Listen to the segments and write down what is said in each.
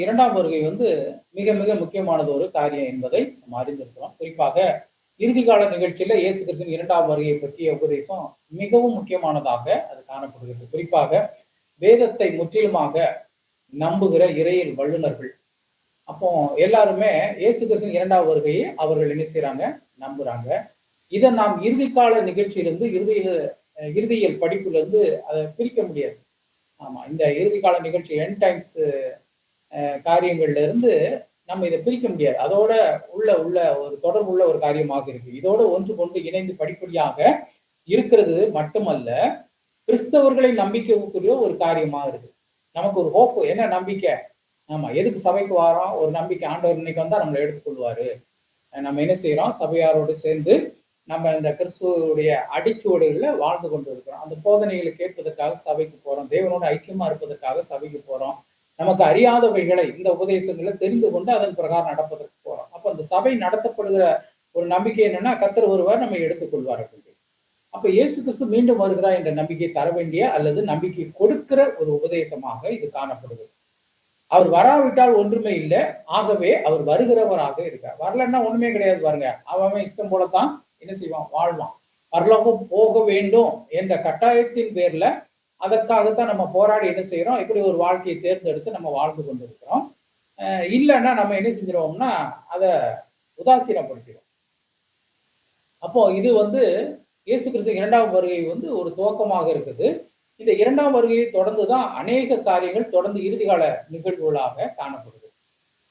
இரண்டாம் வருகை மிக மிக முக்கியமானது ஒரு காரியம் என்பதை நம்ம அறிந்திருக்கிறோம். குறிப்பாக இறுதி கால நிகழ்ச்சியில இயேசு கிறிஸ்துவின் இரண்டாம் வருகையை பற்றிய உபதேசம் மிகவும் முக்கியமானதாக அது காணப்படுகிறது. குறிப்பாக வேதத்தை முற்றிலுமாக நம்புகிற இறையியல் வல்லுநர்கள் அப்போ எல்லாருமே இயேசு கிறிஸ்துவின் இரண்டாம் வருகையை அவர்கள் என்ன செய்யறாங்க, நம்புறாங்க. இதை நாம் இறுதி கால நிகழ்ச்சியிலிருந்து இறுதியியல் படிப்புல இருந்து அதை பிரிக்க முடியாது. ஆமா, இந்த இறுதி கால நிகழ்ச்சி எண்ட் டைம்ஸ் காரியங்கள்ல இருந்து நம்ம இதை பிரிக்க முடியாது. அதோட உள்ள ஒரு தொடர்புள்ள ஒரு காரியமாக இருக்கு. இதோட ஒன்று கொண்டு இணைந்து படிப்படியாக இருக்கிறது மட்டுமல்ல, கிறிஸ்தவர்களை நம்பிக்கைக்குரிய ஒரு காரியமா இருக்கு. நமக்கு ஒரு ஹோப்பு, என்ன நம்பிக்கை? ஆமா, எதுக்கு சபைக்கு வாரோம்? ஒரு நம்பிக்கை, ஆண்டவர் இன்னைக்கு வந்தா நம்மளை எடுத்துக்கொள்வாரு. நம்ம என்ன செய்யறோம்? சபையாரோடு சேர்ந்து நம்ம இந்த கிறிஸ்துவோடைய அடிச்சுவடுகள்ல வாழ்ந்து கொண்டு இருக்கிறோம். அந்த போதனைகளை கேட்பதற்காக சபைக்கு போறோம். தேவனோட ஐக்கியமா இருப்பதற்காக சபைக்கு போறோம். நமக்கு அறியாதவைகளை இந்த உபதேசங்களை தெரிந்து கொண்டு அதன் பிரகாரம் நடப்பதற்கு போறோம். அப்ப அந்த சபை நடத்தப்படுகிற ஒரு நம்பிக்கை என்னன்னா, கர்த்தர் ஒருவர் நம்மை எடுத்துக்கொள்வார் அப்படின்னு. அப்ப இயேசு கிறிஸ்து மீண்டும் வருகிறார் என்ற நம்பிக்கை தர வேண்டிய அல்லது நம்பிக்கை கொடுக்கிற ஒரு உபதேசமாக இது காணப்படுது. அவர் வராவிட்டால் ஒன்றுமே இல்லை, ஆகவே அவர் வருகிறவராக இருக்கார். வரலன்னா ஒண்ணுமே கிடையாது. பாருங்க, அவன் இஷ்டம் போலத்தான் என்ன செய்வான், வாழ்வான். பரலோகம் போக வேண்டும் என்ற கட்டாயத்தின் பேர்ல அதற்காகத்தான் நம்ம போராடி என்ன செய்யறோம், இப்படி ஒரு வாழ்க்கையை தேர்ந்தெடுத்து நம்ம வாழ்ந்து கொண்டிருக்கிறோம். இல்லைன்னா நம்ம என்ன செஞ்சிருவோம்னா அதை உதாசீனப்படுத்திடும். அப்போ இது இயேசு கிறிஸ்து இரண்டாம் வருகை ஒரு துவக்கமாக இருக்குது. இந்த இரண்டாம் வருகையை தொடர்ந்துதான் அநேக காரியங்கள் தொடர்ந்து இறுதிகால நிகழ்வுகளாக காணப்படுது.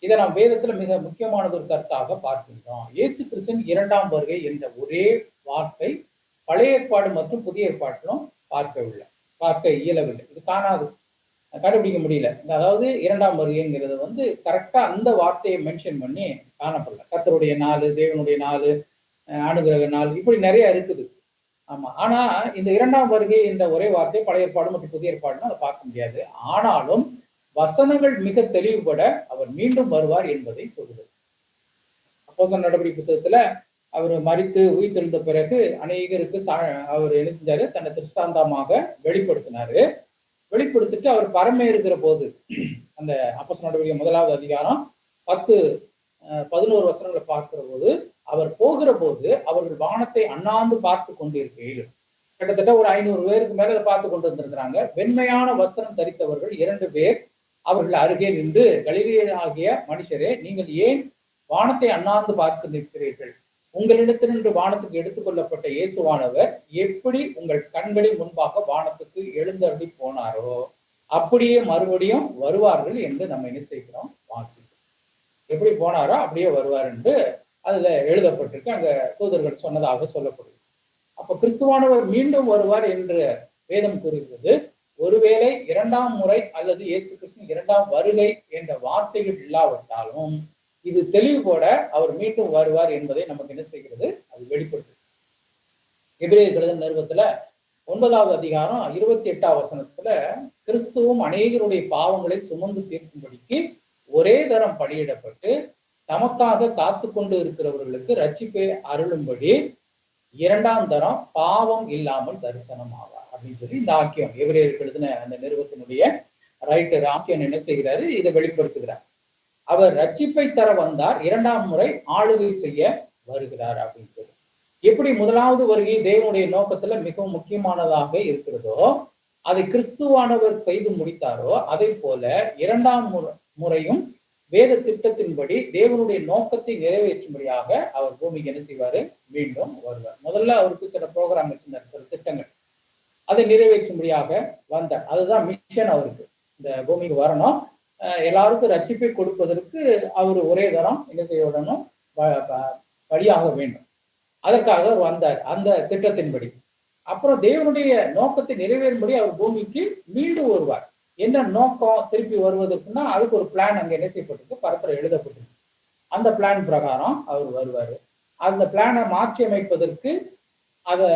இதை நாம் வேதத்துல மிக முக்கியமானது ஒரு கருத்தாக பார்க்கின்றோம். இயேசு கிறிஸ்துவின் இரண்டாம் வருகை என்ற ஒரே வார்த்தை பழைய ஏற்பாடு மற்றும் புதிய ஏற்பாட்டிலும் பார்க்க இயலவில்லை. இது காணாது, கண்டுபிடிக்க முடியல. அதாவது இரண்டாம் வருகைங்கிறது கரெக்டா அந்த வார்த்தையை மென்ஷன் பண்ணி காணப்படல. கர்த்தருடைய நாள், தேவனுடைய நாள், அனுகிரக நாள், இப்படி நிறைய இருக்குது. ஆமா, ஆனா இந்த இரண்டாம் வருகை என்ற ஒரே வார்த்தை பழைய ஏற்பாடு மற்றும் புதிய ஏற்பாடுன்னு அதை பார்க்க முடியாது. ஆனாலும் வசனங்கள் மிக தெளிவுபட அவர் மீண்டும் வருவார் என்பதை சொல்லுது. அப்போஸ்தலர் நடவடிக்கை புத்தகத்துல அவர் மரித்து உயிர்த்தெழுந்த பிறகு அநேகருக்கு அவர் என்ன செஞ்சாரு, தன்னை திருஷ்டாந்தமாக வெளிப்படுத்திட்டு அவர் பரமேறுகிற போது, அந்த அப்போஸ்தலர் நடவடிக்கை 1வது அதிகாரம் 10-11 வசனங்களை பார்க்கிற போது, அவர் போகிற போது அவர்கள் வானத்தை அண்ணாந்து பார்த்து கொண்டிருக்கையில், கிட்டத்தட்ட ஒரு 500 பேருக்கு மேல அதை பார்த்து கொண்டு வந்திருக்கிறாங்க. வெண்மையான வஸ்திரம் தரித்தவர்கள் 2 பேர் அவர்கள் அருகே நின்று, கலிலேயராகிய மனுஷரே, நீங்கள் ஏன் வானத்தை அண்ணாந்து பார்த்து நிற்கிறீர்கள்? உங்களிடத்தினின்று வானத்துக்கு எடுத்துக்கொள்ளப்பட்ட இயேசுவானவர் எப்படி உங்கள் கண்களின் முன்பாக வானத்துக்கு எழுந்தருளி போனாரோ அப்படியே மறுபடியும் வருவார்கள் என்று நம்ம என்ன செய்கிறோம், வாசிக்கிறோம். எப்படி போனாரோ அப்படியே வருவார் என்று அதுல எழுதப்பட்டிருக்கு. அங்க தூதர்கள் சொன்னதாக சொல்லப்படுது. அப்ப கிறிஸ்துவானவர் மீண்டும் வருவார் என்று வேதம் கூறுகிறது. ஒருவேளை இரண்டாம் முறை அல்லது இயேசு கிறிஸ்து இரண்டாம் வருகை என்ற வார்த்தைகள் இல்லாவிட்டாலும் இது தெளிவு போட அவர் மீண்டும் வருவார் என்பதை நமக்கு என்ன செய்கிறது, அது வெளிப்படுத்து. எபிரேயர் எழுதின நிருபத்துல 9வது அதிகாரம் 28வது வசனத்துல, கிறிஸ்துவும் அநேகருடைய பாவங்களை சுமந்து தீர்க்கும்படிக்கு ஒரே தரம் பலியிடப்பட்டு தமக்காக காத்து கொண்டு இருக்கிறவர்களுக்கு ரட்சிப்பை அருளும்படி இரண்டாம் தரம் பாவம் இல்லாமல் தரிசனம் ஆவார் அப்படின்னு சொல்லி இந்த ஆக்கியம் எபிரேயருக்கு எழுதின அந்த நிருபத்தினுடைய ரைட்டர் ஆக்கியம் என்ன செய்கிறாரு, இதை வெளிப்படுத்துகிறார். அவர் ரட்சிப்பை தர வந்தார், இரண்டாம் முறை ஆளுகை செய்ய வருகிறார் அப்படின்னு சொல்லி. எப்படி முதலாவது வருகை தேவனுடைய நோக்கத்துல மிகவும் முக்கியமானதாக இருக்கிறதோ, அதை கிறிஸ்துவானவர் செய்து முடித்தாரோ, அதே போல இரண்டாம் முறையும் வேத திட்டத்தின்படி தேவனுடைய நோக்கத்தை நிறைவேற்றும்படியாக அவர் பூமிக்கு என்ன செய்வாரு, மீண்டும் வருவார். முதல்ல அவருக்கு சில ப்ரோக்ராம் வச்சிருந்தார், சில திட்டங்கள், அதை நிறைவேற்றும்படியாக வந்தார். அதுதான் மிஷன் அவருக்கு. இந்த பூமிக்கு வரணும், எல்லாருக்கும் ரட்சிப்பை கொடுப்பதற்கு அவர் ஒரே தரம் என்ன செய்ய விடணும், வழியாக வேண்டும். அதற்காக அவர் வந்தார் அந்த திட்டத்தின்படி. அப்புறம் தேவனுடைய நோக்கத்தை நிறைவேறும்படி அவர் பூமிக்கு மீண்டும் வருவார். என்ன நோக்கம் திருப்பி வருவதற்குன்னா அதுக்கு ஒரு பிளான் அங்க என்ன செய்யப்பட்டிருக்கு, பரத்துல எழுதப்பட்டிருக்கு. அந்த பிளான் பிரகாரம் அவர் வருவாரு. அந்த பிளானை மாற்றி அமைப்பதற்கு அதை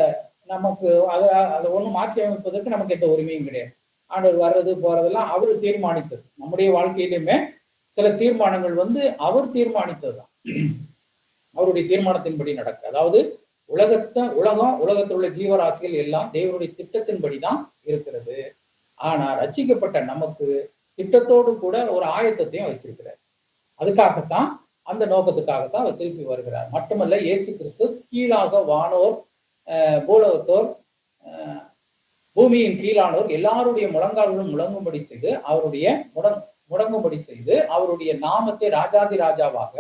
ஒன்றும் மாற்றி அமைப்பதற்கு நமக்கு எந்த உரிமையும் கிடையாது. ஆண்டவர் வர்றது போறதெல்லாம் அவர் தீர்மானித்தது. நம்முடைய வாழ்க்கையிலுமே சில தீர்மானங்கள் அவர் தீர்மானித்ததுதான், அவருடைய தீர்மானத்தின்படி நடக்க. அதாவது உலகத்தில் உள்ள ஜீவராசிகள் எல்லாம் தேவனுடைய திட்டத்தின்படிதான் இருக்கிறது. ஆனா ரட்சிக்கப்பட்ட நமக்கு திட்டத்தோடு கூட ஒரு ஆயத்தத்தையும் வச்சிருக்கிறார். அதுக்காகத்தான், அந்த நோக்கத்துக்காகத்தான் அவர் திருப்பி வருகிறார். மட்டுமல்ல, இயேசு கிறிஸ்து கீழாக வானோர், பூலோகத்தோர், பூமியின் கீழானோர் எல்லாருடைய முழங்கால்களும் முழங்கும்படி செய்து முடங்கும்படி செய்து அவருடைய நாமத்தை ராஜாதி ராஜாவாக,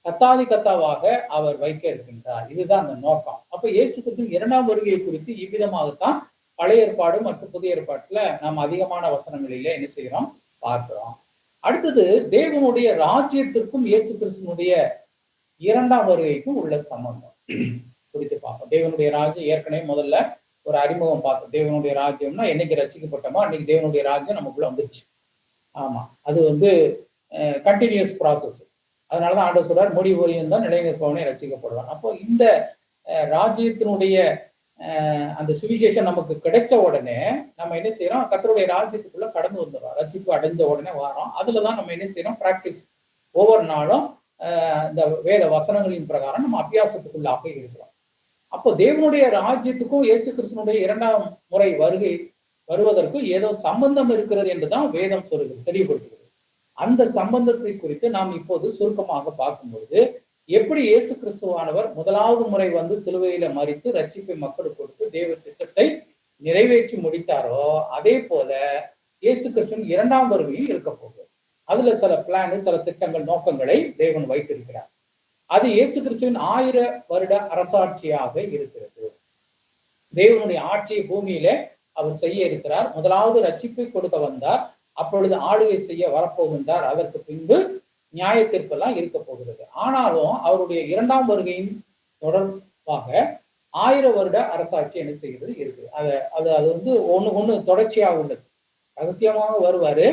கத்தாதி கத்தாவாக அவர் வைக்க இருக்கின்றார். இதுதான் அந்த நோக்கம். அப்ப இயேசு கிறிஸ்து இரண்டாம் வருகையை குறித்து இவ்விதமாகத்தான் பழைய ஏற்பாடு மற்றும் புதிய ஏற்பாட்டுல நாம் அதிகமான வசனங்களிலே என்ன செய்யறோம், பார்க்கிறோம். அடுத்தது, தேவனுடைய ராஜ்யத்திற்கும் இயேசு கிறிஸ்துவனுடைய இரண்டாம் வருகைக்கும் உள்ள சம்பந்தம் குறித்து பார்ப்போம். தேவனுடைய ராஜ்யம் ஏற்கனவே முதல்ல ஒரு அறிமுகம் பார்த்தோம். தேவனுடைய ராஜ்யம்னா என்னைக்கு ரசிக்கப்பட்டோமோ அன்னைக்கு தேவனுடைய ராஜ்யம் நமக்குள்ள வந்துருச்சு. ஆமா, அது கண்டினியூஸ் ப்ராசஸ். அதனாலதான் ஆண்டவர் சொல்றார், முடிவு வரையும் தான் நிலைநிற்பவனே ரசிக்கப்படுவான். அப்போ இந்த ராஜ்யத்தினுடைய அந்த சுவிசேஷம் நமக்கு கிடைச்ச உடனே நம்ம என்ன செய்யறோம், கர்த்தருடைய ராஜ்யத்துக்குள்ள கடந்து வந்துடுறோம். ரட்சிப்பு அடைஞ்ச உடனே வரோம். அதுலதான் நம்ம என்ன செய்யறோம், பிராக்டிஸ் ஒவ்வொரு நாளும் இந்த வேத வசனங்களின் பிரகாரம் நம்ம அபியாசத்துக்குள்ளாக இருக்கிறோம். அப்போ தேவனுடைய ராஜ்யத்துக்கும் இயேசு கிறிஸ்துவனுடைய இரண்டாம் முறை வருவதற்கும் ஏதோ சம்பந்தம் இருக்கிறது என்றுதான் வேதம் சொல்லுகிறது, தெளிவுபடுத்துகிறது. அந்த சம்பந்தத்தை குறித்து நாம் இப்போது சுருக்கமாக பார்க்கும்பொழுது, எப்படி இயேசு கிறிஸ்துவானவர் முதலாவது முறை சிலுவையில மரித்து ரட்சிப்பை மக்களுக்கு கொடுத்து தேவ திட்டத்தை நிறைவேற்றி முடித்தாரோ, அதே போல இயேசு கிறிஸ்துவின் இரண்டாம் வருகையும் இருக்க போகுது. அதுல சில பிளான், சில திட்டங்கள், நோக்கங்களை தேவன் வைத்திருக்கிறார். அது இயேசு கிறிஸ்துவின் 1000 வருட அரசாட்சியாக இருக்கிறது. தேவனுடைய ஆட்சியை பூமியிலே அவர் செய்ய இருக்கிறார். முதலாவது ரட்சிப்பை கொடுக்க வந்தார், அப்பொழுது ஆளுகை செய்ய வரப்போகின்றார். அதற்கு பின்பு நியாய தீர்ப்பெல்லாம் இருக்க போகிறது. ஆனாலும் அவருடைய இரண்டாம் வருகையின் தொடர்பாக 1000 வருட அரசாட்சி என்ன செய்கிறது இருக்குது. அது ஒண்ணு தொடர்ச்சியாக உள்ளது. ரகசியமாக வருவாரு,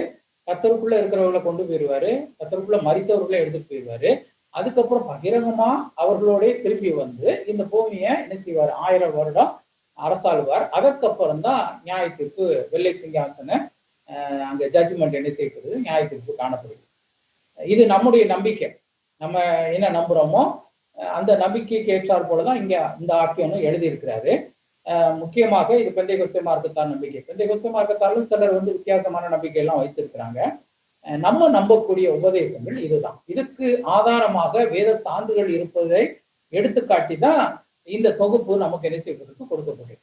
கர்த்தருக்குள்ள இருக்கிறவர்களை கொண்டு போயிடுவாரு, கர்த்தருக்குள்ள மரித்தவர்களை எடுத்துட்டு போயிடுவாரு. அதுக்கப்புறம் பகிரங்கமா அவர்களோட திருப்பி இந்த பூமியை என்ன செய்வார், 1000 வருடம் அரசாளுவார். அதற்கப்புறம் தான் நியாய தீர்ப்பு, வெள்ளை சிங்காசன அங்க ஜட்ஜ்மெண்ட் என்ன செய்கிறது, நியாய தீர்ப்பு காணப்படுகிறது. இது நம்முடைய நம்பிக்கை. நம்ம என்ன நம்புறோமோ அந்த நம்பிக்கைக்கு ஏற்றார் போலதான் இங்க இந்த ஆக்கியம் எழுதியிருக்கிறாரு. முக்கியமாக இது பெந்தைகோஸ்தே மார்க்கத்தார் நம்பிக்கை. பெந்தைகோஸ்தே மார்க்கத்தாலும் சிலர் வித்தியாசமான நம்பிக்கை எல்லாம் வைத்திருக்கிறாங்க. நம்ம நம்பக்கூடிய உபதேசங்கள் இதுதான். இதுக்கு ஆதாரமாக வேத சான்றுகள் இருப்பதை எடுத்துக்காட்டி தான் இந்த தொகுப்பு நமக்கு என்ன செய்வதற்கு கொடுக்கப்பட்டது.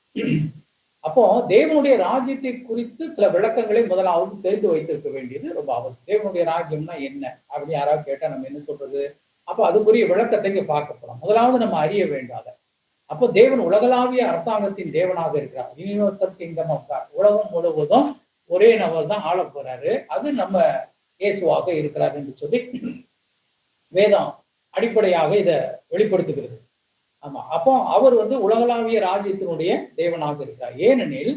அப்போ தேவனுடைய ராஜ்யத்தை குறித்து சில விளக்கங்களை முதலாவது தெரிந்து வைத்திருக்க வேண்டியது ரொம்ப அவசியம். தேவனுடைய ராஜ்யம்னா என்ன அப்படின்னு யாராவது கேட்டா நம்ம என்ன சொல்றது? அப்போ அதுக்குரிய விளக்கத்தை இங்க பார்க்க போறோம். முதலாவது நம்ம அறிய வேண்டாத, அப்போ தேவன் உலகளாவிய அரசாங்கத்தின் தேவனாக இருக்கிறார். Universal kingdom of God. உலகம் முழுவதும் ஒரே நபர் தான் ஆள போறாரு. அது நம்ம இயேசுவாக இருக்கிறார் என்று சொல்லி வேதம் அடிப்படையாக இதை வெளிப்படுத்துகிறது. ஆமா, அப்போ அவர் உலகளாவிய ராஜ்யத்தினுடைய தேவனாக இருக்கிறார். ஏனெனில்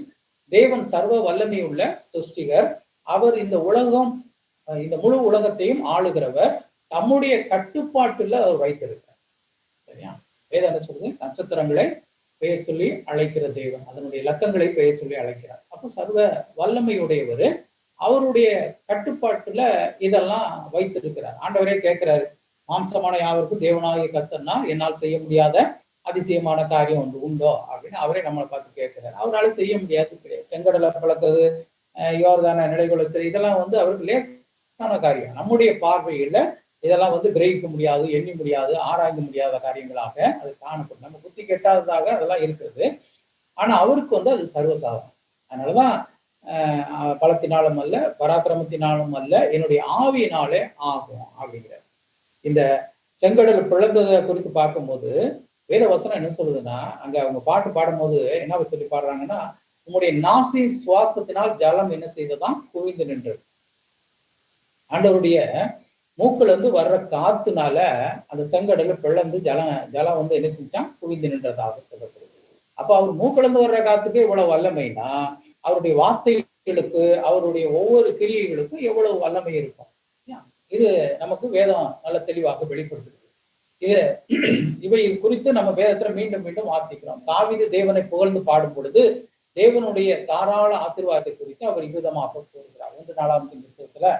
தேவன் சர்வ வல்லமை உள்ள சிருஷ்டிகர். அவர் இந்த முழு உலகத்தையும் ஆளுகிறவர். தம்முடைய கட்டுப்பாட்டுல அவர் வைத்திருக்கிறார். சரியா? வேதம் என்ன சொல்றது? நட்சத்திரங்களை பெயர் சொல்லி அழைக்கிற தேவன், அதனுடைய இலக்கங்களை பெயர் சொல்லி அழைக்கிறார். அப்போ சர்வ வல்லமையுடையவர் அவருடைய கட்டுப்பாட்டுல இதெல்லாம் வைத்திருக்கிறார். ஆண்டவரே கேட்கிறாரு, மாம்சமான யாவருக்கும் தேவனாகிய கர்த்தர்னா என்னால் செய்ய முடியாத அதிசயமான காரியம் உண்டோ அப்படின்னு அவரே நம்மளை பார்த்து கேட்கிறாரு. அவரால் செய்ய முடியாது கிடையாது. செங்கடலை பழக்கிறது, யோர்தான நிலைகுலைச்சல், இதெல்லாம் அவருக்கு லேசான காரியம். நம்முடைய பார்வையில இதெல்லாம் கிரகிக்க முடியாது, எண்ணி முடியாது, ஆராய்ந்து முடியாத காரியங்களாக அது காணப்படும். நம்ம புத்தி கெட்டாததாக அதெல்லாம் இருக்கிறது. ஆனா அவருக்கு அது சர்வசாதாரணம். அதனாலதான் பலத்தினாலும் அல்ல, பராக்கிரமத்தினாலும் அல்ல, என்னுடைய ஆவியினாலே ஆகும் அப்படிங்கிறார். இந்த செங்கடல் பிளந்ததை குறித்து பார்க்கும்போது வேத வசனம் என்ன சொல்லுதுன்னா, அங்க அவங்க பாட்டு பாடும்போது என்ன சொல்லி பாடுறாங்கன்னா, உங்களுடைய நாசி சுவாசத்தினால் ஜலம் என்ன செய்ததான் குவிந்து நின்றது. ஆண்டவருடைய மூக்குல வர்ற காத்துனால அந்த செங்கடல பிளந்து ஜலம் என்ன செஞ்சான், குவிந்து நின்றதாக சொல்லப்படுது. அப்ப அவர் மூக்குல வர்ற காத்துக்கு இவ்வளவு வல்லமைனா, அவருடைய வார்த்தைகளுக்கு, அவருடைய ஒவ்வொரு கிரியைகளுக்கும் எவ்வளவு வல்லமை இருக்கும். இது நமக்கு வேதம் நல்ல தெளிவாக வெளிப்படுத்துகிறது. இவை குறித்து நம்ம வேதத்துல மீண்டும் மீண்டும் வாசிக்கிறோம். தாவீது தேவனை புகழ்ந்து பாடும் பொழுது தேவனுடைய தாராள ஆசீர்வாதத்தை குறித்து அவர் இவ்விதமாக கூறுகிறார். 1 நாளாகமத்தின் புத்தகத்துல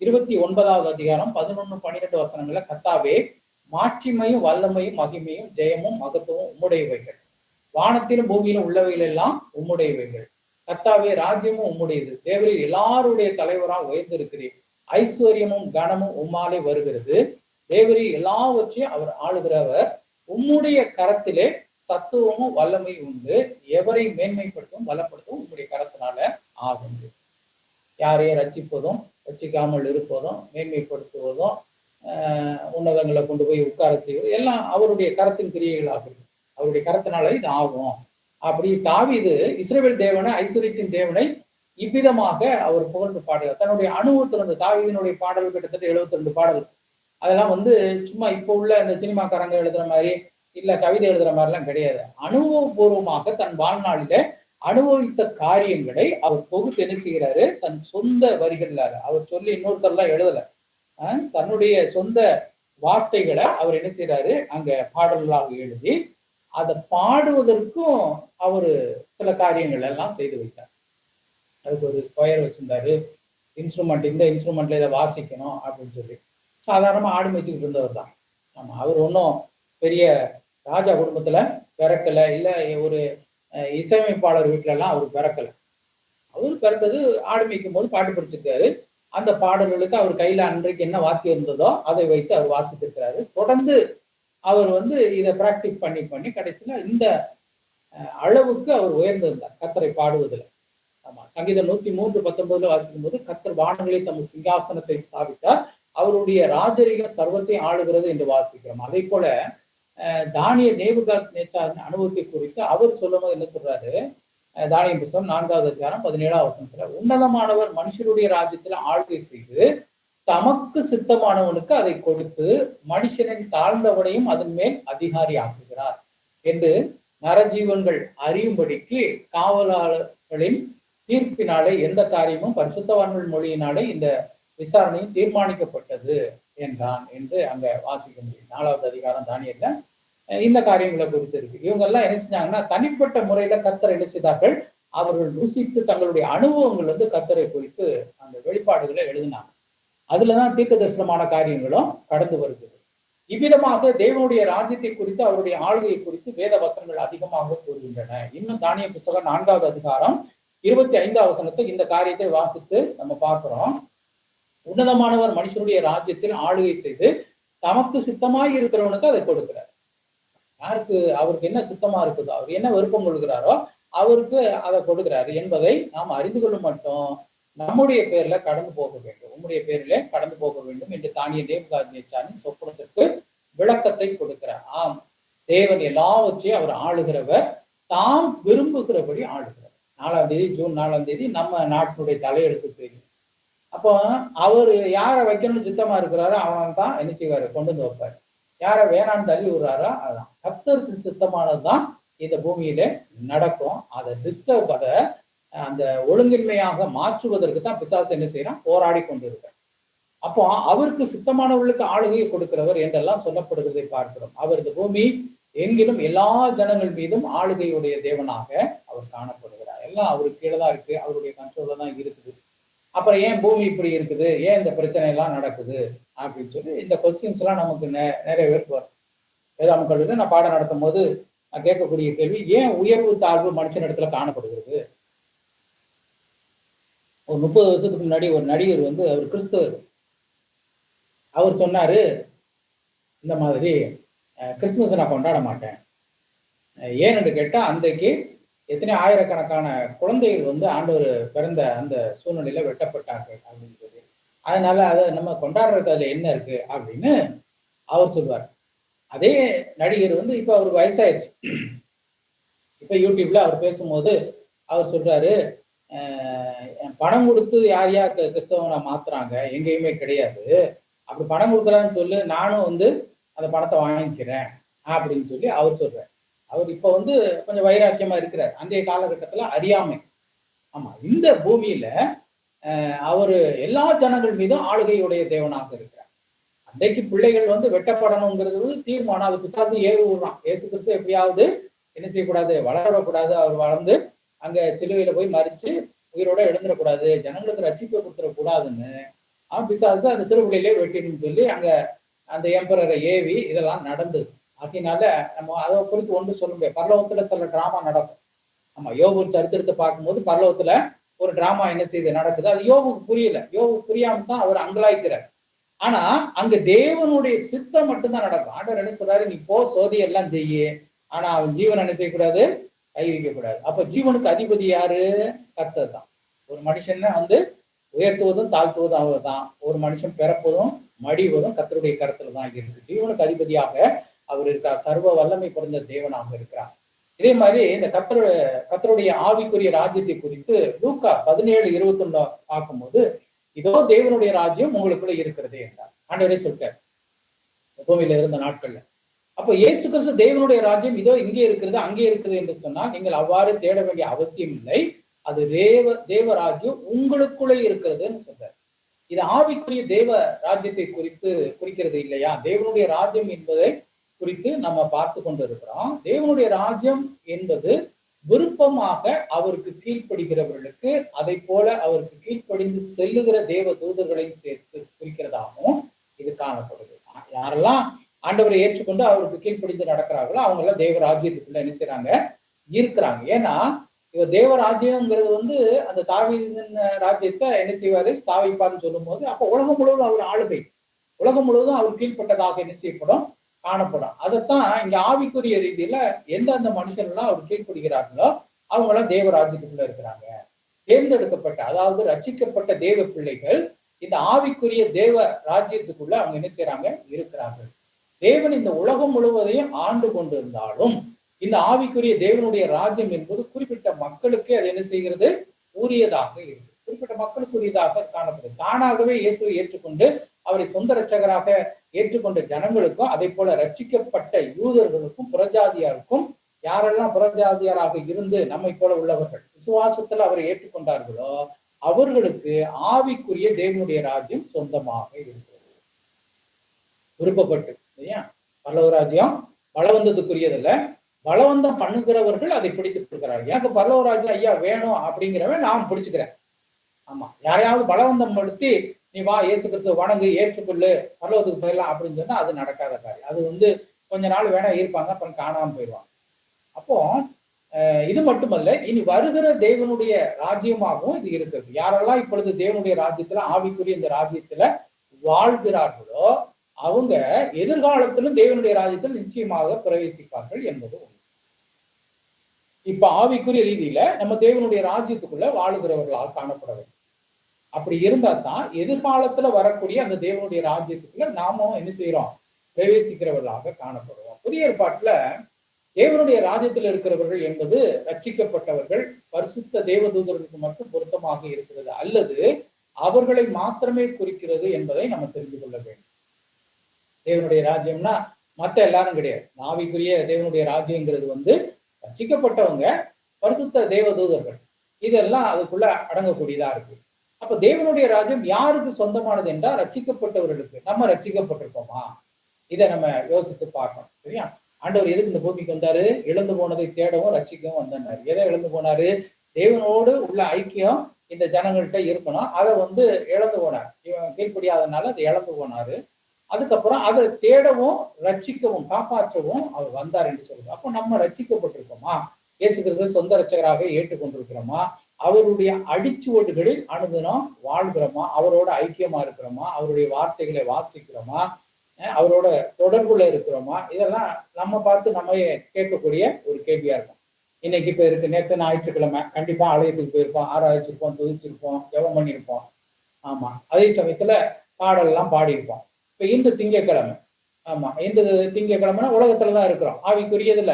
29வது அதிகாரம் 11-12 வசனங்கள்ல, கர்த்தாவே, மாட்சிமையும் வல்லமையும் மகிமையும் ஜெயமும் மகத்துவம் உம்முடையவைகள். வானத்திலும் பூமியிலும் உள்ளவைகள் எல்லாம் உம்முடையவைகள். கர்த்தாவே ராஜ்யமும் உம்முடையது, தேவரீர் எல்லாருடைய தலைவராக உயர்ந்திருக்கிறீர், ஐஸ்வர்யமும் கனமும் உம்மாலே வருகிறது, தேவரீர் எல்லாவற்றையும் அவர் ஆளுகிறவர், உம்முடைய கரத்திலே சத்துவமும் வல்லமை உண்டு, எவரை மேன்மைப்படுத்தும் பலப்படுத்தும் உம்முடைய கரத்தினால ஆகும். யாரையும் ரட்சிப்பதும் ரட்சிக்காமல் இருப்பதும் மேன்மைப்படுத்துவதும் உன்னதங்களை கொண்டு போய் உட்கார செய்வது எல்லாம் அவருடைய கரத்தின் கிரியைகளாக இருக்கு. அவருடைய கரத்தினால இது ஆகும். அப்படி தாவீது இஸ்ரவேல் தேவனை, ஐஸ்வர்யத்தின் தேவனை இவ்விதமாக அவர் புகழ்ந்து பாடுகிறார். தன்னுடைய அனுபவத்திலிருந்து தாவீதினுடைய பாடல் கிட்டத்தட்ட 72 பாடல். அதெல்லாம் சும்மா இப்போ உள்ள இந்த சினிமாக்காரங்க எழுதுற மாதிரி இல்ல கவிதை எழுதுற மாதிரி எல்லாம் கிடையாது. அனுபவபூர்வமாக தன் வாழ்நாளில அனுபவித்த காரியங்களை அவர் தொகுத்து என்ன செய்கிறாரு, தன் சொந்த வரிகள்ல அவர் சொல்லி இன்னொருத்தர்லாம் எழுதல, தன்னுடைய சொந்த வார்த்தைகளை அவர் என்ன செய்யறாரு அங்க பாடல்களாக எழுதி அதை பாடுவதற்கும் அவரு சில காரியங்கள் எல்லாம் செய்து வைத்தார். அதுக்கு ஒரு ஸ்கொயர் வச்சிருந்தாரு, இன்ஸ்ட்ருமெண்ட், இந்த இன்ஸ்ட்ருமெண்ட்ல இதை வாசிக்கணும் அப்படின்னு சொல்லி சாதாரணமா ஆடு மேய்ச்சிக்கிட்டு இருந்தவர் தான். ஆமா, அவர் ஒன்றும் பெரிய ராஜா குடும்பத்துல பிறக்கல, இல்ல ஒரு இசையமைப்பாளர் வீட்டுல எல்லாம் அவர் பிறக்கல. அவர் பிறந்தது ஆடு மேய்க்கும் போது பாட்டு படிச்சிருக்காரு. அந்த பாடல்களுக்கு அவர் கையில அன்றைக்கு என்ன வாத்தியம் இருந்ததோ அதை வைத்து அவர் வாசித்திருக்கிறாரு. தொடர்ந்து அவர் இதை பிராக்டிஸ் பண்ணி பண்ணி கடைசியில இந்த அளவுக்கு அவர் உயர்ந்திருந்தார் கர்த்தரை பாடுவதில். ஆமா, சங்கீதம் 103:19 வாசிக்கும் போது கர்த்தர் வானங்களை தம் சிங்காசனத்தை ஸ்தாபித்தார், அவருடைய ராஜரிகம் சர்வத்தை ஆளுகிறது என்று வாசிக்கிறோம். அதே போல தானியேல் நேபுகாத்நேச்சாரின் அனுபவத்தை குறித்து அவர் சொல்லும் போது என்ன சொல்றாரு, தானியேல் புத்தகம் 4வது அதிகாரம் 17வது வசனத்துல, உன்னதமானவர் மனுஷருடைய ராஜ்யத்துல ஆளுகை செய்து தமக்கு சித்தமானவனுக்கு அதை கொடுத்து மனுஷனின் தாழ்ந்தவனையும் அதன் மேல் அதிகாரி ஆக்குகிறார் என்று நரஜீவன்கள் அறியும்படிக்கு காவலாளர்களின் தீர்ப்பினாலே எந்த காரியமும் பரிசுத்தவான்கள் மொழியினாலே இந்த விசாரணையும் தீர்மானிக்கப்பட்டது என்றான் என்று அங்க வாசிக்க முடியும். 4வது அதிகாரம் தானியேல்ல இந்த காரியங்களை குறித்து இருக்கு. இவங்க எல்லாம் என்ன செஞ்சாங்கன்னா தனிப்பட்ட முறையில கர்த்தரை என்ன செய்தார்கள், அவர்கள் ருசித்து தங்களுடைய அனுபவங்கள் கர்த்தரை குறித்து அந்த வெளிப்பாடுகளை எழுதினாங்க. அதுலதான் தீர்க்க தரிசனமான காரியங்களும் கடந்து வருகிறது. இவ்விதமாக தேவனுடைய ராஜ்யத்தை குறித்து அவருடைய ஆளுகையை குறித்து வேத வசனங்கள் அதிகமாக கூறுகின்றன. இன்னும் தானியேல் புத்தகம் 4வது அதிகாரம் 25வது வசனத்தை இந்த காரியத்தை வாசித்து நம்ம பார்க்கிறோம். உன்னதமானவர் மனுஷனுடைய ராஜ்யத்தில் ஆளுகை செய்து தமக்கு சித்தமாய் இருக்கிறவனுக்கு அதை கொடுக்கிறார். யாருக்கு அவருக்கு என்ன சித்தமா இருக்குதோ, அவர் என்ன விருப்பம் கொள்கிறாரோ அவருக்கு அதை கொடுக்கிறாரு என்பதை நாம் அறிந்து கொள்ளும் மட்டும் நம்முடைய பேர்ல கடந்து போக வேண்டும், உம்முடைய பேரிலே கடந்து போக வேண்டும் என்று தானியேல் நேபுகாத்நேச்சாரின் சொப்பனத்திற்கு விளக்கத்தை கொடுக்கிறார். ஆம், தேவன் எல்லாவற்றையும் அவர் ஆளுகிறவர், தாம் விரும்புகிறபடி ஆளுகிறவர். 4ஆம் தேதி ஜூன் 4ஆம் தேதி நம்ம நாட்டினுடைய தலையெடுத்து தெரியும். அப்போ அவர் யாரை வைக்கணும்னு சித்தமா இருக்கிறாரோ அவன் தான் என்ன செய்வாரு, கொண்டு வந்து வைப்பாரு. யாரை வேணான்னு தள்ளி விடுறாரோ அதுதான் கர்த்தருக்கு சித்தமானதுதான் இந்த பூமியில நடக்கும். அதை டிஸ்டர்ப் அதை அந்த ஒழுங்கின்மையாக மாற்றுவதற்கு தான் பிசாசு என்ன செய்யறான், போராடி கொண்டிருக்கிறார். அப்போ அவருக்கு சித்தமானவர்களுக்கு ஆளுகையை கொடுக்கிறவர் என்றெல்லாம் சொல்லப்படுகிறதை பார்க்கிறோம். அவர் இந்த பூமி எங்கிலும் எல்லா ஜனங்கள் மீதும் ஆளுகையுடைய தேவனாக அவர் காணப்படுகிறார். எல்லாம் அவருக்கு கீழே தான் இருக்கு, அவருடைய கண்ட்ரோல்ல தான் இருக்குது. அப்புறம் ஏன் பூமி இப்படி இருக்குது, ஏன் இந்த பிரச்சனை எல்லாம் நடக்குது அப்படின்னு சொல்லி இந்த கொஸ்டின்ஸ் எல்லாம் நமக்கு நிறைய பேருக்கு வரும். வேதாம கல்லூரியில நான் பாடம் நடத்தும் போது நான் கேட்கக்கூடிய கேள்வி, ஏன் உயர்வு தாழ்வு மனுஷன் இடத்துல காணப்படுகிறது? ஒரு 30 வருஷத்துக்கு முன்னாடி ஒரு நடிகர் அவர் கிறிஸ்தவர். அவர் சொன்னாரு, இந்த மாதிரி கிறிஸ்துமஸ் நான் கொண்டாட மாட்டேன். ஏன்னு கேட்டா அன்றைக்கு எத்தனை ஆயிரக்கணக்கான குழந்தைகள் ஆண்டவர் பிறந்த அந்த சூழ்நிலையில வெட்டப்பட்டார்கள் அப்படின்னு சொல்லி, அதனால அதை நம்ம கொண்டாடுறதுக்கு அதுல என்ன இருக்கு அப்படின்னு அவர் சொல்வார். அதே நடிகர் இப்ப அவருக்கு வயசாயிடுச்சு. இப்ப யூடியூப்ல அவர் பேசும்போது அவர் சொல்றாரு, பணம் கொடுத்து யார் யார் கிறிஸ்தவனை மாத்துறாங்க, எங்கேயுமே கிடையாது. அப்படி பணம் கொடுக்குறான்னு சொல்லு, நானும் அந்த பணத்தை வாங்கிக்கிறேன் அப்படின்னு சொல்லி அவர் சொல்றாரு. அவர் இப்ப கொஞ்சம் வைராக்கியமா இருக்கிறார். அன்றைய காலகட்டத்துல அறியாமை. ஆமா, இந்த பூமியில அவரு எல்லா ஜனங்கள் மீதும் ஆளுகையுடைய தேவனாக இருக்கிறார். அன்றைக்கு பிள்ளைகள் வெட்டப்படணுங்கிறது தீர்மானம். அது பிசாசு ஏறி விடுறான். இயேசு கிறிஸ்து எப்படியாவது என்ன செய்யக்கூடாது, வளரக்கூடாது, அவர் வளர்ந்து அங்க சிலுவையில போய் மறிச்சு உயிரோட எழுந்துடக்கூடாது, ஜனங்களுக்கு ரட்சிப்பை கொடுத்துடக்கூடாதுன்னு பிசாசு அந்த சிறுபிள்ளையிலே வெட்டின்னு சொல்லி அங்க அந்த எம்பரரை ஏவி இதெல்லாம் நடந்தது. அதனால நம்ம அதை குறித்து ஒன்று சொல்ல முடியாது. பரலோகத்துல சில டிராமா நடக்கும். ஆமா, யோபு சரித்திரத்தை பார்க்கும்போது பரலோகத்துல ஒரு டிராமா என்ன செய்து நடக்குது. அது யோபுக்கு புரியல. யோபுக்கு புரியாம தான் அவர் அங்கலாய்க்கிறார். ஆனா அங்க தேவனுடைய சித்தம் மட்டும்தான் நடக்கும். ஆண்டவர் என்ன சொல்றாரு, நீ போ சோதி எல்லாம் செய்யு. ஆனா அவன் ஜீவன் என்ன செய்யக்கூடாது, கை வைக்கக்கூடாது. அப்ப ஜீவனுக்கு அதிபதி யாரு? கர்த்தர் தான். ஒரு மனுஷன் வந்து உயர்த்துவதும் தாழ்த்துவதும் அவர் தான். ஒரு மனுஷன் பிறப்பதும் மடிவதும் கர்த்தருடைய கருத்துல தான் இருக்கு. ஜீவனுக்கு அதிபதியாக அவர் இருக்கிறார். சர்வ வல்லமை பிறந்த தேவனாக இருக்கிறார். இதே மாதிரி இந்த கர்த்தருடைய ஆவிக்குரிய ராஜ்யத்தை குறித்து லூக்கா 17:21 பார்க்கும்போது, இதோ தேவனுடைய ராஜ்யம் உங்களுக்குள்ள இருக்கிறது என்றார். ஆண்டவரே சொல்றார் பூமியில இருந்த நாட்கள்ல. அப்ப இயேசு கிறிஸ்து தேவனுடைய ராஜ்யம் இதோ இங்கே இருக்கிறது அங்கே இருக்குது என்று சொன்னால் நீங்கள் அவ்வாறு தேட வேண்டிய அவசியம் இல்லை. அது தேவ ராஜ்யம் உங்களுக்குள்ளே இருக்கிறதுன்னு சொல்றார். இது ஆவிக்குரிய தேவ ராஜ்யத்தை குறிக்கிறது இல்லையா? தேவனுடைய ராஜ்யம் என்பதை குறித்து நம்ம பார்த்து கொண்டு இருக்கிறோம். தேவனுடைய ராஜ்யம் என்பது விருப்பமாக அவருக்கு கீழ்ப்படுகிறவர்களுக்கு, அதை போல அவருக்கு கீழ்ப்படிந்து செல்லுகிற தேவ தூதர்களை சேர்த்து குறிக்கிறதாகவும் இது காணப்படுது. யாரெல்லாம் ஆண்டவரை ஏற்றுக்கொண்டு அவருக்கு கீழ்ப்படிந்து நடக்கிறார்களோ அவங்க எல்லாம் தேவ ராஜ்யத்துக்குள்ள என்ன செய்யறாங்க, இருக்கிறாங்க. ஏன்னா இவ தேவ ராஜ்யம்ங்கிறது வந்து அந்த தாவீதின் ராஜ்யத்தை என்ன செய்வாரு, ஸ்தாபிப்பார்னு சொல்லும் போது அப்ப உலகம் முழுவதும் அவர் ஆளுகை, உலகம் முழுவதும் அவர் கீழ்ப்பட்டதாக என்ன செய்யப்படும், காணப்படும். அதைத்தான் இங்க ஆவிக்குரிய ரீதியில எந்தெந்த மனுஷன்லாம் அவர் கீழ்ப்படுகிறார்களோ அவங்க எல்லாம் தேவ ராஜ்யத்துக்குள்ள இருக்கிறாங்க. தேர்ந்தெடுக்கப்பட்ட, அதாவது ரட்சிக்கப்பட்ட தேவ பிள்ளைகள் இந்த ஆவிக்குரிய தேவ ராஜ்யத்துக்குள்ள அவங்க என்ன செய்யறாங்க, இருக்கிறார்கள். தேவன் இந்த உலகம் முழுவதையும் ஆண்டு கொண்டிருந்தாலும் இந்த ஆவிக்குரிய தேவனுடைய ராஜ்யம் என்பது குறிப்பிட்ட மக்களுக்கே அது என்ன செய்கிறது, உரியதாக இருக்கு. குறிப்பிட்ட மக்களுக்கு உரியதாக காணப்படுது. தானாகவே இயேசுவை ஏற்றுக்கொண்டு அவரை சொந்த ரட்சகராக ஏற்றுக்கொண்ட ஜனங்களுக்கும், அதே போல ரட்சிக்கப்பட்ட யூதர்களுக்கும் புறஜாதியாருக்கும், யாரெல்லாம் புறஜாதியாராக இருந்து நம்மை போல உள்ளவர்கள் விசுவாசத்துல அவரை ஏற்றுக்கொண்டார்களோ அவர்களுக்கு ஆவிக்குரிய தேவனுடைய ராஜ்யம் சொந்தமாக இருக்கிறது. விருப்பப்பட்டு இல்லையா? பரலோக ராஜ்யம் பலவந்தத்துக்குரியதில்ல, பலவந்தம் பண்ணுகிறவர்கள் அதை பிடித்துக் கொடுக்கிறார்கள். எனக்கு பரலோக ராஜ்யம் ஐயா வேணும் அப்படிங்கிறவன் நான் பிடிச்சுக்கிறேன். ஆமா, யாரையாவது பலவந்தம் படுத்தி நீ வா இயேசு கிறிஸ்துவ வணங்கு ஏற்றுக்கொள்ளு பரலோகத்துக்கு போயிடலாம் அப்படின்னு சொன்னா அது நடக்காத காரியம். அது வந்து கொஞ்ச நாள் வேணா இருப்பாங்க, அப்புறம் காணாம போயிடுவாங்க. அப்போ இது மட்டுமல்ல, இனி வருகிற தேவனுடைய ராஜ்யமாகவும் இது இருக்கிறது. யாரெல்லாம் இப்பொழுது தேவனுடைய ராஜ்யத்துல ஆவிக்குரிய இந்த ராஜ்யத்துல வாழ்கிறார்களோ அவங்க எதிர்காலத்திலும் தேவனுடைய ராஜ்யத்தில் நிச்சயமாக பிரவேசிப்பார்கள் என்பது உண்மை. இப்ப ஆவிக்குரிய ரீதியில நம்ம தேவனுடைய ராஜ்யத்துக்குள்ள வாழுகிறவர்களாக காணப்பட வேண்டும். அப்படி இருந்தா தான் எதிர்காலத்துல வரக்கூடிய அந்த தேவனுடைய ராஜ்யத்துக்குள்ள நாமும் என்ன செய்யறோம், பிரவேசிக்கிறவர்களாக காணப்படுவோம். புதிய ஏற்பாட்டுல தேவனுடைய ராஜ்யத்தில் இருக்கிறவர்கள் என்பது ரட்சிக்கப்பட்டவர்கள், பரிசுத்த தேவதூதர்களுக்கு மட்டும் பொருத்தமாக இருக்கிறது அல்லது அவர்களை மாத்திரமே குறிக்கிறது என்பதை நம்ம தெரிந்து கொள்ள வேண்டும். தேவனுடைய ராஜ்யம்னா மத்த எல்லாரும் கிடையாது. ஆவிக்குரிய தேவனுடைய ராஜ்யங்கிறது வந்து ரட்சிக்கப்பட்டவங்க, பரிசுத்த தேவதூதர்கள், இதெல்லாம் அதுக்குள்ள அடங்கக்கூடியதா இருக்கு. அப்ப தேவனுடைய ராஜ்யம் யாருக்கு சொந்தமானது என்றால் ரட்சிக்கப்பட்டவர்களுக்கு. நம்ம ரட்சிக்கப்பட்டிருக்கோமா, இதை நம்ம யோசித்து பார்க்கணும். சரியா? ஆண்டவர் எதுக்கு இந்த பூமிக்கு வந்தாரு? இழந்து போனதை தேடவும் ரட்சிக்கவும் வந்தாரு. எதை இழந்து போனாரு? தேவனோடு உள்ள ஐக்கியம் இந்த ஜனங்கள்கிட்ட இருக்கணும். அதை வந்து இழந்து போனார். இவன் கீழ்ப்படியாதனால அதை இழந்து போனாரு. அதுக்கப்புறம் அதை தேடவும் ரட்சிக்கவும் காப்பாற்றவும் அவர் வந்தார் என்று சொல்லுது. அப்போ நம்ம ரட்சிக்கப்பட்டிருக்கோமா? இயேசு கிறிஸ்து சொந்த ரட்சகராக ஏற்றுக்கொண்டிருக்கிறோமா? அவருடைய அடிச்சுவடுகளில் அனுதினம் வாழ்கிறோமா? அவரோட ஐக்கியமா இருக்கிறோமா? அவருடைய வார்த்தைகளை வாசிக்கிறோமா? அவரோட தொடர்புல இருக்கிறோமா? இதெல்லாம் நம்ம பார்த்து நம்ம கேட்கக்கூடிய ஒரு கேள்வியா இருக்கும். இன்னைக்கு இப்ப இருக்கு, நேற்று ஞாயிற்றுக்கிழமை கண்டிப்பா ஆலயத்துக்கு போயிருப்போம், ஆராய்ச்சிருப்போம், துதிச்சிருப்போம், ஜெபம் பண்ணியிருப்போம். ஆமா, அதே சமயத்துல பாடல் எல்லாம் பாடியிருப்போம். இப்ப இன்று திங்கட்கிழமை, ஆமா இன்று திங்கட்கிழமைனா உலகத்துலதான் இருக்கிறோம். ஆவிக்குரியதுல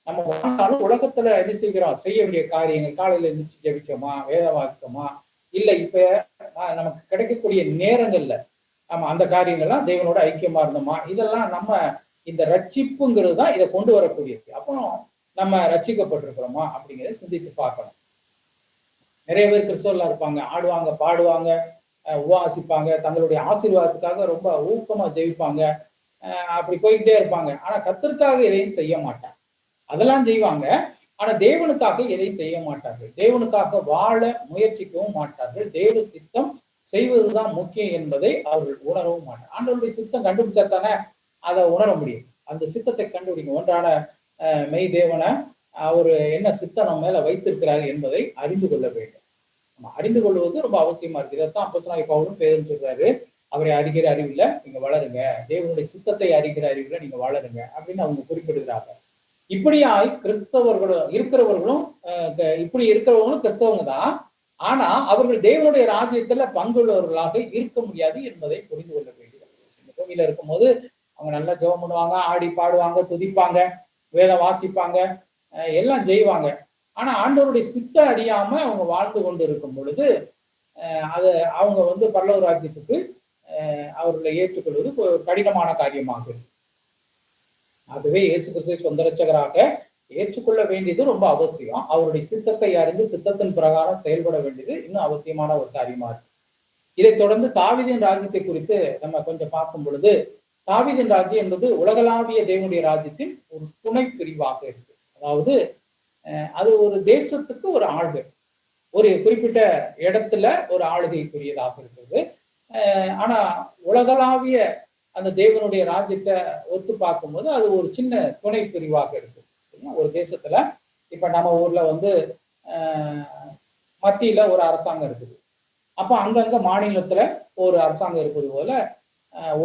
நம்ம வாழ்ந்தாலும் உலகத்துல என்ன செய்கிறோம், செய்ய வேண்டிய காரியங்கள் காலையில எந்திரிச்சு ஜெபிச்சோமா, வேத வாசிச்சோமா, இல்ல இப்ப நமக்கு கிடைக்கக்கூடிய நேரங்கள்ல நம்ம அந்த காரியங்கள்லாம் தேவனோட ஐக்கியமா இருந்தோமா, இதெல்லாம் நம்ம இந்த ரட்சிப்புங்கிறது தான் இதை கொண்டு வரக்கூடியது. அப்போ நம்ம ரட்சிக்கப்பட்டிருக்கிறோமா அப்படிங்கிறத சிந்தித்து பார்க்கணும். நிறைய பேர் கிறிஸ்தவர்களா இருப்பாங்க, ஆடுவாங்க, பாடுவாங்க, உபவாசிப்பாங்க, தங்களுடைய ஆசீர்வாதத்துக்காக ரொம்ப ஊக்கமா ஜெயிப்பாங்க, அப்படி போய்கிட்டே இருப்பாங்க. ஆனா கர்த்தருக்காக எதையும் செய்ய மாட்டாங்க. அதெல்லாம் செய்வாங்க, ஆனா தேவனுக்காக எதையும் செய்ய மாட்டார்கள். தேவனுக்காக வாழ முயற்சிக்கவும் மாட்டார்கள். தேவ சித்தம் செய்வதுதான் முக்கியம் என்பதை அவர்கள் உணரவும் மாட்டார். ஆண்டவருடைய சித்தம் கண்டுபிடிச்சாத்தானே அதை உணர முடியும். அந்த சித்தத்தை கண்டுபிடிக்கும். ஒன்றான மெய் தேவனை அவர் என்ன சித்தம் நம்ம மேல வைத்திருக்கிறார் என்பதை அறிந்து கொள்ள வேண்டும். நம்ம அறிந்து கொள்வது ரொம்ப அவசியமா இருக்கு. இதைத்தான் அப்போஸ்தலனாகிய பவுலும் பேதுருவும் சொல்றாரு, அவரை அறிகிற அறிவுல நீங்க வளருங்க, தேவனுடைய சித்தத்தை அறிகிற அறிவுல நீங்க வளருங்க அப்படின்னு அவங்க குறிப்பிடுகிறாங்க. இப்படியாய் கிறிஸ்தவர்களும் இருக்கிறவர்களும் இப்படி இருக்கிறவங்களும் கிறிஸ்தவங்க தான். ஆனா அவர்கள் தேவனுடைய ராஜ்யத்துல பங்குள்ளவர்களாக இருக்க முடியாது என்பதை புரிந்து கொள்ள வேண்டியது. கோவில இருக்கும்போது அவங்க நல்லா ஜெபம் பண்ணுவாங்க, ஆடி பாடுவாங்க, துதிப்பாங்க, வேதம் வாசிப்பாங்க, எல்லாம் செய்வாங்க. ஆனா ஆண்டவருடைய சித்தம் அறியாம அவங்க வாழ்ந்து கொண்டு இருக்கும் பொழுது அதை அவங்க வந்து பரலோக ராஜ்யத்துக்கு அவர்களை ஏற்றுக்கொள்வது கடினமான காரியமாக இருக்கு. ஆகவே இயேசு கிறிஸ்துவை சொந்த ரட்சகராக ஏற்றுக்கொள்ள வேண்டியது ரொம்ப அவசியம். அவருடைய சித்தத்தை அறிந்து சித்தத்தின் பிரகாரம் செயல்பட வேண்டியது இன்னும் அவசியமான ஒரு காரியமா இருக்கு. இதை தொடர்ந்து தாவீதின் ராஜ்யத்தை குறித்து நம்ம கொஞ்சம் பார்க்கும் பொழுது, தாவீதின் ராஜ்யம் என்பது உலகளாவிய தேவனுடைய ராஜ்யத்தின் ஒரு துணை பிரிவாக இருக்கு. அதாவது அது ஒரு தேசத்துக்கு ஒரு ஆளுகை, ஒரு குறிப்பிட்ட இடத்துல ஒரு ஆளுகைக்குரியதாக இருக்கிறது. ஆனா உலகளாவிய அந்த தேவனுடைய ராஜ்யத்தை ஒத்து பார்க்கும்போது அது ஒரு சின்ன துணை பிரிவாக இருக்கு. ஒரு தேசத்துல இப்ப நம்ம ஊர்ல வந்து மத்தியில ஒரு அரசாங்கம் இருக்குது. அப்ப அங்கங்க மாநிலத்துல ஒரு அரசாங்கம் இருப்பது போல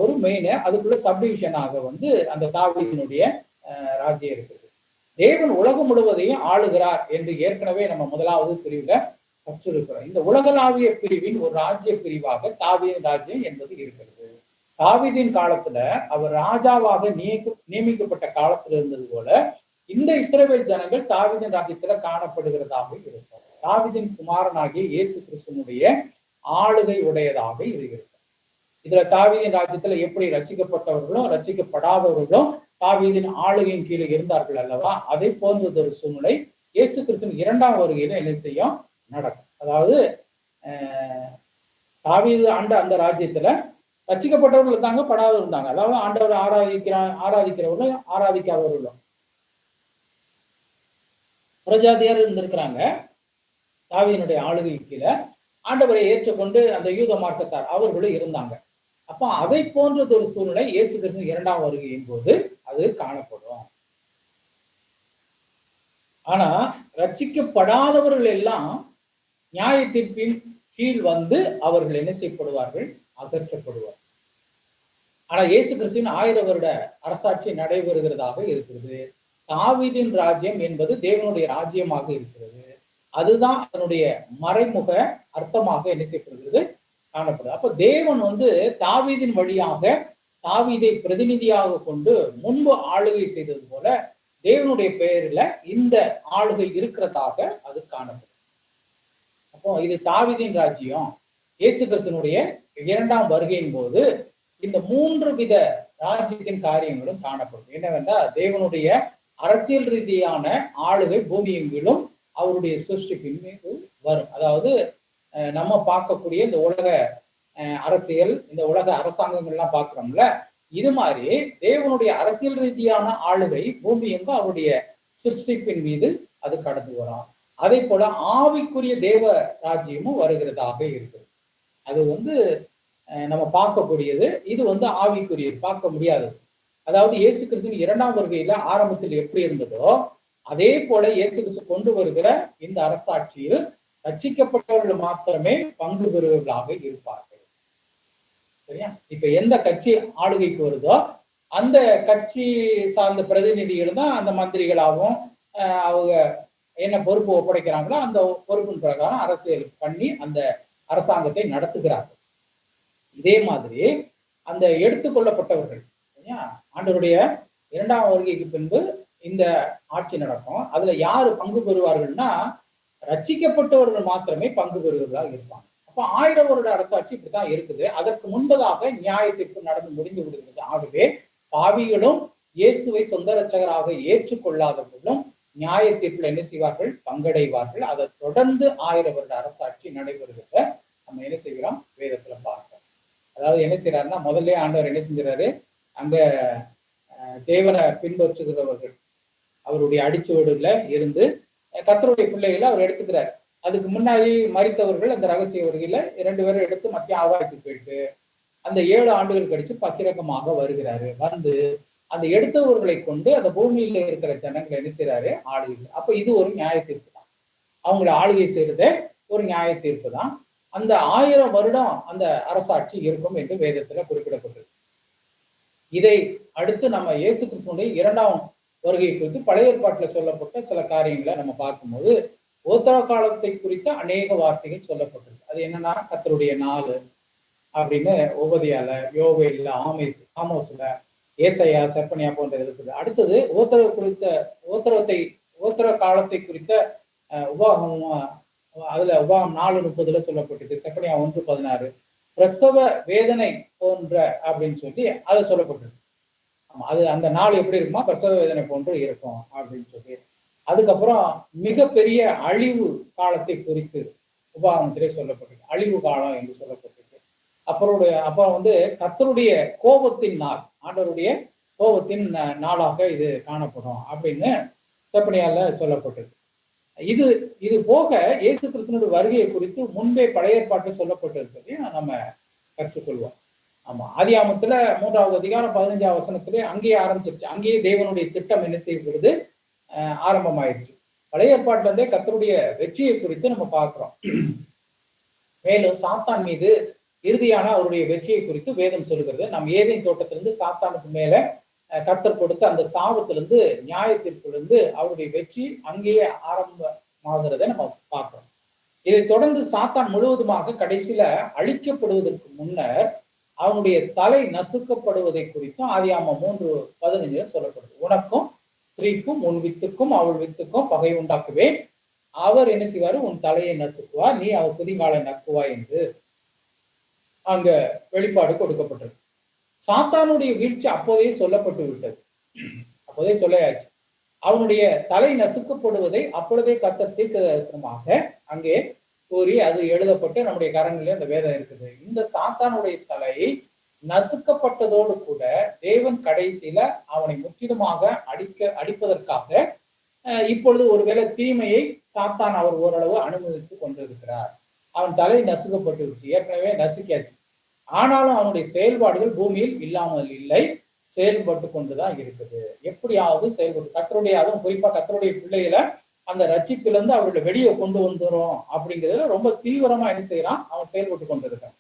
ஒரு மெயின் அதுக்குள்ள சப்டிவிஷனாக வந்து அந்த தாவீதினுடைய ராஜ்யம் இருக்குது. தேவன் உலகம் முழுவதையும் ஆளுகிறார் என்று ஏற்கனவே நம்ம முதலாவது பிரிவுல கற்றிருக்கிறோம். இந்த உலகளாவிய பிரிவின் ஒரு ராஜ்ய பிரிவாக தாவீதின் ராஜ்யம் என்பது இருக்கிறது. தாவீதின் காலத்துல அவர் ராஜாவாக நியமிக்கப்பட்ட காலத்துல இருந்தது போல இந்த இஸ்ரவேல் ஜனங்கள் தாவீதின் ராஜ்யத்துல காணப்படுகிறதாக இருக்கும். தாவீதின் குமாரனாகிய இயேசு கிறிஸ்துவனுடைய ஆளுகை உடையதாக இருக்கிறது. இதுல தாவீதின் ராஜ்யத்துல எப்படி ரட்சிக்கப்பட்டவர்களும் ரட்சிக்கப்படாதவர்களும் தாவீதின் ஆளுகையின் கீழே இருந்தார்கள் அல்லவா, அதை போன்றது ஒரு சூழ்நிலை இயேசு கிறிஸ்துவின் இரண்டாம் வருகையில என்ன செய்யும் நடக்கும். அதாவது தாவீது ஆண்ட அந்த ராஜ்யத்துல ரட்சிக்கப்பட்டவர்கள் இருந்தாங்க, படாதவர்கள் இருந்தாங்க. அதாவது ஆண்டவர் ஆராதிக்கிறவர்களும் ஆராதிக்காதவர்களும் பிரஜாதியார் இருந்திருக்கிறாங்க. தாவீதினுடைய ஆளுகை கீழே ஆண்டவரை ஏற்றுக்கொண்டு அந்த யூத மார்க்கத்தார் அவர்களும் இருந்தாங்க. அப்ப அதை போன்றது ஒரு சூழ்நிலை இயேசு கிறிஸ்து இரண்டாம் வருகையின் போது அது காணப்படும். ஆனா ரட்சிக்கப்படாதவர்கள் எல்லாம் நியாய தீர்ப்பின் கீழ் வந்து அவர்கள் என்ன செய்யப்படுவார்கள், அகற்றப்படுவார். ஆனா இயேசு கிறிஸ்துவின் 1000 வருட அரசாட்சி நடைபெறுகிறதாக இருக்கிறது. தாவீதின் ராஜ்யம் என்பது தேவனுடைய ராஜ்யமாக இருக்கிறது. அதுதான் அதனுடைய மறைமுக அர்த்தமாக என்ன செய்யப்படுகிறது, காணப்படுது. அப்ப தேவன் வந்து தாவீதின் வழியாக தாவீதை பிரதிநிதியாக கொண்டு முன்பு ஆளுகை செய்தது போல தேவனுடைய பெயரில இந்த ஆளுகை இருக்கிறதாக அது காணப்படும். அப்போ இது தாவீதின் ராஜ்யம். இயேசு கிறிஸ்துவினுடைய இரண்டாம் வருகையின் போது இந்த 3 வித ராஜ்யத்தின் காரியங்களும் காணப்படும். என்னவென்றால் தேவனுடைய அரசியல் ரீதியான ஆளுகை பூமி எங்கிலும் அவருடைய சிருஷ்டிப்பின் மீது வரும். அதாவது நம்ம பார்க்கக்கூடிய இந்த உலக அரசியல், இந்த உலக அரசாங்கங்கள்லாம் பார்க்கிறோம்ல, இது மாதிரி தேவனுடைய அரசியல் ரீதியான ஆளுகை பூமி எங்கும் அவருடைய சிருஷ்டிப்பின் மீது அது கடந்து வரும். அதே போல ஆவிக்குரிய தேவ ராஜ்யமும் வருகிறதாக இருக்குது. அது வந்து நம்ம பார்க்கக்கூடியது. இது வந்து ஆவிக்குரியது, பார்க்க முடியாதது. அதாவது இயேசு கிறிஸ்துவின் இரண்டாம் வருகையில ஆரம்பத்தில் எப்படி இருந்ததோ அதே போல இயேசு கிறிஸ்து கொண்டு வருகிற இந்த அரசாட்சியில் ரட்சிக்கப்பட்டவர்கள் மாத்திரமே பங்கு பெறுவர்களாக இருப்பார்கள். சரியா? இப்ப எந்த கட்சி ஆளுகைக்கு வருதோ அந்த கட்சி சார்ந்த பிரதிநிதிகள் தான் அந்த மந்திரிகளாகவும் அவங்க என்ன பொறுப்பு ஒப்படைக்கிறாங்களோ அந்த பொறுப்பின் பிரகாரம் அரசியல் பண்ணி அந்த அரசாங்கத்தை நடத்துகிறார்கள். இதே மாதிரி அந்த எடுத்துக்கொள்ளப்பட்டவர்கள் ஆண்டவருடைய இரண்டாம் வருகைக்கு பின்பு இந்த ஆட்சி நடக்கும். அதுல யாரு பங்கு பெறுவார்கள்னா ரட்சிக்கப்பட்டவர்கள் மாத்திரமே பங்கு பெறுவர்களாக இருப்பாங்க. அப்ப 1000 வருட அரசாட்சி இப்படித்தான் இருக்குது. அதற்கு முன்பதாக நியாயத்திற்கு நடந்து முடிந்து விடுகிறது. ஆகவே பாவிகளும் இயேசுவை சொந்த ரட்சகராக ஏற்றுக்கொள்ளாதவர்களும் நியாய தீர்ப்பில் என்ன செய்வார்கள், பங்கடைவார்கள். அதை தொடர்ந்து 1000 வருட அரசாட்சி நடைபெறுகிறத நம்ம என்ன செய்கிறோம், வேதத்துல பார்க்கிறோம். அதாவது என்ன செய்யறாருன்னா, முதல்ல ஆண்டவர் என்ன செஞ்சாரு, அங்க தேவனை பின்பற்றுகிறவர்கள் அவருடைய அடிச்சுவடுல இருந்து கர்த்தருடைய பிள்ளைகளை அவர் எடுத்துக்கிறார். அதுக்கு முன்னாடி மரித்தவர்கள் அந்த ரகசிய வருகையில 2 பேரும் எடுத்து மத்திய ஆகாயத்துக்கு போயிட்டு அந்த 7 ஆண்டுகள் கழிச்சு பக்கிரகமாக வருகிறாரு. வந்து அந்த எடுத்தவர்களை கொண்டு அந்த பூமியில இருக்கிற ஜனங்களை என்ன செய்யறாரு, ஆளுகை செய்ய. அப்ப இது ஒரு நியாய தீர்ப்பு தான். அவங்களை ஆளுகை செய்யறதே ஒரு நியாய தீர்ப்பு தான். அந்த 1000 வருடம் அந்த அரசாட்சி இருக்கும் என்று வேதத்துல குறிப்பிடப்பட்டிருக்கு. இதை அடுத்து நம்ம இயேசு கிறிஸ்துவினுடைய 2ஆம் வருகை குறித்து பழைய ஏற்பாட்டுல சொல்லப்பட்ட சில காரியங்களை நம்ம பார்க்கும்போது உத்தர காலத்தை குறித்த அநேக வார்த்தைகள் சொல்லப்பட்டிருக்கு. அது என்னன்னா, கர்த்தருடைய நாள் அப்படின்னு ஓபதியால, யோவேல்ல, ஆமோஸ்ல, ஏசாயா, செப்பனியா போன்ற இருக்குது. அடுத்தது உத்தர காலத்தை குறித்த உபாகம், அதுல உபாகம் 4:30 சொல்லப்பட்டிருக்கு. செப்பனியா 1:16 பிரசவ வேதனை போன்ற அப்படின்னு சொல்லி அதை சொல்லப்பட்டிருக்கு. ஆமா, அது அந்த நாள் எப்படி இருக்குமா, பிரசவ வேதனை போன்று இருக்கும் அப்படின்னு சொல்லி. அதுக்கப்புறம் மிகப்பெரிய அழிவு காலத்தை குறித்து உபாகமத்திலே சொல்லப்பட்டிருக்கு. அழிவு காலம் என்று சொல்லப்பட்டிருக்கு. அப்புறம் கர்த்தருடைய கோபத்தின் நாள், ஆண்டவருடைய கோபத்தின் நாளாக இது காணப்படும் அப்படின்னு செப்பனியால சொல்லப்பட்டிருக்கு. இது போக இயேசு கிறிஸ்துவினுடைய வருகையை குறித்து முன்பே பழைய ஏற்பாட்டில் சொல்லப்பட்டிருக்கிறதையும் நம்ம கற்றுக்கொள்வோம். ஆமா, ஆதியாகமத்துல 3வது அதிகாரம் 15ஆம் வசனத்திலே அங்கேயே ஆரம்பிச்சிருச்சு. அங்கேயே தேவனுடைய திட்டம் என்ன செய்யப்படுது, ஆரம்பமாயிருச்சு. பழைய ஏற்பாட்டுல இருந்தே கர்த்தருடைய வெற்றியை குறித்து நம்ம பார்க்கிறோம். மேலும் சாத்தான் மீது இறுதியான அவருடைய வெற்றியை குறித்து வேதம் சொல்லுகிறது. நம் ஏதேன் தோட்டத்திலிருந்து சாத்தானுக்கு மேல கர்த்தர் கொடுத்த அந்த சாபத்திலிருந்து, நியாய தீர்ப்பிலிருந்து அவருடைய வெற்றி அங்கேயே ஆரம்பமாகிறத நம்ம பார்க்கிறோம். இதை தொடர்ந்து சாத்தான் முழுவதுமாக கடைசியில அழிக்கப்படுவதற்கு முன்னர் அவனுடைய தலை நசுக்கப்படுவதை குறித்தும் ஆதியாகமம் 3:15 சொல்லப்படுது. உனக்கும் ஸ்திரீக்கும் உன் வித்துக்கும் அவள் வித்துக்கும் பகை உண்டாக்குவேன், அவர் என்ன செய்வாரு, உன் தலையை நசுக்குவார், நீ அவர் குதிங்காலை நக்குவாய் என்று அங்க வெளிப்பாடு கொடுக்கப்பட்டது. சாத்தானுடைய வீழ்ச்சி அப்போதே சொல்லப்பட்டு விட்டது, அப்போதே சொல்லையாச்சு. அவனுடைய தலை நசுக்கப்படுவதை அப்பொழுதே கர்த்தர் தீர்க்கதரிசனமாக அங்கே கூறி அது எழுதப்பட்டு நம்முடைய கரங்களிலே அந்த வேதம் இருக்குது. இந்த சாத்தானுடைய தலை நசுக்கப்பட்டதோடு கூட தேவன் கடைசியில அவனை முற்றிலுமாக அடிப்பதற்காக இப்பொழுது ஒருவேளை தீமையை சாத்தான் அவர் ஓரளவு அனுமதித்து கொண்டிருக்கிறார். அவன் தலை நசுக்கப்பட்டுருச்சு, ஏற்கனவே நசுக்கியாச்சு. ஆனாலும் அவனுடைய செயல்பாடுகள் பூமியில் இல்லாமல் இல்லை, செயல்பட்டு கொண்டுதான் இருக்குது. எப்படியாவது செயல்பட்டு கர்த்தருடைய, அதுவும் குறிப்பா கர்த்தருடைய பிள்ளைகளை அந்த ரட்சிப்பிலிருந்து அவருடைய வெளியே கொண்டு வந்துரும் அப்படிங்கிறதுல ரொம்ப தீவிரமா என்ன செய்யறான், அவன் செயல்பட்டு கொண்டிருக்கான்.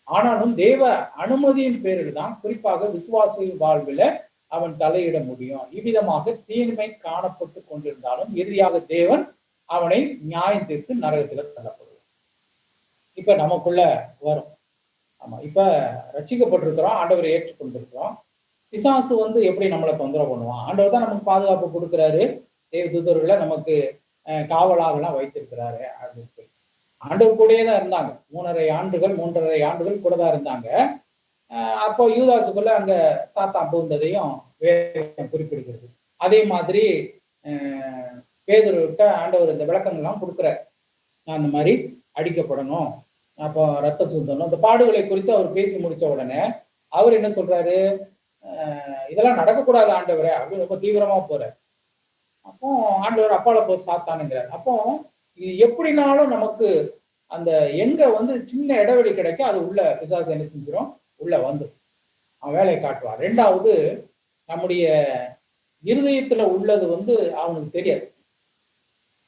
ஆனாலும் தேவ அனுமதியின் பேரில் தான் குறிப்பாக விசுவாசியின் வாழ்வில் அவன் தலையிட முடியும். இவ்விதமாக தீமை காணப்பட்டு கொண்டிருந்தாலும் இறுதியாக தேவன் அவனை நியாயம் தீர்த்து நரகத்துல தள்ளப்படுவான். இப்ப நமக்குள்ள வரும். ஆமா, இப்ப ரட்சிக்கப்பட்டிருக்கிறோம், ஆண்டவரை ஏற்றுக்கொண்டிருக்கிறோம். பிசாசு எப்படி நம்மளை தொந்தரவு பண்ணுவான்? ஆண்டவர் தான் நமக்கு பாதுகாப்பு கொடுக்குறாரு, தேவ தூதர்களை நமக்கு காவலாகலாம் வைத்திருக்கிறாரு அப்படின்னு. ஆண்டவர் கூடயே தான் இருந்தாங்க. 3.5 ஆண்டுகள் கூட தான் இருந்தாங்க. அப்போ யூதாசுக்குள்ள அங்க சாத்தான் புகுந்ததையும் வேதம் குறிப்பிடுகிறது. அதே மாதிரி பேதுருவிட்ட ஆண்டவர் இந்த விளக்கங்கள்லாம் கொடுக்குறார். நான் அந்த மாதிரி அடிக்கப்படணும், அப்போ ரத்த சுத்தணும், இந்த பாடுகளை குறித்து அவர் பேசி முடிச்ச உடனே அவர் என்ன சொல்றாரு, இதெல்லாம் நடக்கக்கூடாது ஆண்டவரே அப்படின்னு ரொம்ப தீவிரமா போறார். அப்போ ஆண்டவர் அப்பால போ சாத்தானுங்கிறார். அப்போ இது எப்படினாலும் நமக்கு அந்த எங்க சின்ன இடைவெளி கிடைக்கும், அது உள்ள பிசாசு என்ன செஞ்சிடும், உள்ள அவன் வேலையை காட்டுவான். 2வது, நம்முடைய இருதயத்துல உள்ளது அவனுக்கு தெரியாது.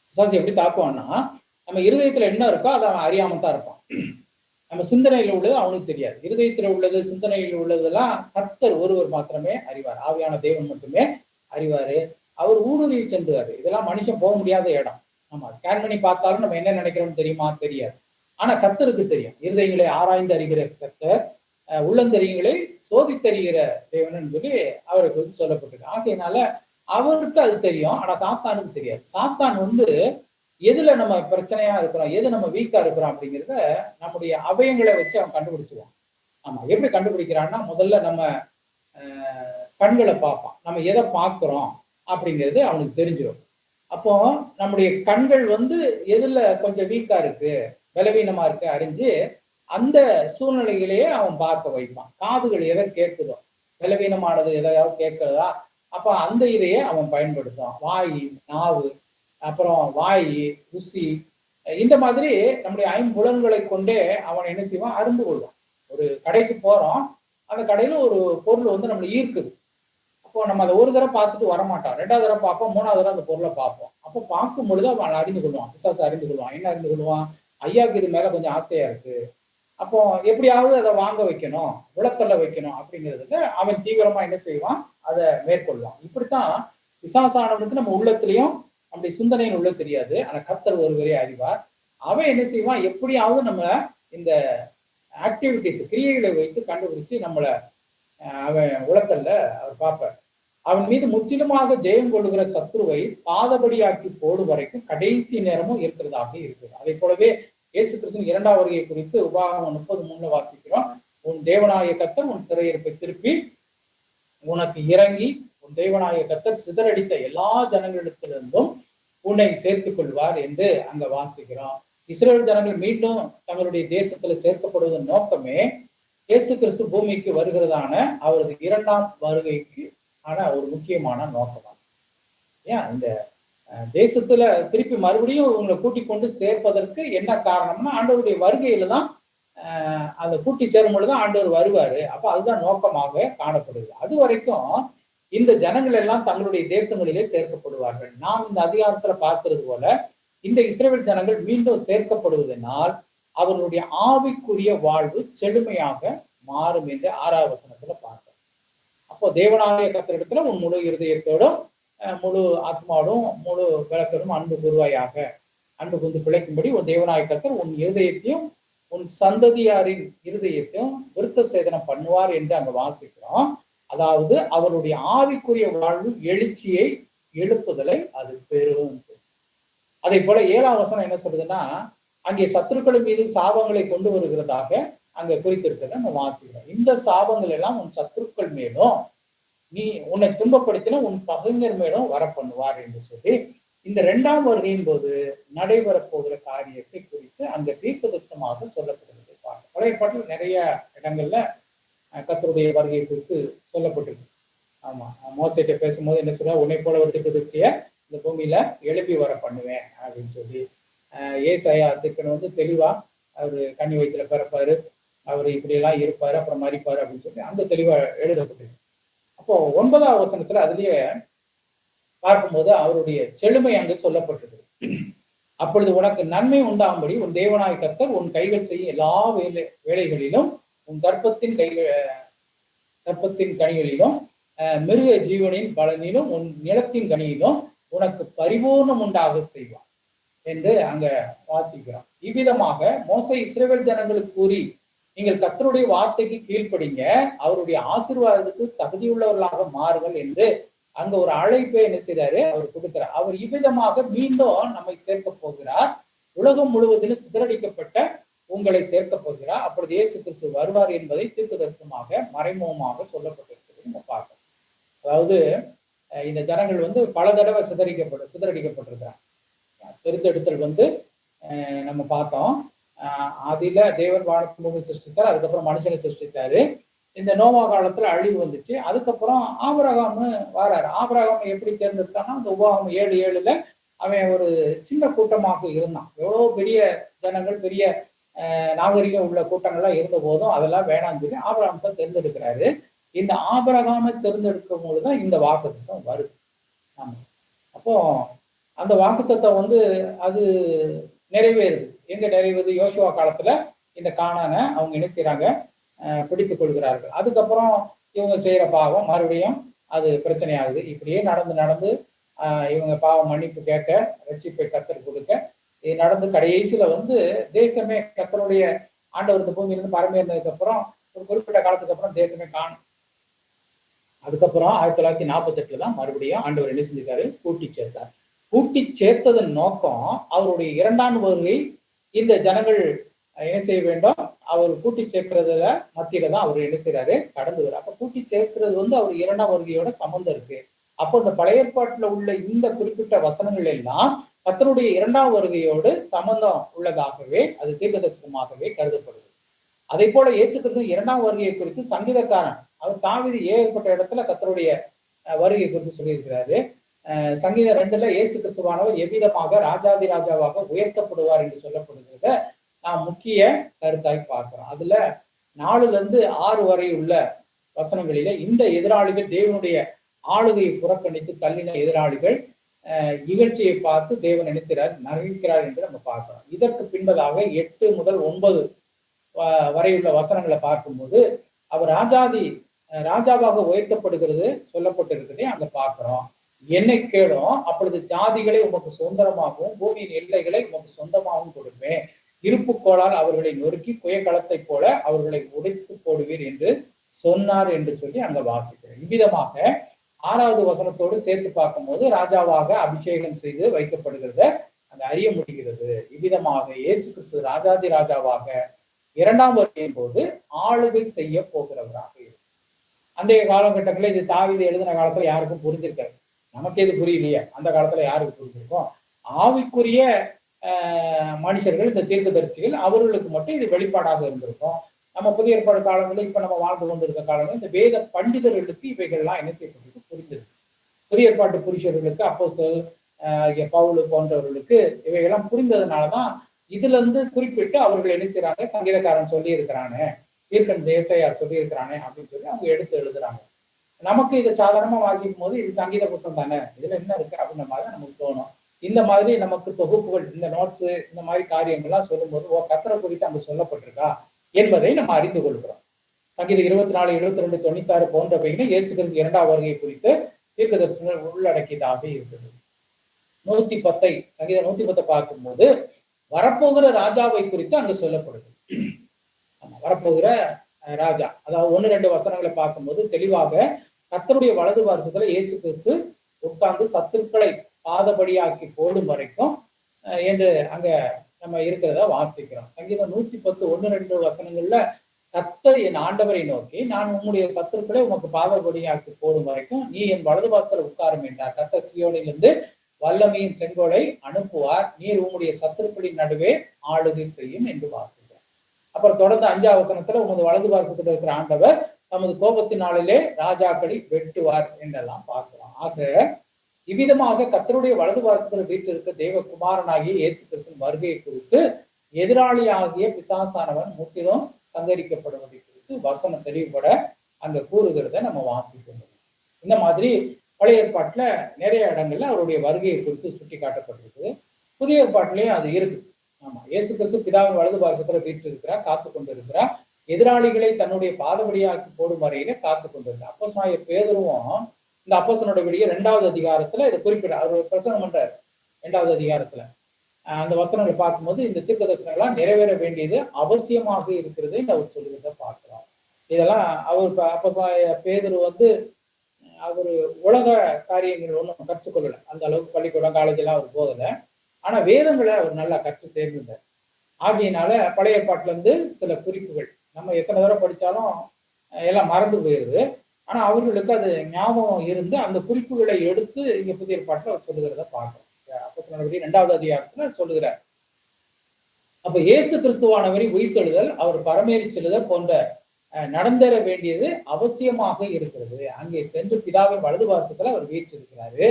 பிசாசு எப்படி தாக்குவான்னா, நம்ம இருதயத்துல என்ன இருக்கோ அதை அவன் அறியாம தான் இருப்பான். நம்ம சிந்தனையில உள்ளது அவனுக்கு தெரியாது. இருதயத்துல உள்ளது, சிந்தனையில் உள்ளதெல்லாம் கர்த்தர் ஒருவர் மாத்திரமே அறிவார். ஆவியான தேவன் மட்டுமே அறிவாரு. அவர் ஊடுருவி சென்றாரு. இதெல்லாம் மனுஷன் போக முடியாத இடம். நம்ம ஸ்கேன் பண்ணி பார்த்தாலும் நம்ம என்ன நினைக்கிறோம்னு தெரியுமா, தெரியாது. ஆனா கர்த்தருக்கு தெரியும். இருதயங்களை ஆராய்ந்து அறிகிற கர்த்தர், உள்ளந்தெரியுங்களை சோதித்தறிகிற தேவன் சொல்லி அவருக்கு சொல்லப்பட்டிருக்கு. ஆகையினால அவருக்கு அது தெரியும், ஆனா சாத்தானுக்கு தெரியாது. சாத்தான் எதுல நம்ம பிரச்சனையா இருக்கிறோம், எது நம்ம வீக்கா இருக்கிறோம் அப்படிங்கிறத நம்முடைய அவயங்களை வச்சு அவன் கண்டுபிடிச்சிருவான். ஆமா, எப்படி கண்டுபிடிக்கிறான்னா, முதல்ல நம்ம கண்களை பார்ப்பான். நம்ம எதை பார்க்கிறோம் அப்படிங்கிறது அவனுக்கு தெரிஞ்சிடும். அப்போ நம்முடைய கண்கள் எதுல கொஞ்சம் வீக்கா இருக்கு, பலவீனமா இருக்கு அறிஞ்சு அந்த சூழ்நிலையிலேயே அவன் பார்க்க வைப்பான். காதுகள் எதை கேட்குதோ, பலவீனமானது எதையாவது கேட்கிறதா, அப்ப அந்த இதையே அவன் பயன்படுத்துவான். வாய், நாவு, அப்புறம் வாய், ருசி, இந்த மாதிரி நம்முடைய 5 புலன்களை கொண்டே அவன் என்ன செய்வான், அறிந்து கொள்வான். ஒரு கடைக்கு போறோம், அந்த கடையில ஒரு பொருள் நம்மளை ஈர்க்குது. அப்போ நம்ம அதை ஒரு தடவை பார்த்துட்டு வரமாட்டோம், ரெண்டாவது தடவை பார்ப்போம், மூணாவது தடவை அந்த பொருளை பார்ப்போம். அப்போ பார்க்கும் பொழுது அவன் அறிந்து கொள்வான், பிசாசு அறிந்து கொள்வான். என்ன அறிந்து கொள்வான்? ஐயாவுக்கு இது மேல கொஞ்சம் ஆசையா இருக்கு, அப்போ எப்படியாவது அதை வாங்க வைக்கணும், விளத்தள்ள வைக்கணும் அப்படிங்கிறதுக்கு அவன் தீவிரமா என்ன செய்வான், அதை மேற்கொள்வான். இப்படித்தான் பிசாசானவனுக்கு நம்ம உள்ளத்திலையும் அப்படி சிந்தனையின் உள்ள தெரியாது, ஆனா கர்த்தர் ஒருவரே அறிவார். அவன் என்ன செய்வான், எப்படியாவது நம்ம இந்த ஆக்டிவிட்டிஸ் கிரியைகளை வைத்து கண்டுபிடிச்சு நம்மளை அவன் உலகல்ல அவர் பார்ப்பார். அவன் மீது முற்றிலுமாக ஜெயம் கொள்ளுகிற சத்ருவை பாதபடியாக்கி போடும் வரைக்கும் கடைசி நேரமும் இருக்கிறதாக இருக்குது. அதே போலவே இயேசு கிறிஸ்துவின் இரண்டாம் வருகையை குறித்து உபாகமம் 33 வாசிக்கிறோம். உன் தேவனாய கர்த்தர் உன் சிறையிருப்பை திருப்பி உனக்கு இறங்கி உன் தேவனாய கர்த்தர் சிதறடித்த எல்லா ஜனங்களிடத்திலிருந்தும் உன்னை சேர்த்துக் கொள்வார் என்று அங்க வாசிக்கிறோம். இஸ்ரேல் ஜனங்கள் மீண்டும் தங்களுடைய தேசத்துல சேர்க்கப்படுவதன் நோக்கமே இயேசு கிறிஸ்து பூமிக்கு வருகிறதான அவரது இரண்டாம் வருகைக்கு ஆன ஒரு முக்கியமான நோக்கம். ஏன் இந்த தேசத்துல திருப்பி மறுபடியும் உங்களை கூட்டிக் கொண்டு சேர்ப்பதற்கு என்ன காரணம்னா, ஆண்டவருடைய வருகையில தான் அதை கூட்டி சேரும் பொழுதுதான் ஆண்டவர் வருவாரு. அப்ப அதுதான் நோக்கமாக காணப்படுது. அது வரைக்கும் இந்த ஜனங்கள் எல்லாம் தங்களுடைய தேசங்களிலே சேர்க்கப்படுவார்கள். நாம் இந்த அதிகாரத்துல பார்க்கிறது போல இந்த இஸ்ரவேல் ஜனங்கள் மீண்டும் சேர்க்கப்படுவதனால் அவர்களுடைய ஆவிக்குரிய வாழ்வு செழுமையாக மாறும் என்று 6ஆவது வசனத்துல பார்க்கிறோம். அப்போ தேவனாகிய கர்த்தரிடத்துல உன் முழு இருதயத்தோடும் முழு ஆத்மாவோடும் முழு பலத்தோடும் அன்பு கூறுவாயாக, அன்பு கொண்டு பிழைக்கும்படி உன் தேவனாகிய கர்த்தர் உன் இருதயத்தையும் உன் சந்ததியாரின் இருதயத்தையும் விருத்த சேதனம் பண்ணுவார் என்று அங்க வாசிக்கிறோம். அதாவது அவருடைய ஆவிக்குரிய வாழ்வு எழுச்சியை எழுப்புதலை அது பெறும். அதே போல 7ஆம் வசனம் என்ன சொல்றதுன்னா, அங்கே சத்துருக்கள் மீது சாபங்களை கொண்டு வருகிறதாக அங்க குறித்திருக்கிறத நம்ம வாசிக்கிறோம். இந்த சாபங்கள் எல்லாம் உன் சத்துருக்கள் மேலும் நீ உன்னை துன்பப்படுத்தின உன் பகைஞர் மேலும் வர பண்ணுவார் என்று சொல்லி இந்த 2ஆம் வருகையின் போது நடைபெற போகிற காரியத்தை குறித்து அங்க தீர்க்கதரிசனமாக சொல்லப்படுகிறது. பழைய பாட்டில் நிறைய இடங்கள்ல கர்த்தருடைய வருகையை குறித்து சொல்லப்பட்டிருக்கு. ஆமா, மோசேட்ட பேசும்போது என்ன சொல்ற, உன்னை போல ஒரு தீர்க்கதரிசியை இந்த பூமியில எழுப்பி வர பண்ணுவேன் அப்படின்னு சொல்லி ஏசாயா திருக்கன் தெளிவா அவரு கன்னி வயிற்றுல பிறப்பாரு, அவரு இப்படி எல்லாம் இருப்பாரு, அப்புறம் மறிப்பாரு அப்படின்னு சொல்லி அந்த தெளிவா எழுதப்பட்டிருக்கு. அப்போ 9ஆம் வசனத்துல அதுலயே பார்க்கும்போது அவருடைய செழுமை அங்கு சொல்லப்பட்டிருக்கு. அப்பொழுது உனக்கு நன்மை உண்டாகும்படி உன் தேவனாய் கர்த்தர் உன் கைகள் செய்யும் எல்லா வேலைகளிலும் உன் கர்ப்பத்தின் கனிகளிலும் மிருக ஜீவனின் பலனிலும் உன் நிலத்தின் கனியிலும் உனக்கு பரிபூர்ணம் உண்டாக செய்வான் என்று அங்க வாசிக்கிறோம். இவ்விதமாக மோசே இஸ்ரவேல் ஜனங்களுக்கு கூறி, நீங்கள் கர்த்தருடைய வார்த்தைக்கு கீழ்ப்படிங்க, அவருடைய ஆசீர்வாதத்துக்கு தகுதியுள்ளவர்களாக மாறுங்கள் என்று அங்க ஒரு அழைப்பை என்ன செய்றாரு அவர் கொடுக்கிறார். அவர் இவ்விதமாக மீண்டும் நம்மை சேர்க்க போகிறார். உலகம் முழுவதிலும் சிதறடிக்கப்பட்ட உங்களை சேர்க்க போகிறார். அப்பொழுது இயேசு கிறிஸ்து வருவார் என்பதை தீர்க்கதரிசனமாக மறைமுகமாக சொல்லப்பட்டிருக்கிறது நம்ம பார்க்கணும். அதாவது இந்த ஜனங்கள் பல தடவை சிதறடிக்கப்பட்டிருக்கிறாங்க. பெருந்தெடுத்தல் நம்ம பார்த்தோம். அதுல தேவன் வானத்து பூமி சிருஷ்டித்தார், அதுக்கப்புறம் மனுஷனை சிருஷ்டித்தாரு. இந்த நோவா காலத்துல அழிவு வந்துச்சு. அதுக்கப்புறம் ஆபிரகாம் வராரு. ஆபிரகாம் எப்படி தேர்ந்தெடுத்தான்னா, அந்த உபாகமம் 7:7 அவன் ஒரு சின்ன கூட்டமாக இருந்தான். எவ்வளவு பெரிய ஜனங்கள், பெரிய நாகரிகம் உள்ள கூட்டங்கள்லாம் இருந்த போதும் அதெல்லாம் வேணாம்னு சொல்லி ஆபிரகாம் தான் தேர்ந்தெடுக்கிறாரு. இந்த ஆபிரகாமை தேர்ந்தெடுக்கும் போதுதான் இந்த வாக்குத்தத்தம் வருது. ஆமா, அப்போ அந்த வாக்குத்தத்தம் அது நிறைவேறுது. எங்க நிறைவேறுது? யோசுவா காலத்துல இந்த கானானை அவங்க என்ன செய்யறாங்க, பிடித்துக் கொள்கிறார்கள். அதுக்கப்புறம் இவங்க செய்யற பாவம் மறுபடியும் அது பிரச்சனை ஆகுது. இப்படியே நடந்து இவங்க பாவம் மன்னிப்பு கேட்க, ரட்சிப்பை கர்த்தர் கொடுக்க, இது நடந்து கடைசியில தேசமே கர்த்தருடைய ஆண்டவர் இந்த பூமியிலிருந்து பரமேறினதுக்கு அப்புறம் ஒரு குறிப்பிட்ட காலத்துக்கு அப்புறம் தேசமே காணும். அதுக்கப்புறம் 1948 தான் மறுபடியும் ஆண்டவர் என்ன செஞ்சிருக்காரு, கூட்டி சேர்த்தார். கூட்டி சேர்த்ததன் நோக்கம் அவருடைய 2ஆம் வருகை இந்த ஜனங்கள் என்ன செய்ய வேண்டும், அவர் கூட்டி சேர்க்கிறதுல மத்தியில தான் அவர் என்ன செய்யறாரு, கடந்து வர. அப்ப கூட்டி சேர்க்கிறது அவர் 2ஆம் வருகையோட சம்பந்தம் இருக்கு. அப்போ இந்த பழைய ஏற்பாட்டுல உள்ள இந்த குறிப்பிட்ட வசனங்கள் எல்லாம் கர்த்தருடைய 2ஆம் வருகையோடு சம்பந்தம் உள்ளதாகவே அது தீர்க்கதரிசனமாகவே கருதப்படுது. அதே போல இயேசு கிறிஸ்து 2ஆம் வருகையை குறித்து சங்கீதக்காரன் அவர் தாவீது ஏற்பட்ட இடத்துல கர்த்தருடைய வருகை குறித்து சொல்லியிருக்கிறாரு. சங்கீதம் 2 இயேசு கிறிஸ்துவானவர் எவ்விதமாக ராஜாதி ராஜாவாக உயர்த்தப்படுவார் என்று சொல்லப்படுகிறத நாம் முக்கிய கருத்தாய் பார்க்கிறோம். அதுல 4 to 6 வரை உள்ள வசனங்களில இந்த எதிராளிகள் தேவனுடைய ஆளுகையை புறக்கணித்து தள்ளின எதிராளிகள் இகழ்ச்சியை பார்த்து தேவன் என்ன செய்கிறார், நகைக்கிறார் என்று நம்ம பார்க்கிறோம். இதற்கு பின்பதாக 8 முதல் 9 வரையுள்ள வசனங்களை பார்க்கும்போது அவர் ராஜாவாக உயர்த்தப்படுகிறது சொல்லப்பட்டிருக்கிறதே அங்க பார்க்கிறோம். என்னை கேளும், அப்பொழுது ஜாதிகளை உமக்கு சுதந்திரமாகவும் பூமியின் எல்லைகளை உமக்கு சொந்தமாகவும் கொடுப்பேன். இருப்புக்கோளால் அவர்களை நொறுக்கி குயக்களத்தை போல அவர்களை உடைத்து போடுவீர் என்று சொன்னார் என்று சொல்லி அங்க வாசிக்கிறேன். இவ்விதமாக 6வது வசனத்தோடு சேர்த்து பார்க்கும்போது ராஜாவாக அபிஷேகம் செய்து வைக்கப்படுகிறத அங்க அறிய முடிகிறது. இவ்விதமாக இயேசு கிறிஸ்து ராஜாதி ராஜாவாக 2ஆம் வருகையின் போது ஆளுகை செய்ய போகிறவராக இருக்கு. அன்றைய காலகட்டங்களில் இது தாவீது எழுதின காலத்துல யாருக்கும் புரிஞ்சிருக்காரு. நமக்கு எது புரியலையே, அந்த காலத்துல யாருக்கு புரிஞ்சிருக்கும்? ஆவிக்குரிய மனுஷர்கள், இந்த தீர்க்கதரிசிகள், அவர்களுக்கு மட்டும் இது வெளிப்பாடாக இருந்திருக்கும். நம்ம புதிய ஏற்பாடு காலங்களில் இப்ப நம்ம வாழ்ந்து கொண்டிருக்க காலங்களில் இந்த வேத பண்டிதர்களுக்கு இவைகள்லாம் என்ன செய்யப்பட்டிருக்கு, புரிந்திருக்கு. புதிய ஏற்பாட்டு புருஷர்களுக்கு, அப்போஸ்தலர் பவுல் போன்றவர்களுக்கு இவைகள்லாம் புரிந்ததுனாலதான் இதுல இருந்து குறிப்பிட்டு அவர்கள் என்ன செய்யறாங்க, சங்கீதக்காரன் சொல்லி இருக்கிறானே, தீர்க்கன் ஏசாயார் சொல்லி இருக்கிறானே அப்படின்னு சொல்லி அவங்க எடுத்து எழுதுறாங்க. நமக்கு இதை சாதாரணமா வாசிக்கும் போது இது சங்கீத புஸ்தகம் தானே, இதுல என்ன இருக்கு அப்படின்ற மாதிரி நமக்கு தோணும். இந்த மாதிரி நமக்கு தொகுப்புகள், இந்த நோட்ஸ், இந்த மாதிரி காரியங்கள்லாம் சொல்லும் போது கர்த்தரை குறித்து அங்க சொல்லப்பட்டிருக்கா என்பதை நம்ம அறிந்து கொள்கிறோம். சங்கீதம் 24, 72, 96 போன்றவைகளை இயேசு கிறிஸ்து 2ஆம் வருகை குறித்து தீர்க்க தரிசனங்கள் உள்ளடக்கியதாக இருக்குது. 110 சங்கீதம் 110 பார்க்கும்போது வரப்போகிற ராஜாவை குறித்து அங்கு சொல்லப்படுது. வரப்போகிற ராஜா, அதாவது 1-2 வசனங்களை பார்க்கும்போது தெளிவாக கர்த்தருடைய வலது பாரசத்துல இயேசு கிறிஸ்து உட்கார்ந்து சத்துருக்களை பாதபடியாக்கி போடும் வரைக்கும் என்று அங்க நம்ம இருக்கிறத வாசிக்கிறோம். சங்கீதம் 110 1-2 வசனங்கள்ல கர்த்தர் என் ஆண்டவரை நோக்கி, நான் உம்முடைய சத்துருக்களை உமக்கு பாதபடியாக்கி போடும் வரைக்கும் நீ என் வலது பாரசத்துல உட்காரும் என்றார். கர்த்தர் சீயோனிலிருந்து வல்லமையின் செங்கோலை அனுப்புவார், நீர் உம்முடைய சத்துருக்களின் நடுவே ஆளுகை செய்யும் என்று வாசிக்கிறோம். அப்புறம் தொடர்ந்து 5ஆம் வசனத்துல உமது வலது பாரசத்துல இருக்கிற ஆண்டவர் தமது கோபத்தினாலே ராஜாக்களை வெட்டுவார் என்றெல்லாம் பார்க்கிறோம். ஆக இவ்விதமாக கர்த்தருடைய வலது பாரசத்துல வீட்டிற்கு தேவகுமாரனாகிய இயேசு கிறிஸ்துவின் வருகையை குறித்து எதிராளியாகிய பிசாசானவன் முற்றிலும் சங்கரிக்கப்படுவதை குறித்து வசனம் தெளிவுபட அங்க கூறுகிறத நம்ம வாசிக்க முடியும். இந்த மாதிரி பழைய ஏற்பாட்டுல நிறைய இடங்கள்ல அவருடைய வருகையை குறித்து சுட்டி காட்டப்பட்டிருக்கு. புதிய ஏற்பாட்டிலேயும் அது இருக்கு. ஆமா, இயேசு கிறிஸ்து பிதாவின் வலது பாரசத்துல வீற்றிருக்கிறார், காத்து கொண்டிருக்கிறார். எதிராளிகளை தன்னுடைய பாதபடியாக்கி போடும் வரையில காத்து கொண்டிருக்கிறார். அப்போஸ்தலனாகிய பேதுருவும் இந்த அப்போஸ்தலனோட விடிய 2வது அதிகாரத்துல இதை குறிப்பிட அவர் பிரசங்கம் பண்றாரு. 2வது அதிகாரத்துல அந்த வசனங்களை பார்க்கும்போது இந்த தீர்க்க தரிசனங்கள்லாம் நிறைவேற வேண்டியது அவசியமாக இருக்கிறது என்று அவர் சொல்லுகிறத பார்க்கிறோம். இதெல்லாம் அவர் அப்போஸ்தலனாகிய பேதுரு அவர் உலக காரியங்கள் ஒன்றும் கற்றுக்கொள்ளல. அந்த அளவுக்கு பள்ளிக்கூடம், காலேஜ் எல்லாம் அவர் போகல. ஆனா வேதங்களை அவர் நல்லா கற்று தேர்ந்தார். ஆகியனால பழைய ஏற்பாட்டுல இருந்து சில குறிப்புகள் நம்ம எத்தனை தடவை படிச்சாலும் எல்லாம் மறந்து போயிருது. ஆனா அவர்களுக்கு அது ஞாபகம் இருந்து அந்த குறிப்புகளை எடுத்து இங்க புதிய ஏற்பாட்டுல அவர் சொல்லுகிறத பார்க்கிறோம். அப்போஸ்தலர் 2வது அதிகாரத்துல சொல்லுகிறார். அப்ப இயேசு கிறிஸ்துவானவரை உயிர்த்தெழுதல், அவர் பரமேறி செல்லுதல் போன்ற நடந்தேற வேண்டியது அவசியமாக இருக்கிறது. அங்கே சென்று பிதாவின் வலது பாரசத்துல அவர் வீற்றிருக்கிறாரு.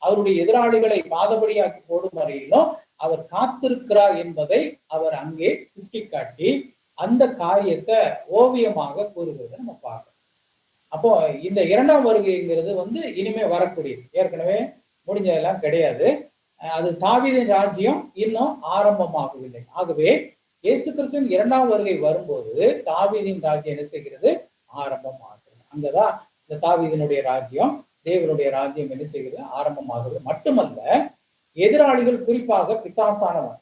அவருடைய எதிராளிகளை பாதபடியாக்கி போடும் வரையிலும் அவர் காத்திருக்கிறார் என்பதை அவர் அங்கே சுட்டிக்காட்டி அந்த காரியத்தை ஓவியமாக கூறுகிறத நம்ம பார்க்கிறோம். அப்போ இந்த 2ஆம் வருகைங்கிறது இனிமே வரக்கூடியது, ஏற்கனவே முடிஞ்சதெல்லாம் கிடையாது. அது தாவீதின் ராஜ்யம் இன்னும் ஆரம்பமாகவில்லை. ஆகவே இயேசு கிறிஸ்துவின் 2ஆம் வருகை வரும்போது தாவீதின் ராஜ்யம் என்ன செய்கிறது, ஆரம்பமாகிறது. அங்கதான் இந்த தாவீதினுடைய ராஜ்யம், தேவனுடைய ராஜ்யம் என்ன செய்கிறது, ஆரம்பமாகிறது. மட்டுமல்ல, எதிராளிகள், குறிப்பாக பிசாசானவன்,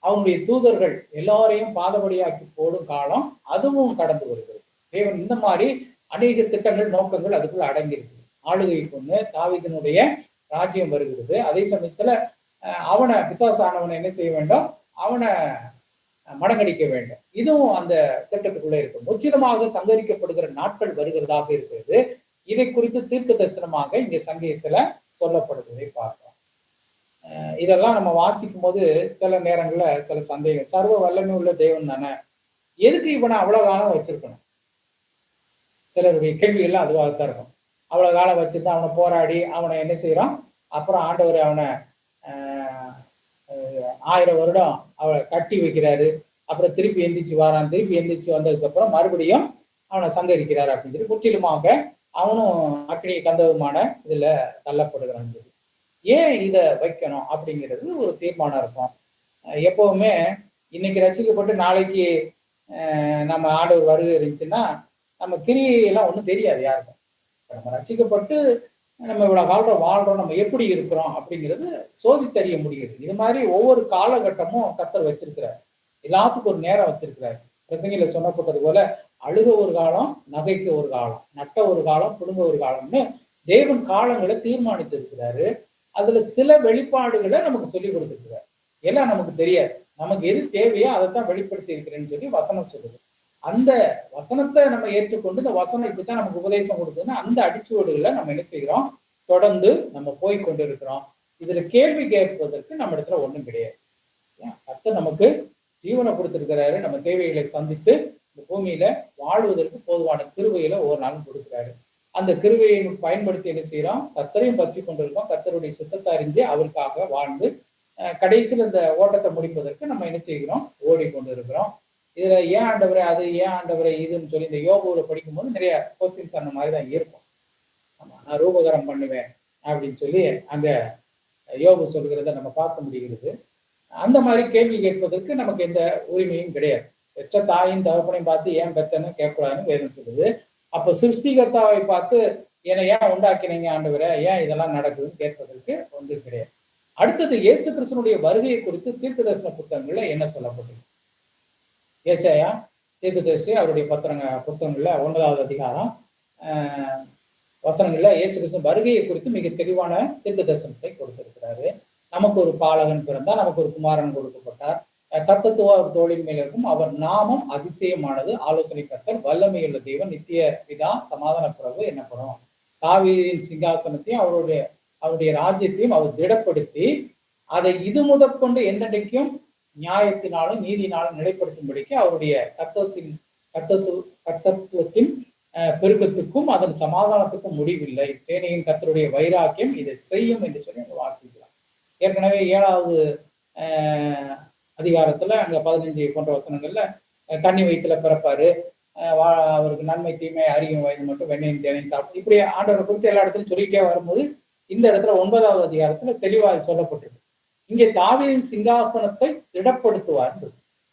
அவனுடைய தூதர்கள் எல்லாரையும் பாதபடியாக்கி போடும் காலம் அதுவும் கடந்து வருகிறது. தேவன் இந்த மாதிரி அநேக திட்டங்கள், நோக்கங்கள் அதுக்குள்ள அடங்கியிருக்கு. ஆளுகை கொண்டு தாவீதினுடைய ராஜ்யம் வருகிறது. அதே சமயத்துல அவனை, பிசாசானவனை என்ன செய்ய வேண்டும், அவனை மடங்கடிக்க வேண்டும். இதுவும் அந்த திட்டத்துக்குள்ள இருக்கு. முற்றிலுமாக சங்கரிக்கப்படுகிற நாட்கள் வருகிறதாக இருக்கிறது. இதை குறித்து தீர்க்க தரிசனமாக இங்க சங்கீதத்துல சொல்லப்படுவதை பார்க்கிறோம். இதெல்லாம் நம்ம வாசிக்கும் போது சில நேரங்கள்ல சில சந்தேகம், சர்வ வல்லமை உள்ள தேவன் தானே, எதுக்கு இவனை அவ்வளவு காலம் வச்சிருக்கணும்? சிலருடைய கேள்விகள்லாம் அதுவாகத்தான் இருக்கும். அவ்வளவு காலம் வச்சிருந்தா அவனை போராடி அவனை என்ன செய்யறான், அப்புறம் ஆண்டவர் அவனை 1000 வருடம் அவனை கட்டி வைக்கிறாரு, அப்புறம் திருப்பி எந்திரிச்சு வாரான், திருப்பி எந்திரிச்சு வந்ததுக்கு அப்புறம் மறுபடியும் அவனை சங்கரிக்கிறார் அப்படின்னு சொல்லி முற்றிலுமாக அவனும் அக்கினி கந்தவுமான இதுல தள்ளப்படுகிறான். ஏன் இதை வைக்கணும் அப்படிங்கிறது ஒரு தீர்மானம் இருக்கும். எப்பவுமே இன்னைக்கு ரசிக்கப்பட்டு நாளைக்கு நம்ம ஆண்டவர் வருகை இருந்துச்சுன்னா நம்ம கிரியையெல்லாம் ஒன்றும் தெரியாது யாருக்கும். நம்ம ரசிக்கப்பட்டு நம்ம இவ்வளவு காலம் வாழ்றோம், நம்ம எப்படி இருக்கிறோம் அப்படிங்கிறது சோதித்தறிய முடியுது. இது மாதிரி ஒவ்வொரு காலகட்டமும் கர்த்தர் வச்சிருக்கிறார். எல்லாத்துக்கும் ஒரு நேரம் வச்சிருக்கிறார். பிரசங்கில சொல்லப்பட்டது போல அழுக ஒரு காலம், நகைக்கு ஒரு காலம், நட்ட ஒரு காலம், புடுங்க ஒரு காலம்னு தேவன் காலங்களை தீர்மானித்து இருக்கிறாரு. அதுல சில வெளிப்பாடுகளை நமக்கு சொல்லி கொடுத்துருக்கிறார். எல்லாம் நமக்கு தெரியாது. நமக்கு எது தேவையோ அதைத்தான் வெளிப்படுத்தி இருக்கிறேன்னு சொல்லி வசனம் சொல்லுது. அந்த வசனத்தை நம்ம ஏற்றுக்கொண்டு இந்த வசனம் இப்படித்தான் நமக்கு உபதேசம் கொடுக்குதுன்னா அந்த அடிச்சுவடுகளை நம்ம என்ன செய்கிறோம், தொடர்ந்து நம்ம போய் கொண்டு இருக்கிறோம். இதுல கேள்வி கேட்பதற்கு நம்ம இடத்துல ஒண்ணும் கிடையாது. கர்த்தர் நமக்கு ஜீவனை கொடுத்திருக்கிறாரு. நம்ம தேவைகளை சந்தித்து இந்த பூமியில வாழ்வதற்கு போதுவான கிருபையில ஒவ்வொரு நாளும் கொடுக்கிறாரு. அந்த கிருபையை பயன்படுத்தி என்ன செய்யறோம், கர்த்தரையும் பற்றி கொண்டிருக்கோம். கர்த்தருடைய சித்தத்தை அறிஞ்சு அவருக்காக வாழ்ந்து கடைசியில் இந்த ஓட்டத்தை முடிப்பதற்கு நம்ம என்ன செய்கிறோம், ஓடிக்கொண்டு இருக்கிறோம். இதுல ஏன் ஆண்டவரே அது, ஏன் ஆண்டவரே இதுன்னு சொல்லி இந்த யோகாவில படிக்கும்போது நிறைய கொஸ்டின்ஸ் அந்த மாதிரிதான் இருக்கும். ஆமா, நான் ரூபகரம் பண்ணுவேன் அப்படின்னு சொல்லி அங்க யோகு சொல்கிறத நம்ம பார்க்க முடிகிறது. அந்த மாதிரி கேள்வி கேட்பதற்கு நமக்கு எந்த உரிமையும் கிடையாது. பெற்ற தாயின் தகப்பனையும் பார்த்து ஏன் பெத்தன்னு கேட்கக்கூடாதுன்னு வேதம் சொல்லுது. அப்ப சிருஷ்டிகர்த்தாவை பார்த்து என்னை ஏன் உண்டாக்கினீங்க ஆண்டவரே, ஏன் இதெல்லாம் நடக்குதுன்னு கேட்பதற்கு ஒன்று கிடையாது. அடுத்தது இயேசு கிறிஸ்துனுடைய வருகையை குறித்து தீர்க்க தரிசன புத்தகங்கள்ல என்ன சொல்லப்பட்டது? ஏசாயா தீர்க்கதரிசி அவருடைய புத்தகங்கள்ல 9வது அதிகாரம் வசனங்கள்ல இயேசு கிறிஸ்து வருகையை குறித்து மிக தெளிவான தீர்க்க தரிசனத்தை கொடுத்திருக்கிறாரு. நமக்கு ஒரு பாலகன் பிறந்தார், நமக்கு ஒரு குமாரன் கொடுக்கப்பட்டார், கர்த்தத்துவ தோளின் மேல் இருக்கும், அவர் நாமம் அதிசயமானது, ஆலோசனை கர்த்தர், வல்லமையுள்ள தேவன், நித்திய பிதா, சமாதான பிரபு என்னப்படும். தாவீதின் சிங்காசனத்தையும் அவருடைய ராஜ்யத்தையும் அவர் திடப்படுத்தி அதை இது முதற்கொண்டு எந்தடைக்கும் நியாயத்தினாலும் நீதினாலும் நிலைப்படுத்தும்படிக்கு அவருடைய கர்த்தத்துவத்தின் பெருக்கத்துக்கும் அதன் சமாதானத்துக்கும் முடிவில்லை. சேனையின் கர்த்தருடைய வைராக்கியம் இதை செய்யும் என்று சொல்லி அங்க வாசிக்கலாம். ஏற்கனவே 7வது அதிகாரத்துல அங்க 15 போன்ற வசனங்கள்ல கன்னி வயிற்றுல பிறப்பாரு, அவருக்கு நன்மை தீமை அறியும் வயது மட்டும் வெண்ணையும் தேனையும் சாப்பிட்டு இப்படி ஆண்டவரை குறித்து எல்லா இடத்துலையும் சொல்லிட்டே வரும்போது இந்த இடத்துல 9வது அதிகாரத்துல தெளிவாக சொல்லப்பட்டிருக்கு. இங்கே தாவீதின் சிங்காசனத்தை திடப்படுத்துவார்.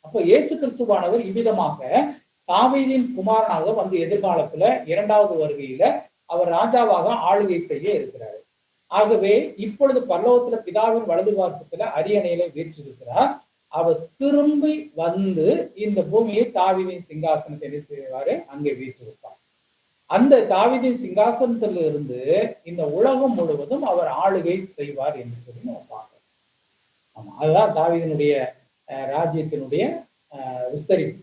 அப்ப இயேசு கிறிஸ்துவானவர் இவ்விதமாக தாவீதின் குமாரனாக வந்து எதிர்காலத்துல 2வது வருகையில அவர் ராஜாவாக ஆளுகை செய்ய இருக்கிறார். ஆகவே இப்பொழுது பரலோகத்துல பிதாவின் வலது வாசத்துல அரியணையில வீற்றிருக்கிறார். அவர் திரும்பி வந்து இந்த பூமியை தாவீதின் சிங்காசனத்தை என்ன செய்வாரு, அங்கே வீற்றிருப்பார். அந்த தாவீதின் சிங்காசனத்துல இருந்து இந்த உலகம் முழுவதும் அவர் ஆளுகை செய்வார் என்று சொல்லி நம்ம பார்க்கிறோம். ஆமா, அதுதான் தாவீதினுடைய ராஜ்யத்தினுடைய விஸ்தரிப்பு.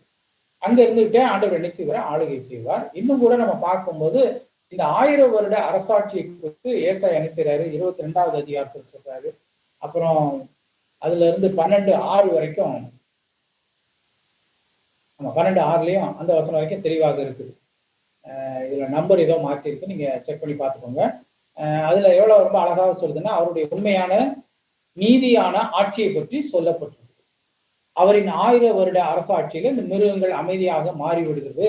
அங்க இருந்துகிட்டே ஆண்டவர் என்ன செய்வார், ஆளுகை செய்வார். இன்னும் கூட நம்ம பார்க்கும்போது இந்த 1000 வருட அரசாட்சியை குறித்து ஏசாயா என்ன செய்யறாரு, 22வது அதிகாரத்தில் சொல்றாரு. அப்புறம் அதுல இருந்து 12:6 வரைக்கும், 12:6லயும் அந்த வசனம் வரைக்கும் தெளிவாக இருக்குது. இதுல நம்பர் ஏதோ மாற்றி இருக்கு, நீங்க செக் பண்ணி பார்த்துக்கோங்க. அதுல எவ்வளவு ரொம்ப அழகாக சொல்லுதுன்னா அவருடைய உண்மையான நீதியான ஆட்சியை பற்றி சொல்லப்பட்டிருக்கு. அவரின் 1000 வருட அரசாட்சியில இந்த மிருகங்கள் அமைதியாக மாறிவிடுகிறது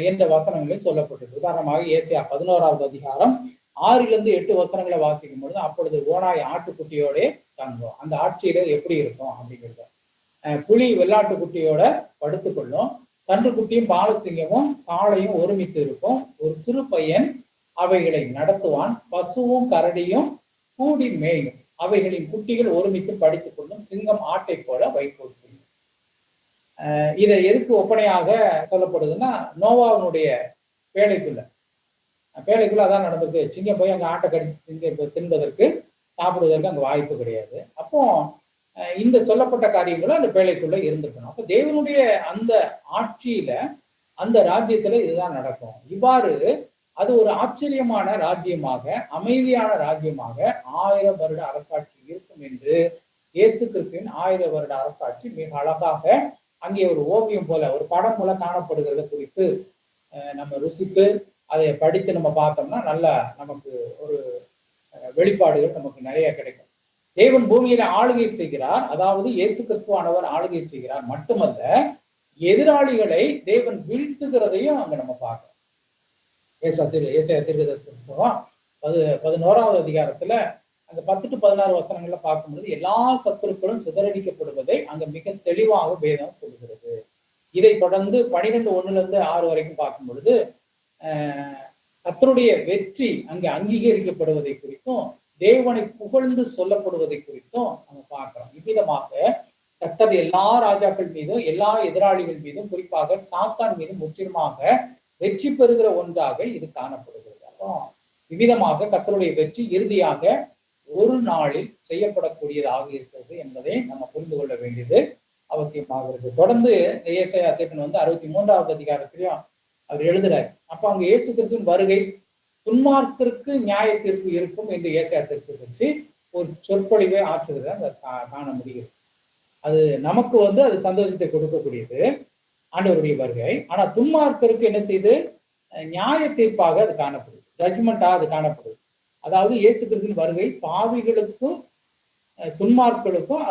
என்ற வசனங்களில் சொல்லப்பட்டிருக்கு. உதாரணமாக ஏசாயா 11வது அதிகாரம் 6-8 வசனங்களை வாசிக்கும் பொழுது அப்பொழுது ஓனாய் ஆட்டுக்குட்டியோட தங்கும், அந்த ஆட்சியில எப்படி இருக்கும் அப்படிங்கிறது. புலி வெள்ளாட்டுக்குட்டியோட படுத்துக்கொள்ளும், கன்றுக்குட்டியும் பாலசிங்கமும் காளையும் ஒருமித்து இருக்கும், ஒரு சிறு பையன் அவைகளை நடத்துவான், பசுவும் கரடியும் கூடி மேயும், அவைகளின் குட்டிகள் ஒருமித்து படித்துக் கொள்ளும், சிங்கம் ஆட்டை போல வைக்கோல். இதை எதுக்கு ஒப்பனையாக சொல்லப்படுதுன்னா நோவாவினுடைய பேழைக்குள்ள அதான் நடந்தது. சிங்கம் போய் அங்க ஆட்டை கடிச்சு தின்பதற்கு சாப்பிடுவதற்கு அங்க வாய்ப்பு கிடையாது. அப்போ இந்த சொல்லப்பட்ட காரியங்களும் அந்த பேழைக்குள்ள இருந்திருக்கணும். அப்ப தேவனுடைய அந்த ஆட்சியில அந்த ராஜ்யத்துல இதுதான் நடக்கும். இவ்வாறு அது ஒரு ஆச்சரியமான ராஜ்யமாக, அமைதியான ராஜ்யமாக 1000 வருட அரசாட்சி இருக்கும் என்று இயேசு கிறிஸ்துவின் 1000 வருட அரசாட்சி மிக அழகாக அங்கே ஒரு ஓவியம் போல, ஒரு படம் போல காணப்படுகிறத குறித்து நம்ம ருசித்து அதை படித்து நம்ம பார்த்தோம்னா நல்ல நமக்கு ஒரு வெளிப்பாடுகள் நமக்கு நிறைய கிடைக்கும். தேவன் பூமியில ஆளுகை செய்கிறார், அதாவது இயேசு கிறிஸ்துவானவர் ஆளுகை செய்கிறார் மட்டுமல்ல, எதிராளிகளை தேவன் வீழ்த்துகிறதையும் அங்க நம்ம பார்க்கிறோம். ஏசாயா தீர்க்கதரிசன புத்தகம் 11வது அதிகாரத்துல அந்த 10 to 16 வசனங்கள்ல பார்க்கும்போது எல்லா சத்துருக்களும் சிதறடிக்கப்படுவதை அங்க மிக தெளிவாக வேதம் சொல்கிறது. இதை தொடர்ந்து 12:1-6 வரைக்கும் பார்க்கும் பொழுது கர்த்தருடைய வெற்றி அங்கே அங்கீகரிக்கப்படுவதை குறித்தும் தேவனை புகழ்ந்து சொல்லப்படுவதை குறித்தும் நம்ம பார்க்கிறோம். இவ்விதமாக கர்த்தர் எல்லா ராஜாக்கள் மீதும் எல்லா எதிராளிகள் மீதும் குறிப்பாக சாத்தான் மீதும் முற்றிலுமாக வெற்றி பெறுகிற ஒன்றாக இது காணப்படுகிறது. அப்போ இவ்விதமாக கர்த்தருடைய வெற்றி இறுதியாக ஒரு நாளில் செய்யப்படக்கூடியதாக இருக்கிறது என்பதை நம்ம புரிந்து கொள்ள வேண்டியது அவசியமாக இருக்கு. தொடர்ந்து ஏசாயா தீர்க்கன் 63வது அதிகாரத்திலையும் அவர் எழுதுறாரு. அப்ப அங்க இயேசு கிறிஸ்துவின் வருகை துன்மார்க்கருக்கு நியாய தீர்ப்பு இருக்கும் என்று ஏசாயா தீர்க்கதரிசி ஒரு சொற்பொழிவை ஆற்றுகிறத அங்க காண முடிகிறது. அது நமக்கு அது சந்தோஷத்தை கொடுக்கக்கூடியது ஆண்டவருடைய வருகை. ஆனா துன்மார்க்கருக்கு என்ன செய்து நியாய தீர்ப்பாக அது காணப்படுது, ஜட்ஜ்மெண்டா அது காணப்படுது. அதாவது இயேசு கிறிஸ்துவின் வருகை பாவிகளுக்கும் துன்மார்க்களுக்கும்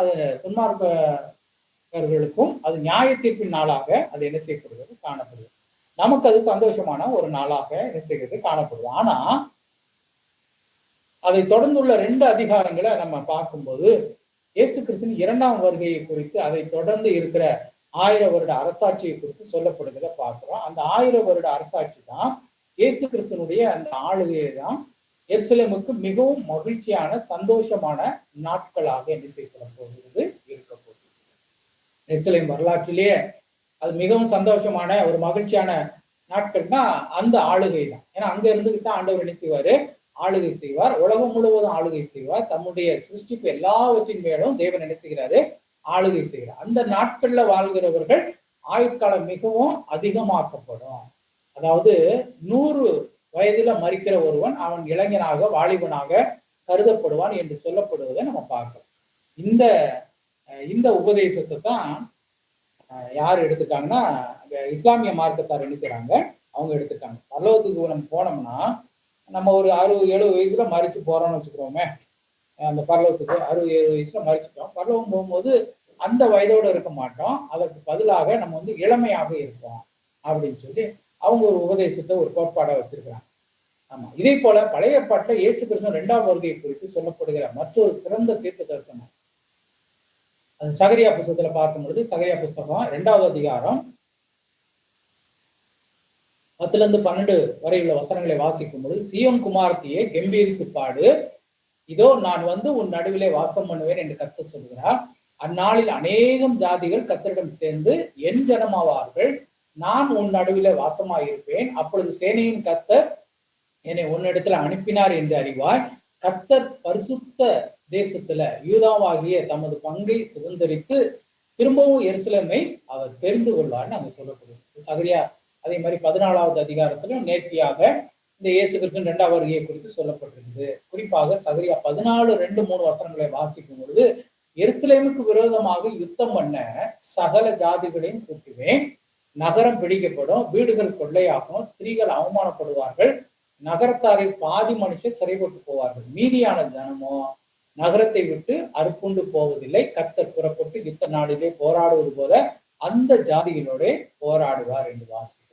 துன்மார்க்கர்களுக்கும் அது நியாய தீர்ப்பின் நாளாக அது என்ன செய்யப்படுகிறது காணப்படுது. நமக்கு அது சந்தோஷமான ஒரு நாளாக என்ன செய்கிறது காணப்படுது. ஆனா அதை தொடர்ந்துள்ள 2 அதிகாரங்களை நம்ம பார்க்கும்போது இயேசு கிறிஸ்துவின் 2ஆம் வருகையை குறித்து அதை தொடர்ந்து இருக்கிற 1000 வருட அரசாட்சியை குறித்து சொல்லப்படுகிறத பார்க்கிறோம். அந்த 1000 வருட அரசாட்சி தான் இயேசு கிறிஸ்துவனுடைய அந்த ஆளுகையை தான் எருசலேமுக்கு மிகவும் மகிழ்ச்சியான சந்தோஷமான நாட்களாக என்ன செய்யப்பட போகிறது இருக்க போகிறது. எருசலேம் வரலாற்றிலேயே அது மிகவும் சந்தோஷமான ஒரு மகிழ்ச்சியான நாட்கள்னா அந்த ஆளுகை தான். ஏன்னா அங்க இருந்துகிட்டு தான் ஆண்டவர் என்ன செய்வாரு, ஆளுகை செய்வார், உலகம் முழுவதும் ஆளுகை செய்வார். தம்முடைய சிருஷ்டிப்பு எல்லாவற்றின் மேலும் தேவன் என்ன செய்கிறாரு, ஆளுகை செய்கிறார். அந்த நாட்கள்ல வாழ்கிறவர்கள் ஆயுட்காலம் மிகவும் அதிகமாக்கப்படும். அதாவது 100 வயதுல மரிக்கிற ஒருவன் அவன் இளைஞனாக வாலிபனாக கருதப்படுவான் என்று சொல்லப்படுவதை நம்ம பார்க்கிறோம். இந்த உபதேசத்தை தான் யார் எடுத்துட்டாங்கன்னா இஸ்லாமிய மார்க்கத்தார் என்ன செய்றாங்க, அவங்க எடுத்துட்டாங்க. பரலோகத்துக்கு நம்ம போனோம்னா நம்ம ஒரு 60-70 வயசுல மறிச்சு போறோம்னு வச்சுக்கிறோமே, அந்த பரலோகத்துக்கு 60-70 வயசுல மறிச்சுட்டோம். பரலோகம் போகும்போது அந்த வயதோடு இருக்க மாட்டோம், அதற்கு பதிலாக நம்ம இளமையாக இருப்போம் அப்படின்னு சொல்லி அவங்க ஒரு உபதேசத்தை ஒரு கோட்பாடா வச்சிருக்கிறாங்க. ஆமா, இதே போல பழைய ஏற்பாட்டுல இயேசு கிறிஸ்து 2ஆம் வருகை குறித்து சொல்லப்படுகிற மற்றொரு சிறந்த தீர்க்க தரிசனம் அது சகரியா புஸ்தகத்துல பார்க்கும் பொழுது சகரியா புஸ்தகம் 2வது அதிகாரம் 10-12 வரை உள்ள வசனங்களை வாசிக்கும் பொழுது, சீயோன் குமாரத்தியே கெம்பீரித்து பாடு, இதோ நான் உன் நடுவிலே வாசம் பண்ணுவேன் என்று கர்த்தர் சொல்கிறார். அந்நாளில் அநேகம் ஜாதிகள் கர்த்தரிடம் சேர்ந்து என் ஜனமாவார்கள், நான் உன் நடுவிலே வாசமாயிருப்பேன். அப்பொழுது சேனையின் கர்த்தர் என்னை உன்னிடத்துல அனுப்பினார் என்று அறிவாய். கர்த்தர் பரிசுத்த தேசத்துல யூதாவாகிய தமது பங்கை சுதந்திரித்து திரும்பவும் எருசலேமை அவர் தெரிந்து கொள்வார்னு அங்க சொல்லப்படுது. சகரியா அதே மாதிரி 14வது அதிகாரத்திலும் நேர்த்தியாக இந்த இயேசு கிறிஸ்துவின் 2ஆம் வருகையை குறித்து சொல்லப்பட்டிருக்குது. குறிப்பாக சகரியா 14:2-3 வசனங்களை வாசிக்கும் பொழுது, எருசலேமுக்கு விரோதமாக யுத்தம் பண்ண சகல ஜாதிகளையும் கூட்டுவேன், நகரம் பிடிக்கப்படும், வீடுகள் கொள்ளையாகும், ஸ்திரீகள் அவமானப்படுவார்கள், நகரத்தாரில் பாதி மனுஷர் சிறைப்பட்டு போவார்கள், மீதியான ஜனமோ நகரத்தை விட்டு அறுப்புண்டு போவதில்லை. கர்த்தர் புறப்பட்டு யுத்த நாடிலே போராடுவது போல அந்த ஜாதிகளோட போராடுவார் என்று வாசிக்கிறார்.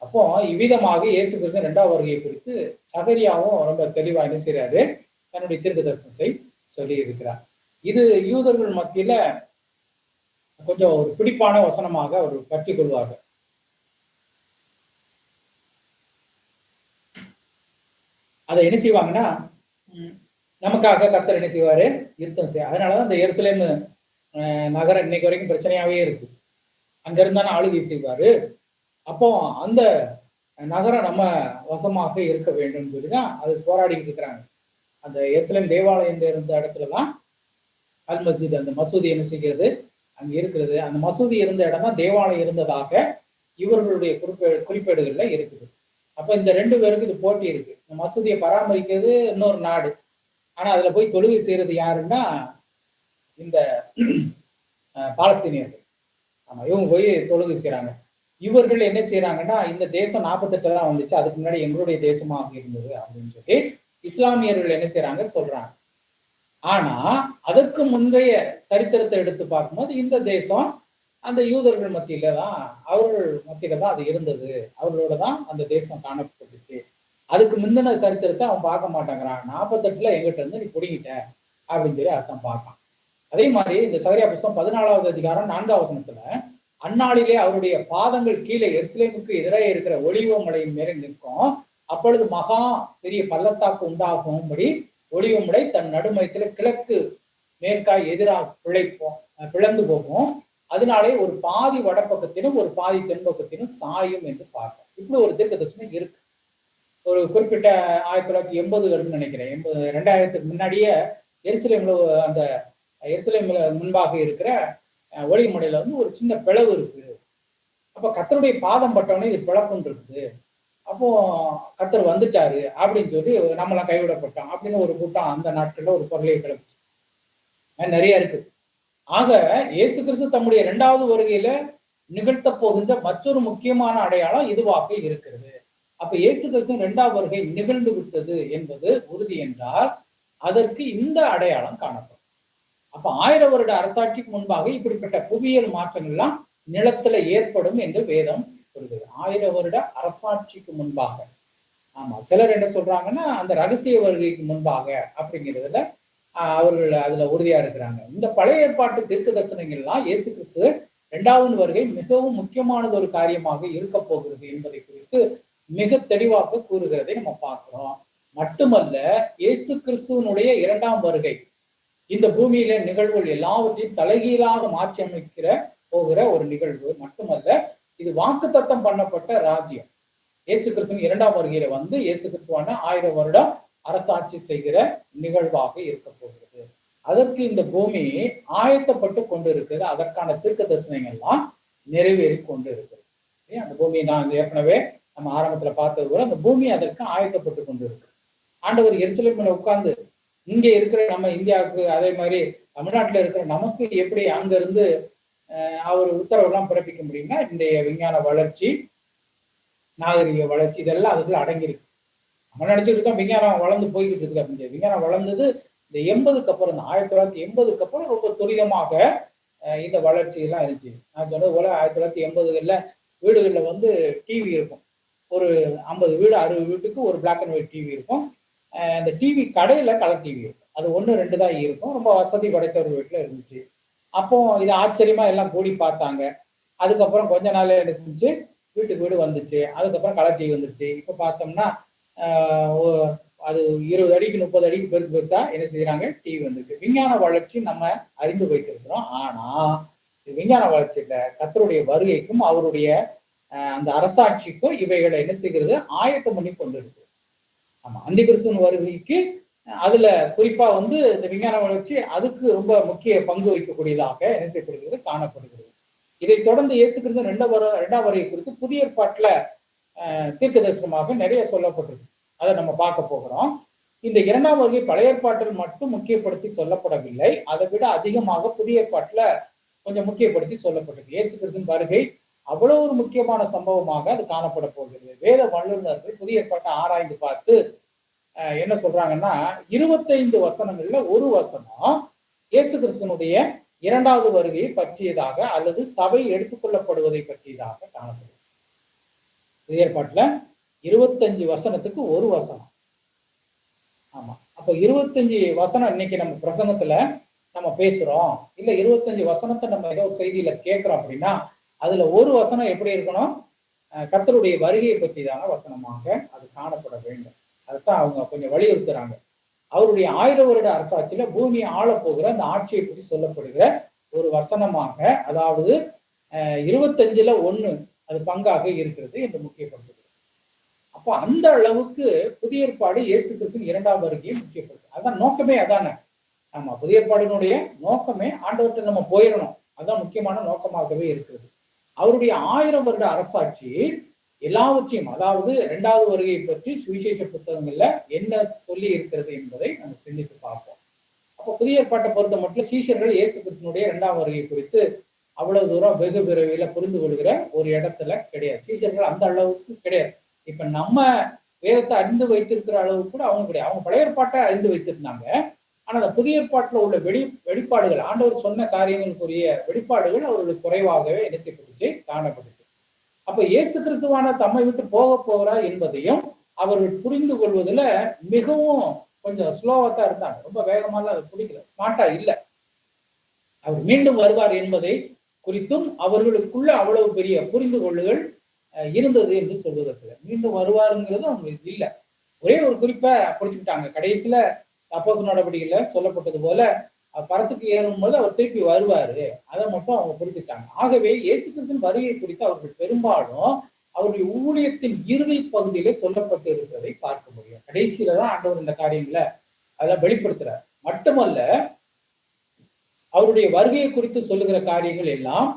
அப்போ இவ்விதமாக இயேசு கிறிஸ்து 2ஆம் வருகையை குறித்து சகரியாவும் ரொம்ப தெளிவா என்ன செய்றாரு, தன்னுடைய தீர்க்க தரிசனத்தை சொல்லி இருக்கிறார். இது யூதர்கள் மத்தியில கொஞ்சம் ஒரு பிடிப்பான வசனமாக அவர் கற்றுக் கொள்வார்கள். அதை என்ன செய்வாங்கன்னா, நமக்காக கர்த்தர் என்ன செய்வாரு, யுத்தம் செய்ய. அதனாலதான் இந்த எருசலேம் நகரம் இன்னைக்கு வரைக்கும் பிரச்சனையாவே இருக்கு. அங்க இருந்தாலும் ஆளுகை செய்வாரு. அப்போ அந்த நகரம் நம்ம வசமாக இருக்க வேண்டும் சொல்லிதான் அது போராடிக்கிட்டு இருக்கிறாங்க. அந்த எருசலேம் தேவாலயம் இருந்த இடத்துலதான் அல் மஸ்ஜித், அந்த மசூதி என்ன செய்கிறது அங்க இருக்கிறது. அந்த மசூதி இருந்த இடம் தான் தேவாலயம் இருந்ததாக இவர்களுடைய குறிப்பேடுகள்ல இருக்குது. அப்ப இந்த 2 பேருக்கு இது போட்டி இருக்கு. இந்த மசூதியை பராமரிக்கிறது இன்னொரு நாடு, ஆனா அதுல போய் தொழுகை செய்யறது யாருன்னா இந்த பாலஸ்தீனியர்கள். ஆமா, இவங்க போய் தொழுகை செய்யறாங்க. இவர்கள் என்ன செய்யறாங்கன்னா, இந்த தேசம் 48 தான் வந்துச்சு, அதுக்கு முன்னாடி எங்களுடைய தேசமாக இருந்தது அப்படின்னு சொல்லி இஸ்லாமியர்கள் என்ன செய்யறாங்க சொல்றாங்க. ஆனா அதற்கு முந்தைய சரித்திரத்தை எடுத்து பார்க்கும்போது இந்த தேசம் அந்த யூதர்கள் மத்தியில தான், அவர்கள் மத்தியில தான் அது இருந்தது. அவர்களோட தான் அந்த தேசம் காணப்பட்டுச்சு. அதுக்கு முந்தின சரித்திரத்தை அவன் பார்க்க மாட்டேங்கிறான். 48ல எங்கிட்ட இருந்து நீ புடிங்கிட்ட அப்படின்னு சொல்லி அர்த்தம் பார்ப்பான். அதே மாதிரி இந்த சகரியா புஸ்தகம் 14வது அதிகாரம் 4வது வசனத்துல, அந்நாளிலே அவருடைய பாதங்கள் கீழே எருசலேமுக்கு எதிரே இருக்கிற ஒலிவ மலையின் மேலே நிற்கும். அப்பொழுது மகா பெரிய பள்ளத்தாக்கு உண்டாகும்படி ஒலிவ மலை தன் நடுமையத்துல கிழக்கு மேற்காய் எதிராக பிளந்து போகும். அதனாலே ஒரு பாதி வடப்பக்கத்திலும் ஒரு பாதி தென்பக்கத்திலும் சாயும் என்று பார்ப்போம். இப்படி ஒரு தீர்க்க தரிசனம் இருக்கு. ஒரு குறிப்பிட்ட 1980 நினைக்கிறேன், 2000க்கு முன்னாடியே எருசலேம்ல அந்த எருசலேம்ல முன்பாக இருக்கிற ஒளிமலையில வந்து ஒரு சின்ன பிளவு இருக்கு. அப்ப கர்த்தருடைய பாதம் பட்டவனே இது பிளப்புன்னு இருக்குது. அப்போ கர்த்தர் வந்துட்டாரு அப்படின்னு சொல்லி நம்மளாம் கைவிடப்பட்டோம் அப்படின்னு ஒரு கூட்டம் அந்த நாட்கள்ல ஒரு பொருளையை கிளம்பிச்சு. நிறைய இருக்கு. ஆக இயேசு கிறிஸ்து தம்முடைய 2வது வருகையில நிகழ்த்த போகின்ற மற்றொரு முக்கியமான அடையாளம் இதுவாக இருக்கிறது. அப்ப இயேசு கிறிஸ்து 2வது வருகை நிகழ்ந்து விட்டது என்பது உறுதி என்றால் அதற்கு இந்த அடையாளம் காணப்படும். அப்ப 1000 வருட அரசாட்சிக்கு முன்பாக இப்படிப்பட்ட புவியியல் மாற்றங்கள் எல்லாம் நிலத்துல ஏற்படும் என்று வேதம் சொல்கிறது. 1000 வருட அரசாட்சிக்கு முன்பாக. ஆமா, சிலர் என்ன சொல்றாங்கன்னா அந்த ரகசிய வருகைக்கு முன்பாக அப்படிங்கிறதுல அவர்கள் அதுல உறுதியா இருக்கிறாங்க. இந்த பழைய ஏற்பாட்டு தீர்க்க தரிசனங்கள்லாம் இயேசு கிறிஸ்து 2வது வருகை மிகவும் முக்கியமானது ஒரு காரியமாக இருக்க போகிறது என்பதை குறித்து மிக தெளிவாக கூறுகிறதை நம்ம பார்க்கிறோம். மட்டுமல்ல, இயேசு கிறிஸ்துவனுடைய 2ஆம் வருகை இந்த பூமியில நிகழ்வுகள் எல்லாவற்றையும் தலைகீழாக மாற்றி அமைக்கிற போகிற ஒரு நிகழ்வு மட்டுமல்ல, இது வாக்குத்தத்தம் பண்ணப்பட்ட ராஜ்யம். இயேசு கிறிஸ்துவின் 2ஆம் வருகையில வந்து இயேசு கிறிஸ்துவான 1000 வருடம் அரசாட்சி செய்கிற நிகழ்வாக இருக்க போகிறது. அதற்கு இந்த பூமி ஆயத்தப்பட்டு கொண்டு இருக்கிறது. அதற்கான தீர்க்க தரிசனங்கள்லாம் நிறைவேறி கொண்டு இருக்கிறது. அந்த பூமி நான் ஏற்கனவே நம்ம ஆரம்பத்துல பார்த்தது கூட அந்த பூமி அதற்கு ஆயத்தப்பட்டு கொண்டு இருக்கு. ஆண்டவர் எருசலேமில் உட்கார்ந்து இங்க இருக்கிற நம்ம இந்தியாவுக்கு அதே மாதிரி தமிழ்நாட்டுல இருக்கிற நமக்கு எப்படி அங்க இருந்து அவர் உத்தரவெல்லாம் பிறப்பிக்க முடியும்னா இன்றைய விஞ்ஞான வளர்ச்சி, நாகரிக வளர்ச்சி இதெல்லாம் அதுக்குள்ள அடங்கியிருக்கு. நம்ம நினைச்சிட்டு இருக்கோம் விஞ்ஞானம் வளர்ந்து போய்கிட்டு இருக்குது அப்படின்னு. விஞ்ஞானம் வளர்ந்தது இந்த 80க்கு அப்புறம் தான். 1980க்கு அப்புறம் ரொம்ப துரிதமாக இந்த வளர்ச்சி எல்லாம் இருந்துச்சு. நான் சொன்னது போல 1980கள்ல வீடுகள்ல வந்து டிவி இருக்கும். ஒரு 50 வீடு 60 வீட்டுக்கு ஒரு பிளாக் அண்ட் ஒயிட் டிவி இருக்கும். அந்த டிவி கடையில கலர் டிவி இருக்கும். அது 1 2 தான் இருக்கும். ரொம்ப வசதி படைத்த ஒரு வீட்டுல இருந்துச்சு. அப்போ இது ஆச்சரியமா எல்லாம் கூடி பார்த்தாங்க. அதுக்கப்புறம் கொஞ்ச நாள் என்ன செஞ்சு வீட்டுக்கு வீடு வந்துச்சு. அதுக்கப்புறம் கலர் டிவி வந்துருச்சு. இப்ப பார்த்தோம்னா அது 20 அடிக்கு 30 அடிக்கு பெருசு பெருசா என்ன செய்யறாங்க, டிவி வந்துருக்கு. விஞ்ஞான வளர்ச்சி நம்ம அறிந்து வைத்திருக்கிறோம். ஆனா விஞ்ஞான வளர்ச்சியில கர்த்தருடைய வருகைக்கும் அவருடைய அந்த அரசாட்சிக்கும் இவைகளை என்ன செய்கிறது, ஆயத்தம் பண்ணி கொண்டு இருக்கு. ஆமா, அந்தி கிறிஸ்துவின் வருகைக்கு அதுல குறிப்பா வந்து இந்த விஞ்ஞான வளர்ச்சி அதுக்கு ரொம்ப முக்கிய பங்கு வகிக்கக்கூடியதாக என்ன செய்யப்படுகிறது, காணப்படுகிறது. இதை தொடர்ந்து இயேசு கிறிஸ்து 2ஆம் வருகை குறித்து புதிய ஏற்பாட்டுல தீர்க்க தரிசனமாக நிறைய சொல்லப்பட்டிருக்கு. அதை நம்ம பார்க்க போகிறோம். இந்த 2ஆம் வருகை பழைய ஏற்பாட்டில் மட்டும் முக்கியப்படுத்தி சொல்லப்படவில்லை. அதை விட அதிகமாக புதிய ஏற்பாட்டுல கொஞ்சம் முக்கியப்படுத்தி சொல்லப்பட்டிருக்கு. இயேசு கிறிஸ்துவின் வருகை அவ்வளவு ஒரு முக்கியமான சம்பவமாக அது காணப்பட போகிறது. வேத வல்லுநர்கள் புதிய ஏற்பாட்டை ஆராய்ந்து பார்த்து என்ன சொல்றாங்கன்னா 25 வசனங்கள்ல ஒரு வசனம் இயேசு கிறிஸ்துவனுடைய 2வது வருகையை பற்றியதாக அல்லது சபை எடுத்துக்கொள்ளப்படுவதை பற்றியதாக காணப்படுது. புதிய ஏற்பாட்டுல 25 வசனத்துக்கு ஒரு வசனம். ஆமா, அப்போ 25 வசனம் இன்னைக்கு நம்ம பிரசங்கத்துல நம்ம பேசுறோம், இல்ல 25 வசனத்தை நம்ம ஏதோ செய்தியில கேட்கிறோம் அப்படின்னா அதுல ஒரு வசனம் எப்படி இருக்கணும், கர்த்தருடைய வருகையை பற்றிதான வசனமாக அது காணப்பட வேண்டும். அதுதான் அவங்க கொஞ்சம் வலியுறுத்துறாங்க. அவருடைய 1000 வருட அரசாட்சியில பூமியை ஆள போகிற அந்த ஆட்சியை பற்றி சொல்லப்படுகிற ஒரு வசனமாக, அதாவது 25ல 1 அது பங்காக இருக்கிறது என்று முக்கியப்படுத்துகிறது. அப்போ அந்த அளவுக்கு புதிய ஏற்பாடு இயேசு கிறிஸ்துவின் 2ஆம் வருகையை முக்கியப்படுது. அதான் நோக்கமே அதானே. ஆமா, புதிய ஏற்பாடினுடைய நோக்கமே ஆண்டவர்கிட்ட நம்ம போயிடணும். அதான் முக்கியமான நோக்கமாகவே இருக்கிறது. அவருடைய 1000 வருட அரசாட்சி எல்லாவற்றையும், அதாவது 2வது வருகையை பற்றி சுவிசேஷ புத்தகங்கள்ல என்ன சொல்லி இருக்கிறது என்பதை நம்ம சிந்தித்து பார்ப்போம். அப்போ புதிய ஏற்பாட்டை பொறுத்த மட்டும் சீஷர்கள் இயேசு கிறிஸ்துவினுடைய 2ஆம் வருகை குறித்து அவ்வளவு தூரம் வெகு விரைவில புரிந்து கொள்கிற ஒரு இடத்துல கிடையாது. சீஷர்கள் அந்த அளவுக்கு கிடையாது. இப்ப நம்ம வேதத்தை அறிந்து வைத்திருக்கிற அளவுக்கு கூட அவங்க கிடையாது. அவங்க பழைய ஏற்பாட்டை அறிந்து வைத்திருந்தாங்க. ஆனா அந்த புதிய ஏற்பாட்டுல உள்ள வெளிப்பாடுகள், ஆண்டவர் சொன்ன காரியங்களுக்குரிய வெளிப்பாடுகள் அவர்களுக்கு குறைவாகவே என்ன செய்யப்பட்டுச்சு, காணப்பட்டுச்சு. அப்ப இயேசு கிறிஸ்துவான தம்மை விட்டு போக போகிறார் என்பதையும் அவர்கள் புரிந்து கொள்வதில் மிகவும் கொஞ்சம் ஸ்லோவா தான் இருந்தாங்க. ரொம்ப வேகமாலாம் அதை பிடிக்கல, ஸ்மார்ட்டா இல்லை. அவர் மீண்டும் வருவார் என்பதை குறித்தும் அவர்களுக்குள்ள அவ்வளவு பெரிய புரிந்து கொள்ளுதல் இருந்தது என்று சொல்வதற்கு. மீண்டும் வருவாருங்கிறது அவங்களுக்கு இல்லை. ஒரே ஒரு குறிப்பை பிடிச்சுக்கிட்டாங்க. கடைசியில அப்போஸ்தலர் நடவடிக்கையில சொல்லப்பட்டது போல பரத்துக்கு ஏறும்போது அவர் திருப்பி வருவாரு, அதை மட்டும் அவங்க புரிஞ்சுட்டாங்க. ஆகவே இயேசு கிறிஸ்துவின் வருகை குறித்து அவர்கள் பெரும்பாலும் அவருடைய ஊழியத்தின் இறுதி பகுதியிலே சொல்லப்பட்டு இருக்கிறதை பார்க்க முடியும். கடைசியில தான் ஆண்டவர் இந்த காரியங்களை அதெல்லாம் வெளிப்படுத்துறார். மட்டுமல்ல, அவருடைய வருகையை குறித்து சொல்லுகிற காரியங்கள் எல்லாம்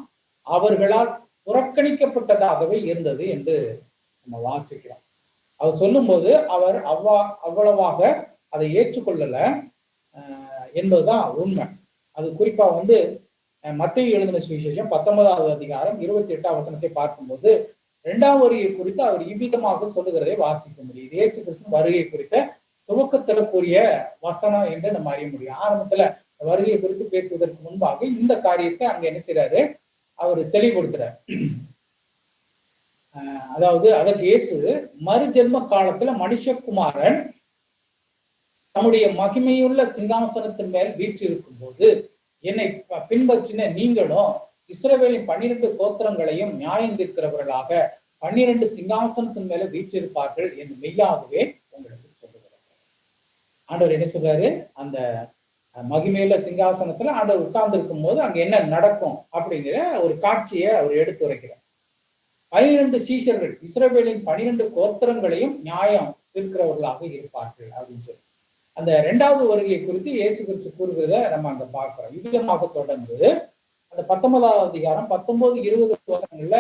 அவர்களால் புறக்கணிக்கப்பட்டதாகவே இருந்தது என்று நம்ம வாசிக்கிறோம். அவர் சொல்லும் போது அவர் அவ்வளவாக அதை ஏற்றுக்கொள்ளல என்பதுதான் உண்மை. அது குறிப்பா மத்தேயு எழுதின சுவிசேஷம் 19வது அதிகாரம் 28ஆம் வசனத்தை பார்க்கும்போது 2ஆம் வருகை குறித்து அவர் இவ்விதமாக சொல்லுகிறதை வாசிக்க முடியும். இயேசு கிறிஸ்து வருகை குறித்த துவக்கத்துல கூறிய வசனம் என்று நம்ம அறிய முடியும். ஆரம்பத்துல வருகை குறித்து பேசுவதற்கு முன்பாக இந்த காரியத்தை அங்க என்ன செய்யறாரு, அவர் தெளிவுபடுத்துறார். அதாவது அதற்கு இயேசு மறுஜென்ம காலத்துல மனுஷகுமாரன் தம்முடைய மகிமையுள்ள சிங்காசனத்தின் மேல் வீற்றிருக்கும் போது என்னை பின்பற்றின நீங்களும் இஸ்ரவேலின் 12 கோத்திரங்களையும் நியாயம் தீர்க்கிறவர்களாக 12 சிங்காசனத்தின் மேல வீற்றிருப்பார்கள் என்று மெய்யாகவே உங்களுக்கு சொல்லுகிறார். ஆண்டவர் என்ன சொல்றாரு, அந்த மகிமையுள்ள சிங்காசனத்துல ஆண்டவர் உட்கார்ந்து இருக்கும் போது அங்க என்ன நடக்கும் அப்படிங்கிற ஒரு காட்சியை அவர் எடுத்துரைக்கிறார். 12 சீஷர்கள் இஸ்ரவேலின் 12 கோத்திரங்களையும் நியாயம் தீர்க்கிறவர்களாக இருப்பார்கள் அப்படின்னு சொல்லி அந்த 2வது வருகை குறித்து இயேசு கிறிஸ்து கூறுகிறத நம்ம அங்க பார்க்கிறோம். இவ்விதமாக தொடர்ந்து அந்த 19வது அதிகாரம் 19-20 வசனங்கள்ல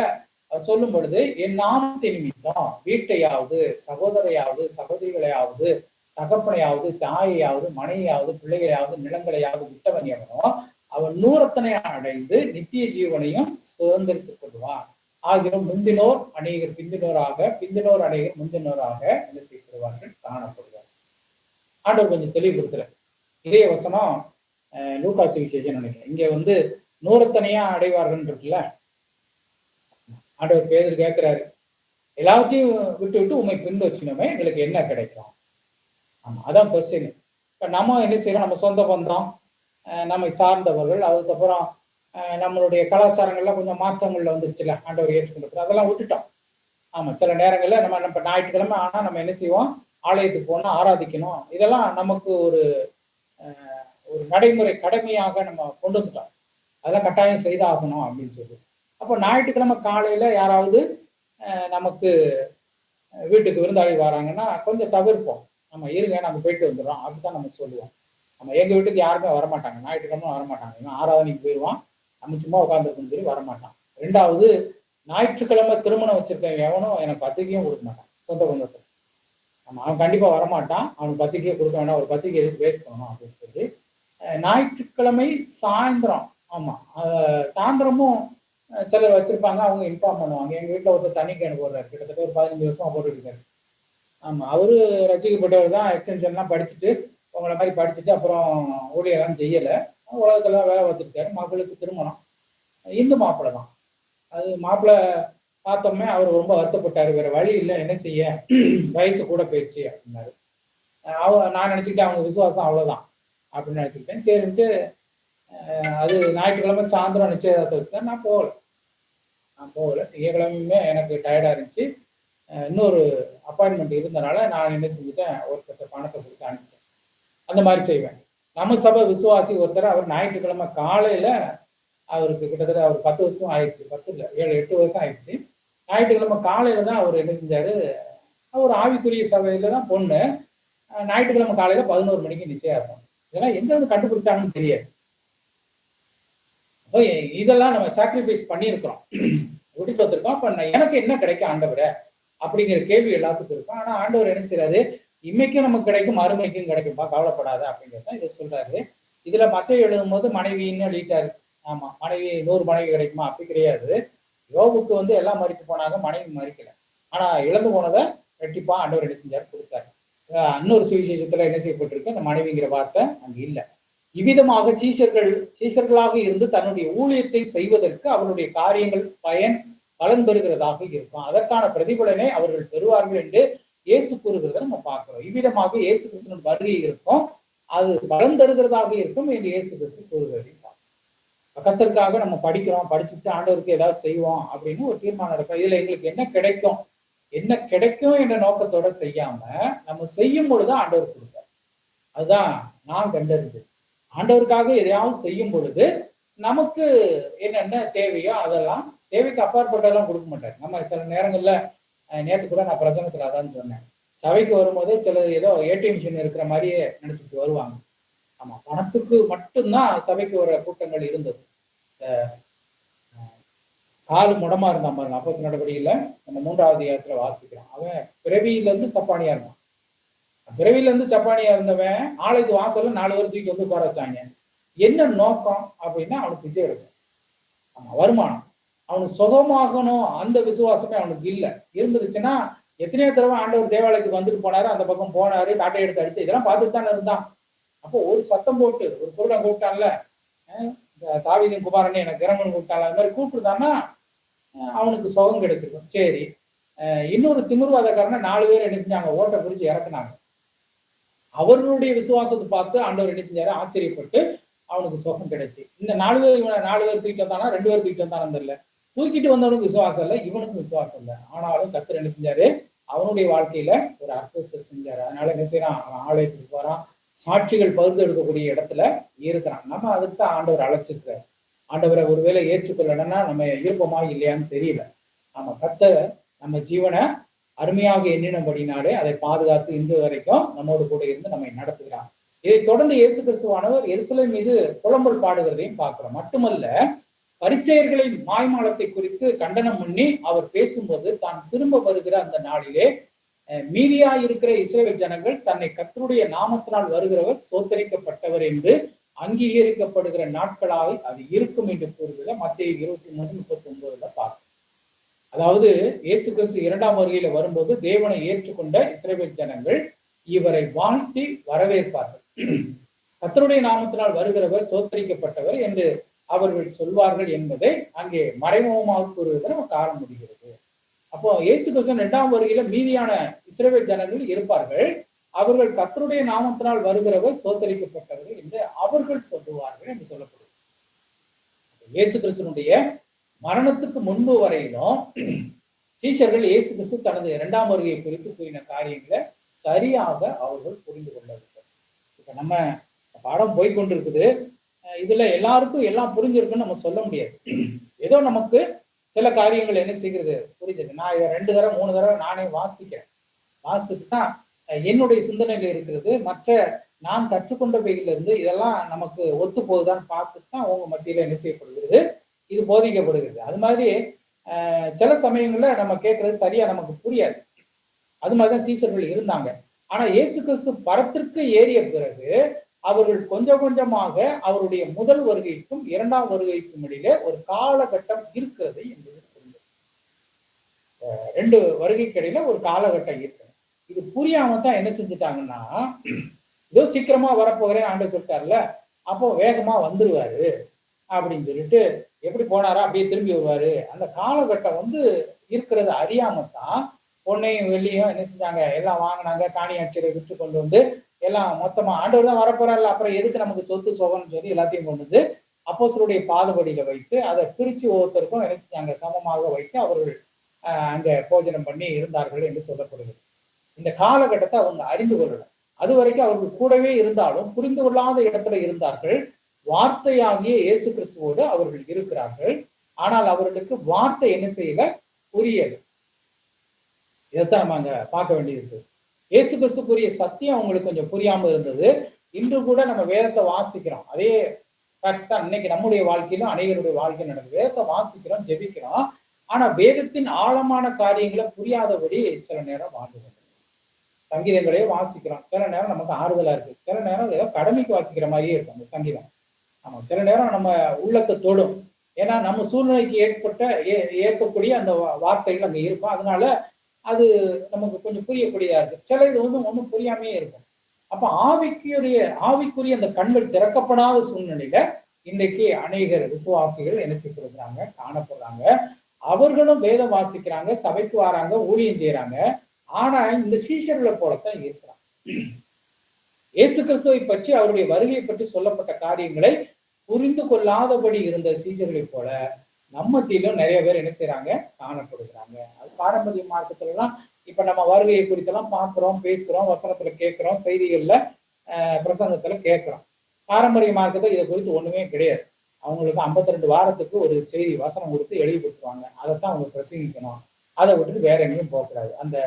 சொல்லும் பொழுது, என் நாமத்தின் நிமித்தம் வீட்டையாவது சகோதரையாவது சகோதரிகளையாவது தகப்பனையாவது தாயையாவது மனையாவது பிள்ளைகளையாவது நிலங்களையாவது விட்டவன் எவனோ அவன் 100 அடைந்து நித்திய ஜீவனையும் சுதந்திரித்துக் கொள்வான். ஆகியோர் முந்தினோர் அநேகர் பிந்தினோராக, பிந்தினோர் அநேகர் முந்தினோராக என்ன செய்யப்படுவார்கள், காணப்படுவார். ஆண்டவர் கொஞ்சம் தெளிவுபடுத்துற இதே வசனம் லூக்கா சுவிசேஷம் நினைக்கிறேன். இங்க 100 அடைவார்கள் இருக்குல்ல, ஆண்டவர் பேதுரு கேட்கிறாரு, எல்லாத்தையும் விட்டு விட்டு உண்மை பின்பு வச்சுனோமே எங்களுக்கு என்ன கிடைக்கும்? ஆமா, அதான் கொஸ்டின். இப்ப நம்ம என்ன செய்யறோம், நம்ம சொந்த பந்தம், நம்மை சார்ந்தவர்கள், அதுக்கப்புறம் நம்மளுடைய கலாச்சாரங்கள்லாம் கொஞ்சம் மாற்றங்கள்ல வந்துருச்சுல, ஆண்டவர் ஏற்றுக்கொண்டு அதெல்லாம் விட்டுட்டோம். ஆமா, சில நேரங்கள்ல நம்ம இப்ப ஞாயிற்றுக்கிழமை ஆனா நம்ம என்ன செய்வோம், ஆலயத்துக்கு போனா ஆராதிக்கணும், இதெல்லாம் நமக்கு ஒரு நடைமுறை கடமையாக நம்ம கொண்டு வந்துட்டோம். அதெல்லாம் கட்டாயம் செய்தாகணும் அப்படின்னு சொல்லி. அப்போ ஞாயிற்றுக்கிழமை காலையில யாராவது நமக்கு வீட்டுக்கு விருந்தாளி வராங்கன்னா கொஞ்சம் தவிர்ப்போம். நம்ம இருங்க, நம்ம போயிட்டு வந்துடுறோம் அப்படித்தான் நம்ம சொல்லுவோம். நம்ம எங்க வீட்டுக்கு யாருமே வரமாட்டாங்க, ஞாயிற்றுக்கிழமை வரமாட்டாங்க. இவன் ஆராதனைக்கு போயிடுவான், நம்ம சும்மா உட்காந்துருக்குன்னு சொல்லி வரமாட்டான். 2வது, ஞாயிற்றுக்கிழமை திருமணம் வச்சிருக்கேன் எவனும் எனக்கு பத்திரிக்கையும் கொடுக்க மாட்டான். சொந்த பந்தத்தில் அவன் கண்டிப்பா வரமாட்டான். அவனுக்கு பத்திரிக்கையை கொடுக்க வேண்டாம், ஒரு பத்திரிக்கை எதுக்கு வேஸ்ட் பண்ணணும் அப்படின்னு சொல்லி ஞாயிற்றுக்கிழமை சாயந்தரம், ஆமா சாயந்தரமும் சிலர் வச்சிருப்பாங்க, அவங்க இன்ஃபார்ம் பண்ணுவாங்க. எங்க வீட்டுல ஒருத்தர் தனி கேன் போடுறாரு, கிட்டத்தட்ட ஒரு 15 வருஷமா போட்டுட்டு இருக்காரு. ஆமா, அவரு ரசிக்கப்பட்டவர் தான், எக்ஸ்டென்ஷன்லாம் படிச்சுட்டு உங்களை மாதிரி படிச்சுட்டு அப்புறம் ஊழியெல்லாம் செய்யல, உலகத்துல வேலை பார்த்துருக்காரு. மகளுக்கு திருமணம், இந்து மாப்பிள்ளை தான். அது மாப்பிள்ளை பார்த்தோமே அவர் ரொம்ப வருத்தப்பட்டாரு, வேற வழி இல்லை, என்ன செய்ய, வயசு கூட போயிடுச்சு அப்படின்னாரு. நான் நினைச்சுக்கிட்டேன் அவங்க விசுவாசம் அவ்வளவுதான் அப்படின்னு நினைச்சுக்கிட்டேன். சரின்ட்டு அது ஞாயிற்றுக்கிழமை சாயந்தரம் நிச்சயதார்த்தம் வச்சுதான் நான் போகல. திங்கக்கிழமையுமே எனக்கு டயர்டா இருந்துச்சு, இன்னொரு அப்பாயின்மெண்ட் இருந்தனால நான் என்ன செஞ்சுட்டேன், ஒருத்தர் பணத்தை கொடுத்து அனுப்பிட்டேன். அந்த மாதிரி செய்வேன். நம்ம சபை விசுவாசி ஒருத்தர், அவர் ஞாயிற்றுக்கிழமை காலையில, அவருக்கு கிட்டத்தட்ட அவர் 10 வருஷம் ஆயிடுச்சு, 10 இல்லை 7-8 வருஷம் ஆயிடுச்சு. ஞாயிற்றுக்கிழமை காலையில தான் அவர் என்ன செஞ்சாரு, அவர் ஆவிக்குரிய சபையில தான் பொண்ணு, ஞாயிற்றுக்கிழமை காலையில 11 மணிக்கு நிச்சயார்த்தம். இதெல்லாம் எங்க வந்து கண்டுபிடிச்சாங்கன்னு தெரியாது. இதெல்லாம் நம்ம சாக்ரிஃபைஸ் பண்ணியிருக்கிறோம், விட்டுட்டு வந்திருக்கோம். அப்ப எனக்கு என்ன கிடைக்கும் ஆண்டவரை அப்படிங்கிற கேள்வி எல்லாத்துக்கும் இருக்கும். ஆனா ஆண்டவர் என்ன செய்யறாரு, இன்மைக்கும் நமக்கு கிடைக்கும், மறுமைக்கும் கிடைக்கும்பா, கவலைப்படாத அப்படிங்கிறத இதை சொல்றாரு. இதுல மத்தேயு எழுதும் போது மனைவின்னு எழுதிட்டாரு. ஆமா, மனைவி 100 மனைவி கிடைக்குமா அப்படி கிடையாது. யோபுக்கு எல்லாம் மறித்து போனாங்க, மனைவி மறிக்கல. ஆனா இழந்து போனதை ரெட்டிப்பா ஆண்டவர் என்ன செஞ்சாரு, கொடுத்தாரு. இன்னொரு சுவிசேஷத்துல என்ன செய்யப்பட்டிருக்கு, அந்த மனைவிங்கிற வார்த்தை அங்க இல்ல. இவ்விதமாக சீஷர்களாக இருந்து தன்னுடைய ஊழியத்தை செய்வதற்கு அவருடைய காரியங்கள் பலன் பெறுகிறதாக இருக்கும். அதற்கான பிரதிபலனை அவர்கள் பெறுவார்கள் என்று இயேசு கூறுகிறத நம்ம பார்க்கிறோம். இவ்விதமாக இயேசு கிறிஸ்துவின் வருகை இருக்கும், அது பலன் தருகிறதாக இருக்கும் என்று இயேசு கிறிஸ்து கூறுகிறதை கர்த்தருக்காக நம்ம படிக்கிறோம், படிச்சுட்டு ஆண்டவருக்கு ஏதாவது செய்வோம் அப்படின்னு ஒரு தீர்மானம் இருக்கும். இதுல எங்களுக்கு என்ன கிடைக்கும் என்ற நோக்கத்தோட செய்யாம நம்ம செய்யும் பொழுது ஆண்டவர் கொடுப்பார். அதுதான் நான் கண்டறிஞ்சது. ஆண்டவருக்காக எதையாவது செய்யும் பொழுது நமக்கு என்னென்ன தேவையோ அதெல்லாம், தேவைக்கு அப்பாற்பட்டதெல்லாம் கொடுக்க மாட்டார். நம்ம சில நேரங்கள்ல, நேற்று கூட நான் பிரசங்கத்துல அதான் சொன்னேன், சபைக்கு வரும்போது சிலர் ஏதோ ஏடிஎம் மிஷின் இருக்கிற மாதிரியே நினைச்சிட்டு வருவாங்க. ஆமா, பணத்துக்கு மட்டும்தான் சபைக்கு வர கூட்டங்கள் இருந்தது. காலு முடமா இருந்தான் பாருங்க, அப்போஸ்தலர் நடவடிக்கையில நம்ம 3வது அதிகாரத்துல வாசிக்கிறோம். அவன் பிறவியில இருந்து சப்பானியா இருந்தான். பிறவியில இருந்து சப்பானியா இருந்தவன் ஆலயத்து வாசல்ல 4 பேர் தூக்கி வந்து உட்கார வச்சாங்க. என்ன நோக்கம் அப்படின்னா அவனுக்கு பிச்சை எடுக்கும். ஆமா, வருமானம். அவனுக்கு சுகமாகணும் அந்த விசுவாசமே அவனுக்கு இல்லை. இருந்துருச்சுன்னா எத்தனையோ தடவை ஆண்டவர் தேவாலயத்துக்கு வந்துட்டு போனாரு, அந்த பக்கம் போனாரு, காட்டை எடுத்து அடிச்சு இதெல்லாம் பார்த்துட்டு தானே இருந்தான். அப்போ ஒரு சத்தம் போட்டு ஒரு பொருளை கூப்பிட்டான்ல, தாவீதின் குமாரனே எனக்கு இறங்கன்னு கூப்பிட்டாங்க, அது மாதிரி கூப்பிட்டுதான்னா அவனுக்கு சுகம் கிடைச்சிருக்கும். சரி, இன்னொரு திமிர்வாதக்காரனை 4 பேர் என்ன செஞ்சாங்க, ஓட்ட பிடிச்சு இறக்குனாங்க. அவர்களுடைய விசுவாசத்தை பார்த்து ஆண்டவர் என்ன செஞ்சாரு, ஆச்சரியப்பட்டு அவனுக்கு சுகம் கிடைச்சு. இந்த 4 பேர் தூக்கிட்டு வந்தானா, 2 பேர் தூக்கிட்டு வந்தானு தெரியல, தூக்கிட்டு வந்தவனுக்கு விசுவாசம் இல்லை, இவனுக்கும் விசுவாசம் இல்லை. ஆனாலும் கர்த்தர் என்ன செஞ்சாரு, அவனுடைய வாழ்க்கையில ஒரு அற்புதத்தை செஞ்சாரு. அதனால என்ன செய்யறான், அவன் ஆலயத்துக்கு போறான், சாட்சிகள் பகிர்ந்து எடுக்கக்கூடிய இடத்துல இருக்கிறான். நம்ம அதுக்கு தான் ஆண்டவர் அழைச்சிருக்கிறார். ஆண்டவரை ஒருவேளை ஏற்றுக்கொள்ளணும்னா நம்ம இருப்போமா இல்லையான்னு தெரியல. நம்ம கர்த்தர் நம்ம ஜீவனை அருமையாக எண்ணினபடினாலே அதை பாதுகாத்து இன்று வரைக்கும் நம்மோடு கூட இருந்து நம்மை நடத்துகிறார். இதை தொடர்ந்து இயேசு கிறிஸ்துவானவர் எருசலேம் மீது புலம்பல் பாடுகிறதையும் பார்க்கிறோம். மட்டுமல்ல, பரிசேயர்களின் மாய்மாலத்தை குறித்து கண்டனம் பண்ணி அவர் பேசும்போது, தான் திரும்ப வருகிற அந்த நாளிலே மீதியா இருக்கிற இஸ்ரவேல் ஜனங்கள் தன்னை கர்த்தருடைய நாமத்தினால் வருகிறவர் சோத்தரிக்கப்பட்டவர் என்று அங்கீகரிக்கப்படுகிற நாட்களாக அது இருக்கும் என்று கூறுகிறத மத்தேயு 23:39 பார்க்கிறோம். அதாவது இயேசு கிறிஸ்து 2ஆம் வருகையில வரும்போது தேவனை ஏற்றுக்கொண்ட இஸ்ரவேல் ஜனங்கள் இவரை வாழ்த்தி வரவேற்பார்கள். கர்த்தருடைய நாமத்தினால் வருகிறவர் சோத்தரிக்கப்பட்டவர் என்று அவர்கள் சொல்வார்கள் என்பதை அங்கே மறைமுகமாக கூறுவதை நம்ம காண முடிகிறது. அப்போ இயேசு கிறிஸ்து 2ஆம் வருகையில மீதியான இஸ்ரவேல் ஜனங்கள் இருப்பார்கள். அவர்கள் கர்த்தருடைய நாமத்தினால் வருகிறவர் சோத்தரிக்கப்பட்டவர்கள் என்று அவர்கள் சொல்லுவார்கள் என்று சொல்லப்படுது. இயேசு கிறிஸ்துனுடைய மரணத்துக்கு முன்பு வரையிலும் சீஷர்கள் இயேசு கிறிஸ்து தனது 2ஆம் வருகையை குறித்து கூறின காரியங்களை சரியாக அவர்கள் புரிந்து கொள்ளவில்லை. இப்ப நம்ம பாடம் போய்கொண்டிருக்குது, இதுல எல்லாருக்கும் எல்லாம் புரிஞ்சிருக்குன்னு நம்ம சொல்ல முடியாது. ஏதோ நமக்கு சில காரியங்கள் என்ன செய்கிறது புரிஞ்சது. நான் இதை 2 தடவை 3 தடவை நானே வாசிக்கிறேன். வாசித்துட்டு தான் என்னுடைய சிந்தனையில இருக்கிறது, மற்ற நான் கற்றுக்கொண்டவையில இருந்து இதெல்லாம் நமக்கு ஒத்து போகுதான்னு பார்த்துட்டு தான் உங்க மத்தியில என்ன செய்யப்படுகிறது, இது போதிக்கப்படுகிறது. அது மாதிரி சில சமயங்கள்ல நம்ம கேட்கறது சரியா நமக்கு புரியாது. அது மாதிரிதான் சீசர்கள் இருந்தாங்க. ஆனா இயேசு கிறிஸ்து பரத்திற்கு ஏறிய பிறகு அவர்கள் கொஞ்சம் கொஞ்சமாக அவருடைய முதல் வருகைக்கும் 2ஆம் வருகைக்கும் இடையிலே ஒரு காலகட்டம் இருக்கிறது என்பது புரிந்தது. 2 வருகைக்கு இடையில ஒரு காலகட்டம் இருக்கு. இது புரியாம தான் என்ன செஞ்சுட்டாங்கன்னா, ஏதோ சீக்கிரமா வரப்போகிறேன் ஆண்டவர் சொல்லிட்டார்ல, அப்போ வேகமா வந்துருவாரு அப்படின்னு சொல்லிட்டு எப்படி போனாரா அப்படியே திரும்பி வருவாரு. அந்த காலகட்டம் இருக்கிறது அறியாமத்தான் பொன்னையும் வெள்ளியும் என்ன செஞ்சாங்க, எல்லாம் வாங்கினாங்க, காணி அச்சரை விற்று கொண்டு வந்து எல்லாம் மொத்தமா ஆண்டவர் தான் வரப்போறாருல, அப்புறம் எதுக்கு நமக்கு சொத்து சோகம்னு சொல்லி எல்லாத்தையும் கொண்டு வந்து அப்போஸ்தலருடைய பாதபடியில வைத்து அதை பிரிச்சு ஒவ்வொருத்தருக்கும் என்ன செஞ்சாங்க, சமமாக வைத்து அவர்கள் அங்க போஜனம் பண்ணி இருந்தார்கள் என்று சொல்லப்படுகிறது. இந்த காலகட்டத்தை அவங்க அறிந்து கொள்ளல. அது வரைக்கும் அவர்கள் கூடவே இருந்தாலும் புரிந்து கொள்ளாத இடத்துல இருந்தார்கள். வார்த்தையாகிய இயேசு கிறிஸ்துவோடு அவர்கள் இருக்கிறார்கள். ஆனால் அவர்களுக்கு வார்த்தை என்ன செய்யல, புரியல. இதைத்தான் நம்ம அங்க பார்க்க வேண்டியிருக்கு. இயேசு கிறிஸ்துக்குரிய சத்தியம் அவங்களுக்கு கொஞ்சம் புரியாம இருந்தது. இன்று கூட நம்ம வேதத்தை வாசிக்கிறோம், அதே தான் இன்னைக்கு நம்முடைய வாழ்க்கையிலும் அநேகருடைய வாழ்க்கையில் நடக்குது. வேதத்தை வாசிக்கிறோம், ஜெபிக்கிறோம், ஆனா வேதத்தின் ஆழமான காரியங்களை புரியாதபடி சில நேரம் வாழ்ந்து சங்கீதங்களையே வாசிக்கிறோம். சில நேரம் நமக்கு ஆறுதலா இருக்கு, சில நேரம் ஏதோ கடமைக்கு வாசிக்கிற மாதிரியே இருக்கும் அந்த சங்கீதம். ஆமா, சில நேரம் நம்ம உள்ளத்தை தொடும். ஏன்னா நம்ம சூழ்நிலைக்கு ஏற்பட்ட ஏற்கக்கூடிய அந்த வார்த்தைகள் அங்க இருக்கும். அதனால அது நமக்கு கொஞ்சம் புரியக்கூடியதா இருக்கு. சில இது வந்து ஒன்றும் புரியாமையே இருக்கும். அப்ப ஆவிக்குரிய அந்த கண்கள் திறக்கப்படாத சூழ்நிலையில இன்றைக்கு அநேகர் விசுவாசிகள் என்ன செய்யப்படுறாங்க, காணப்படுறாங்க. அவர்களும் வேதம் வாசிக்கிறாங்க, சபைக்கு வராங்க, ஊழியம் செய்யறாங்க. ஆனா இந்த சீஷர்களை போலத்தான் இருக்கிறாங்க. இயேசு கிறிஸ்துவை பற்றி அவருடைய வருகையை பற்றி சொல்லப்பட்ட காரியங்களை புரிந்து கொள்ளாதபடி இருந்த சீஷர்களை போல நம்மத்திலும் நிறைய பேர் என்ன செய்யறாங்க, காணப்படுகிறாங்க. அது பாரம்பரிய மார்க்கத்துல எல்லாம் இப்ப நம்ம வருகையை குறித்தெல்லாம் பார்க்கிறோம், பேசுறோம், வசனத்துல கேட்கிறோம், செய்திகள்ல பிரசங்கத்துல கேட்கிறோம். பாரம்பரிய மார்க்கத்துல இதை குறித்து ஒண்ணுமே கிடையாது. அவங்களுக்கு 52 வாரத்துக்கு ஒரு செய்தி வசனம் கொடுத்து எழுதி கொடுத்துருவாங்க. அதைத்தான் அவங்க பிரசங்கிக்கணும். அதை விட்டுட்டு வேற எங்கேயும் போகக்கூடாது. அந்த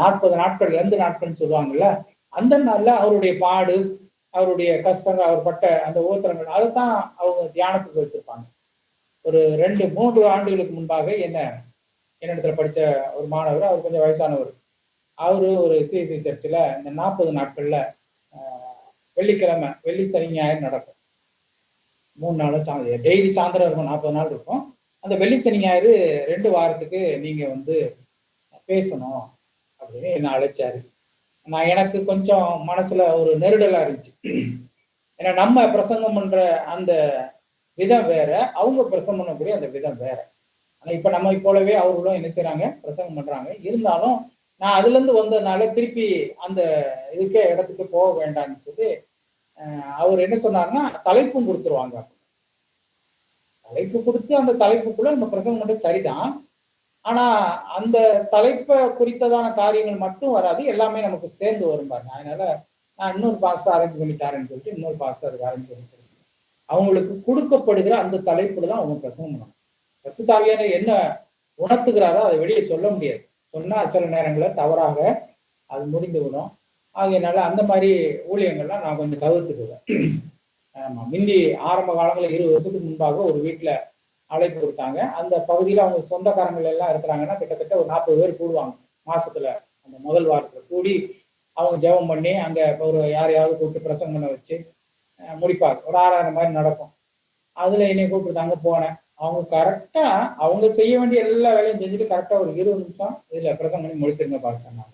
40 நாட்கள் 2 நாட்கள்னு சொல்லுவாங்கல்ல, அந்த நாள்ல அவருடைய பாடு, அவருடைய கஷ்டங்கள், அவர் பட்ட அந்த ஓத்திரங்கள், அதைத்தான் அவங்க தியானத்துக்கு வச்சிருப்பாங்க. ஒரு 2-3 ஆண்டுகளுக்கு முன்பாக என்னிடத்துல படிச்ச ஒரு மாணவர், அவர் கொஞ்சம் வயசானவர். அவரு ஒரு சிஎஸ்சி சர்ச்சில் இந்த 40 நாட்கள்ல வெள்ளிக்கிழமை, வெள்ளி, சனி, ஞாயிறு நடக்கும். 3 நாளும் டெய்லி சாயந்தரம் இருக்கும், 40 நாள் இருக்கும். அந்த வெள்ளி, சனி, ஞாயிறு 2 வாரத்துக்கு நீங்க வந்து பேசணும் அப்படின்னு என்ன அழைச்சாரு. எனக்கு கொஞ்சம் மனசுல ஒரு நெருடலா இருந்துச்சு. ஏன்னா நம்ம பிரசங்கம் பண்ற அந்த விதம் வேற, அவங்க பிரசங்கம் பண்ணக்கூடிய அந்த விதம் வேற. ஆனா இப்ப நம்ம போலவே அவர்களும் என்ன செய்யறாங்க, பிரசங்கம் பண்றாங்க. இருந்தாலும் நான் அதுல இருந்து வந்ததுனால திருப்பி அந்த இதுக்கே இடத்துக்கு போக வேண்டாம்னு சொல்லி அவர் என்ன சொன்னாருன்னா, தலைப்பும் கொடுத்துருவாங்க. தலைப்பு கொடுத்து அந்த தலைப்புக்குள்ள நம்ம பிரசங்கம் பண்றது சரிதான். ஆனா அந்த தலைப்பை குறித்ததான காரியங்கள் மட்டும் வராது, எல்லாமே நமக்கு சேர்ந்து வரும் பாருங்க. அதனால நான் இன்னொரு பாஸ்டர் அரேஞ்ச் பண்ணி தரேன்னு சொல்லிட்டு இன்னொரு பாஸ்டருக்கு அரேஞ்ச் பண்ணி அவங்களுக்கு கொடுக்கப்படுகிற அந்த தலைப்புல தான் அவங்க பிரசங்கம் பண்ணணும். பரிசுத்த ஆவியானவர் என்ன உணர்த்துகிறாரோ அதை வெளியே சொல்ல முடியாது. சொன்னா சில நேரங்களில் தவறாக அது முடிந்து விடும். ஆகையினால அந்த மாதிரி ஊழியங்கள்லாம் நான் கொஞ்சம் தவிர்த்துக்குவேன். ஆமா, முந்தி ஆரம்ப காலங்களில் 20 வருஷத்துக்கு முன்பாக ஒரு வீட்டுல அழைப்பு கொடுத்தாங்க. அந்த பகுதியில அவங்க சொந்தக்காரங்கள் எல்லாம் இருக்கிறாங்கன்னா கிட்டத்தட்ட ஒரு 40 பேர் கூடுவாங்க மாசத்துல. அந்த முதல் வாரத்துல கூடி அவங்க ஜெபம் பண்ணி அங்க ஒரு யாரையாவது கூப்பிட்டு பிரசங்கம் பண்ண வச்சு முடிப்பாங்க. ஒரு 6,000 மாதிரி நடக்கும். அதுல என்னை கூப்பிட்டுருந்தாங்க, போனேன். அவங்க கரெக்டா அவங்க செய்ய வேண்டிய எல்லா வேலையும் செஞ்சுட்டு கரெக்டா ஒரு 20 நிமிஷம் இதுல பிரசங்கம் பண்ணி முடிச்சிருங்க பாஸ்டர்.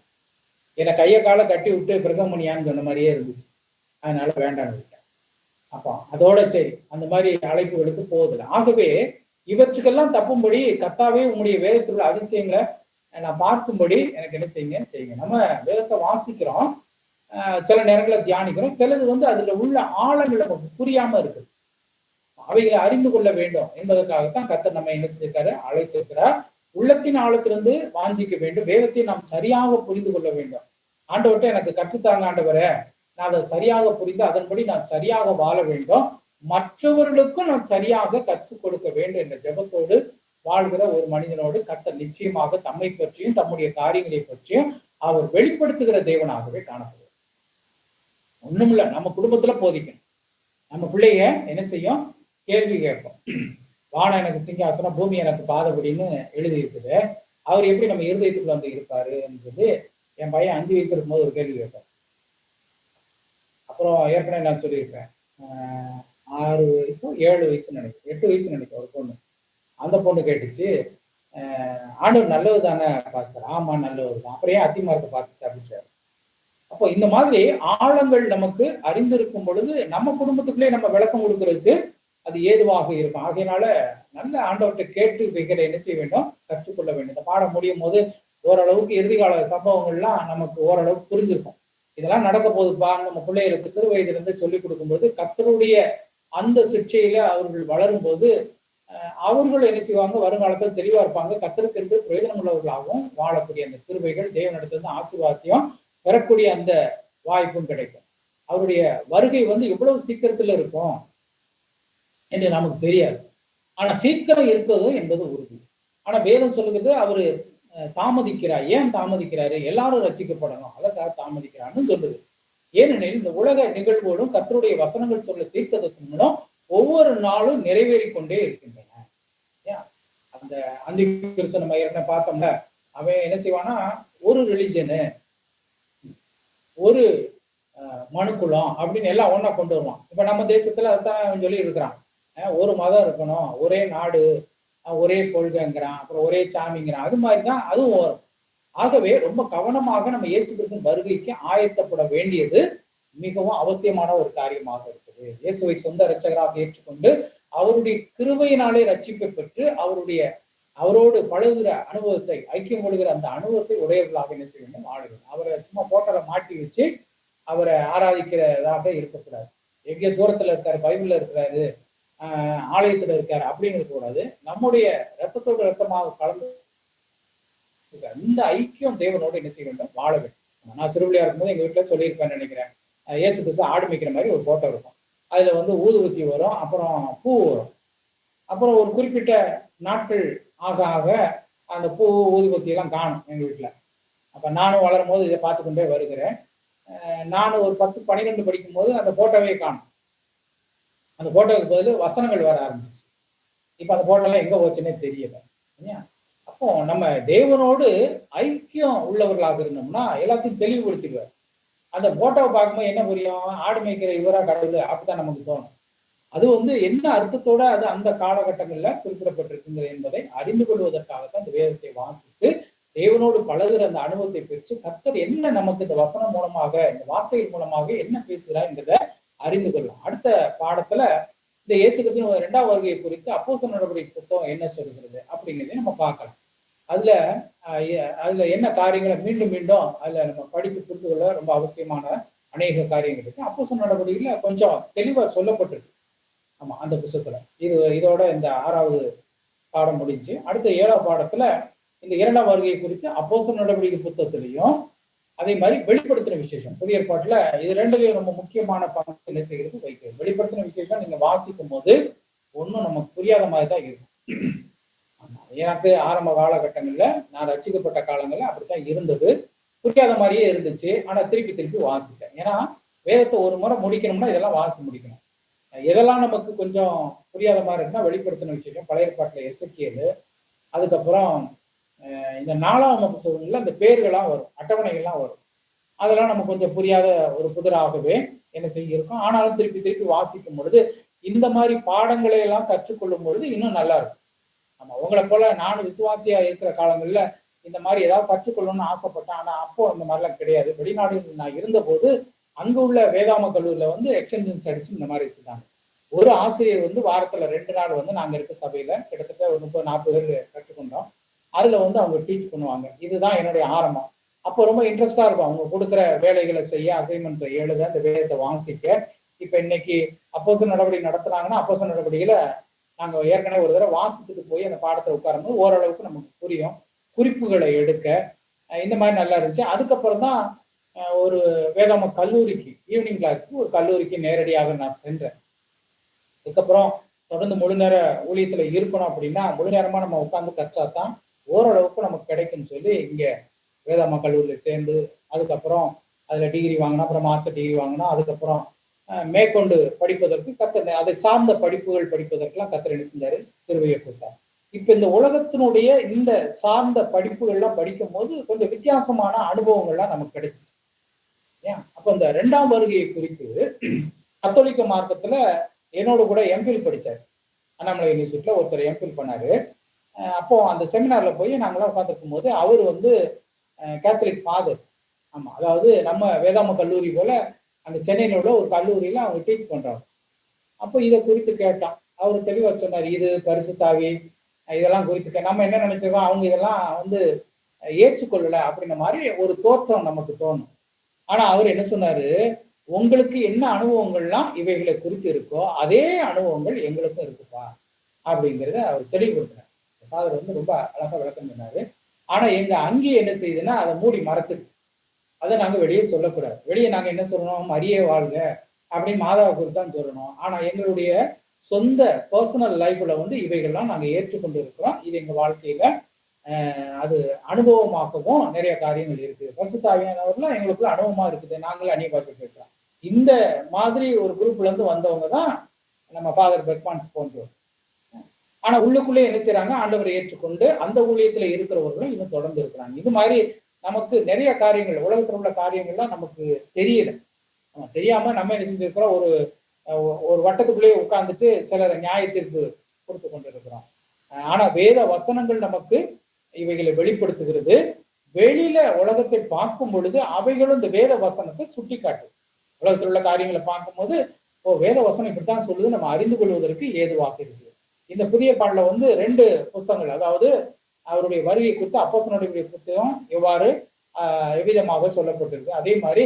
என்னை கையை காலை கட்டி விட்டு பிரசங்கம் பண்ணியான்னு சொன்ன மாதிரியே இருந்துச்சு. அதனால வேண்டாம்னு விட்டேன். அப்போ அதோட சரி, அந்த மாதிரி அழைப்புகளுக்கு போகுதில்லை. ஆகவே இவற்றுக்கெல்லாம் தப்பும்படி கர்த்தாவே உங்களுடைய வேதத்தில் உள்ள அதிசயங்களை நான் பார்க்கும்படி எனக்கு என்ன செய்யுங்க. நம்ம வேதத்தை வாசிக்கிறோம், சில நேரங்களில் தியானிக்கிறோம், சிலது வந்து அதுல உள்ள ஆழங்கள் நமக்கு புரியாம இருக்கு. அவைகளை அறிந்து கொள்ள வேண்டும் என்பதற்காகத்தான் கர்த்தர் நம்ம என்ன செஞ்சிருக்காரு, அழைத்திருக்கிறார். உள்ளத்தின் ஆழத்திலிருந்து வாஞ்சிக்க வேண்டும், வேதத்தை நாம் சரியாக புரிந்து கொள்ள வேண்டும். ஆண்டவர்கிட்ட எனக்கு கற்றுத்தாங்க ஆண்டவரே, நான் அதை சரியாக புரிந்து அதன்படி நான் சரியாக வாழ வேண்டும், மற்றவர்களுக்கும் நான் சரியாக கற்றுக் கொடுக்க வேண்டும் என்ற ஜெபத்தோடு வாழ்கிற ஒரு மனிதனோடு கர்த்தர் நிச்சயமாக தம்மை பற்றியும் தம்முடைய காரியங்களை பற்றியும் அவர் வெளிப்படுத்துகிற தேவனாகவே காணப்படுவார். ஒண்ணுமில்ல, நம்ம குடும்பத்துல போதிக்கணும். நம்ம பிள்ளைய என்ன செய்யும், கேள்வி கேட்போம். வானம் எனக்கு சிங்காசனம், பூமி எனக்கு பாதபடின்னு எழுதி இருக்குது. அவர் எப்படி நம்ம இருதயத்துக்குள்ள வந்து இருப்பாரு என்பது என் பையன் 5 வயசு இருக்கும்போது ஒரு கேள்வி கேட்பார். அப்புறம் ஏற்கனவே நான் சொல்லியிருப்பேன், 6 வயசோ 7 வயசுன்னு நினைக்கிறேன், 8 வயசுன்னு நினைக்கிறேன் ஒரு பொண்ணு. அந்த பொண்ணு கேட்டுச்சு, ஆண்டவர் நல்லது தானே பாஸ்டர்? ஆமா நல்லவர் தான். அப்புறம் ஏன் அத்திமார்க்க பார்த்து சாப்பிச்சாரு? அப்போ இந்த மாதிரி ஆழங்கள் நமக்கு அறிந்திருக்கும் பொழுது நம்ம குடும்பத்துக்குள்ளே நம்ம விளக்கம் கொடுக்கறதுக்கு அது ஏதுவாக இருக்கும். ஆகையினால நல்ல ஆண்டவர்கிட்ட கேட்டு வைக்கிற என்ன செய்ய வேண்டும், கற்றுக்கொள்ள வேண்டும். இந்த பாடம் முடியும் போது ஓரளவுக்கு இறுதிகால சம்பவங்கள்லாம் நமக்கு ஓரளவுக்கு புரிஞ்சிருக்கும். இதெல்லாம் நடக்க போகுதுப்பா, நம்ம பிள்ளைகளுக்கு சிறு வயதிலிருந்து சொல்லிக் கொடுக்கும்போது கர்த்தருடைய அந்த சிக்ஷையில அவர்கள் வளரும் போது அவர்கள் என்ன செய்வாங்க, வருங்காலத்தில் தெளிவா இருப்பாங்க. கர்த்தருக்கு என்று பிரயோஜனம் உள்ளவர்களாகவும் வாழக்கூடிய அந்த கிருபைகள், தேவனிடத்திலிருந்து ஆசீர்வாதத்தையும் பெறக்கூடிய அந்த வாய்ப்பும் கிடைக்கும். அவருடைய வருகை வந்து எவ்வளவு சீக்கிரத்துல இருக்கும் என்று நமக்கு தெரியாது. ஆனா சீக்கிரம் இருக்கிறது என்பது உறுதி. ஆனா வேதம் சொல்லுகிறது அவரு தாமதிக்கிறார். ஏன் தாமதிக்கிறாரு? எல்லாரும் ரட்சிக்கப்படணும், அதற்காக தாமதிக்கிறான்னு சொல்லுது. ஏனெனில் இந்த உலக நிகழ்வுகளும் கர்த்தருடைய வசனங்கள் சொல்ல தீர்க்க தரிசனங்களும் ஒவ்வொரு நாளும் நிறைவேறி கொண்டே இருக்கின்றன. அந்த அந்தி கிறிஸ்து நம்ம ஏற்கனவே பார்த்தோம்ல, அவன் என்ன செய்வானா, ஒரு ரிலிஜனு, ஒரு மனுக்குலம் அப்படின்னு எல்லாம் ஒன்னா கொண்டு வருவான். இப்ப நம்ம தேசத்துல அதான் சொல்லி இருக்கிறான், ஒரு மதம் இருக்கணும், ஒரே நாடு, ஒரே கொள்கைங்கிறான், அப்புறம் ஒரே சாமிங்கிறான். அது மாதிரிதான் அதுவும் வரும். ஆகவே ரொம்ப கவனமாக நம்ம இயேசு கிறிஸ்துவின் வருகைக்கு ஆயத்தப்பட வேண்டியது மிகவும் அவசியமான ஒரு காரியமாக இருக்குது. இயேசுவை சொந்த இரட்சகராக ஏற்றுக்கொண்டு அவருடைய கிருபையினாலே ரட்சிப்பை பெற்று அவரோடு பழகுகிற அனுபவத்தை, ஐக்கியம் கொள்கிற அந்த அனுபவத்தை உடையவர்களாக என்ன செய்ய வேண்டும்? வாழ வேண்டும். அவரை சும்மா போட்டரை மாட்டி வச்சு அவரை ஆராதிக்கிறதாக இருக்கக்கூடாது. எங்கே தூரத்துல இருக்காரு, பைபிள்ல இருக்கிறாரு, ஆலயத்துல இருக்காரு அப்படின்னு இருக்கக்கூடாது. நம்முடைய ரத்தத்தோடு ரத்தமாக கலந்து இந்த ஐக்கியம் தேவனோடு என்ன செய்ய வேண்டும்? வாழ வேண்டும். நான் சிறுபிள்ளையா இருக்கும்போது எங்க வீட்டுல சொல்லியிருப்பேன்னு நினைக்கிறேன். இயேசு கிறிஸ்து ஆடு மேய்க்கிற மாதிரி ஒரு போட்டோ இருக்கும். அதுல வந்து ஊதுபத்தி வரும், அப்புறம் பூ வரும். அப்புறம் ஒரு குறிப்பிட்ட நாட்கள் ஆக ஆக அந்த பூ ஊதுபத்தி எல்லாம் காணும் எங்க வீட்டுல. அப்ப நானும் வளரும் போது இதை பார்த்து கொண்டே வருகிறேன். நானும் ஒரு 10, 12 படிக்கும் போது அந்த போட்டோவே காணும். அந்த போட்டோவுக்கு பதில் வசனங்கள் வர ஆரம்பிச்சிச்சு. இப்ப அந்த போட்டோ எல்லாம் எங்க போச்சுன்னே தெரியல. அப்போ நம்ம தேவனோடு ஐக்கியம் உள்ளவர்களாக இருந்தோம்னா எல்லாத்தையும் தெளிவுபடுத்திடுவார். அந்த போட்டோவை பார்க்கும்போது என்ன புரியும்? ஆடு மேய்க்கிற இவரா கடவுள் அப்படித்தான் நமக்கு தோணும். அது வந்து என்ன அர்த்தத்தோட அது அந்த காலகட்டங்கள்ல குறிப்பிடப்பட்டிருக்குங்க என்பதை அறிந்து கொள்வதற்காகத்தான் இந்த வேதத்தை வாசித்து தேவனோடு பழகுற அந்த அனுபவத்தை பெற்று கர்த்தர் என்ன நமக்கு இந்த வசனம் மூலமாக, இந்த வார்த்தைகள் மூலமாக என்ன பேசுகிறார் என்றதை அறிந்து கொள்ளலாம். அடுத்த பாடத்துல இந்த இயேசு கிறிஸ்துவின் 2ஆம் வருகையை குறித்து அப்போஸ்தலர் நடவடிக்கை புத்தகம் என்ன சொல்கிறது அப்படிங்கிறதையும் நம்ம பார்க்கலாம். அதுல என்ன காரியங்களை மீண்டும் மீண்டும் அதுல நம்ம படித்து புரிந்து கொள்ள ரொம்ப அவசியமான அநேக காரியங்கள் இருக்கு. அப்போஸ்தலர் நடவடிக்கையில கொஞ்சம் தெளிவா சொல்லப்பட்டிருக்கு. ஆமா, அந்த புத்தகத்துல இதோட இந்த 6வது பாடம் முடிஞ்சு அடுத்த 7ஆம் பாடத்துல இந்த 2ஆம் வருகையை குறித்து அப்போஸ்தலர் நடவடிக்கை புத்தகத்திலையும் அதே மாதிரி வெளிப்படுத்தின விசேஷம் புதிய ஏற்பாட்டுல இது ரெண்டுலயும் ரொம்ப முக்கியமான பங்கு என்ன செய்கிறது வைக்கிறது. வெளிப்படுத்தின விசேஷம் நீங்க வாசிக்கும் போது ஒன்றும் நமக்கு புரியாத மாதிரி தான் இருக்கும். எனக்கு ஆரம்ப காலகட்டங்கள்ல நான் ரசிக்கப்பட்ட காலங்கள்ல அப்படித்தான் இருந்தது. புரியாத மாதிரியே இருந்துச்சு. ஆனா திருப்பி வாசிட்டேன். ஏன்னா வேதத்தை ஒரு முறை முடிக்கணும்னா இதெல்லாம் வாசித்து முடிக்கணும். எதெல்லாம் நமக்கு கொஞ்சம் புரியாத மாதிரி இருக்குன்னா வெளிப்படுத்தின விஷயம், பழைய ஏற்பாட்டுல எசேக்கியேல், அதுக்கப்புறம் இந்த 4ஆம் புத்தகங்கள்ல அந்த பேர்கள்லாம் வரும், அட்டவணைகள்லாம் வரும். அதெல்லாம் நம்ம கொஞ்சம் புரியாத ஒரு புதிராகவே என்ன செய்யிருக்கோம். ஆனாலும் திருப்பி வாசிக்கும் பொழுது இந்த மாதிரி பாடங்களை எல்லாம் கற்றுக்கொள்ளும் பொழுது இன்னும் நல்லா இருக்கும். ஆமா, உங்களை போல நானும் விசுவாசியா இருக்கிற காலங்கள்ல இந்த மாதிரி ஏதாவது கற்றுக்கொள்ளணும்னு ஆசைப்பட்டேன். ஆனா அப்போ இந்த மாதிரிலாம் கிடையாது. வெளிநாடுகளில் நான் இருந்த போது அங்க உள்ள வேதாம கல்லூரியில வந்து எக்ஸ்டென்ஷன் ஸ்டடிஸ் இந்த மாதிரி வச்சுருந்தாங்க. ஒரு ஆசிரியர் வந்து வாரத்துல 2 நாள் வந்து நாங்க இருக்க சபையில கிட்டத்தட்ட ஒரு 30-40 பேர் கற்றுக்கொண்டோம். அதுல வந்து அவங்க டீச் பண்ணுவாங்க. இதுதான் என்னுடைய ஆரம்பம். அப்போ ரொம்ப இன்ட்ரெஸ்டா இருக்கும். அவங்க கொடுக்குற வேலைகளை செய்ய, அசைன்மெண்ட் செய்ய, எழுத, அந்த வேதத்தை வாசிக்க. இப்ப இன்னைக்கு அப்போஸ்தலர் நடவடிக்கை நடத்துனாங்கன்னா அப்போஸ்தலர் நடவடிக்கையில நாங்க ஏற்கனவே ஒரு தடவை வாசித்துட்டு போய் அந்த பாடத்தை உட்காரும்போது ஓரளவுக்கு நமக்கு புரியும். குறிப்புகளை எடுக்க இந்த மாதிரி நல்லா இருந்துச்சு. அதுக்கப்புறம் தான் ஒரு வேதாம கல்லூரிக்கு ஈவினிங் கிளாஸ்க்கு ஒரு கல்லூரிக்கு நேரடியாக நான் சென்றேன். அதுக்கப்புறம் தொடர்ந்து முழு நேர ஊழியத்துல இருக்கணும் அப்படின்னா முழு நேரமா நம்ம உட்கார்ந்து கற்றாதான் ஓரளவுக்கு நமக்கு கிடைக்கும்னு சொல்லி இங்க வேதாம கல்லூரியில சேர்ந்து அதுக்கப்புறம் அதுல டிகிரி வாங்கினா, அப்புறம் மாஸ்டர் டிகிரி வாங்கினா, அதுக்கப்புறம் மேற்கொண்டு படிப்பதற்கு கத்தர் அதை சார்ந்த படிப்புகள் படிப்பதற்கெல்லாம் கத்தர் என்ன செஞ்சாரு? கிருபையை கொடுத்தார். இப்ப இந்த உலகத்தினுடைய இந்த சார்ந்த படிப்புகள்லாம் படிக்கும் போது கொஞ்சம் வித்தியாசமான அனுபவங்கள்லாம் நமக்கு கிடைச்சிச்சு. ஏன் அப்ப இந்த 2ஆம் வருகையை குறித்து கத்தோலிக்க மார்க்கத்துல என்னோட கூட எம்பில் படிச்சாரு. அண்ணாமலை யூனிவர்சிட்டியில ஒருத்தர் எம்பில் பண்ணாரு. அப்போ அந்த செமினார்ல போய் நாங்களாம் உட்காந்துருக்கும் போது அவர் வந்து கேத்தலிக் ஃபாதர். ஆமா, அதாவது நம்ம வேதாம கல்லூரி போல அந்த சென்னையில உள்ள ஒரு கல்லூரியில அவங்க டீச் பண்றாங்க. அப்போ இதை குறித்து கேட்டான். அவர் தெளிவா சொன்னார், இது பரிசுத்தாவி இதெல்லாம் குறித்து நம்ம என்ன நினைச்சிருக்கோம், அவங்க இதெல்லாம் வந்து ஏற்றுக்கொள்ளல அப்படின்ற மாதிரி ஒரு தோற்றம் நமக்கு தோணும். ஆனா அவர் என்ன சொன்னாரு, உங்களுக்கு என்ன அனுபவங்கள்லாம் இவைகளை குறித்து இருக்கோ அதே அனுபவங்கள் எங்களுக்கும் இருக்குப்பா அப்படிங்கிறத அவர் தெளிவுபடுத்தினார். ஃபாதர் வந்து ரொம்ப அழகா விளக்கம் சொன்னாரு. ஆனா எங்க அங்கே என்ன செய்யுதுன்னா அதை மூடி மறைச்சிருக்கு. அதை நாங்க வெளியே சொல்லக்கூடாது. வெளியே நாங்க என்ன சொல்லணும், மரியே வாழ்க அப்படின்னு மாதாவை குறித்து தான் சொல்லணும். ஆனா எங்களுடைய சொந்த பர்சனல் லைஃப்ல வந்து இவைகள்லாம் நாங்க ஏற்றுக்கொண்டு இருக்கிறோம். இது எங்க வாழ்க்கையில அது அனுபவமாகவும் நிறைய காரியங்கள் இருக்கு. பரிசுத்த ஆவியானவர்லாம் எங்களுக்குள்ள அனுபவமா இருக்குது. நாங்களும் அந்நிய பாஷை பேசலாம். இந்த மாதிரி ஒரு குரூப்ல இருந்து வந்தவங்க தான் நம்ம ஃபாதர் பெர்க்மான்ஸ் போன்றோர். ஆனா உள்ளுக்குள்ளே என்ன செய்யறாங்க, ஆண்டவரை ஏற்றுக்கொண்டு அந்த ஊழியத்துல இருக்கிறவர்களும் இன்னும் தொடர்ந்து இருக்கிறாங்க. இது மாதிரி நமக்கு நிறைய காரியங்கள், உலகத்தில் உள்ள காரியங்கள்லாம் நமக்கு தெரியல. தெரியாம நம்ம என்ன செஞ்சிருக்கிறோம், ஒரு வட்டத்துக்குள்ளேயே உட்கார்ந்துட்டு சிலர் நியாய தீர்ப்பு கொடுத்து கொண்டிருக்கிறோம். ஆனா வேத வசனங்கள் நமக்கு இவைகளை வெளிப்படுத்துகிறது. வெளியில உலகத்தை பார்க்கும் பொழுது அவைகளும் இந்த வேத வசனத்தை சுட்டி காட்டும். உலகத்தில் உள்ள காரியங்களை பார்க்கும்போது வேத வசனம் இப்படித்தான் சொல்லுது, நம்ம அறிந்து கொள்வதற்கு ஏதுவாக இருக்கு. இந்த புதிய பாடல 2 புஸ்தகங்கள், அதாவது அவருடைய வருகை குறித்து அப்போஸ்தலனுடைய புத்தகம் எவ்வாறு எவ்விதமாக சொல்லப்பட்டிருக்கு, அதே மாதிரி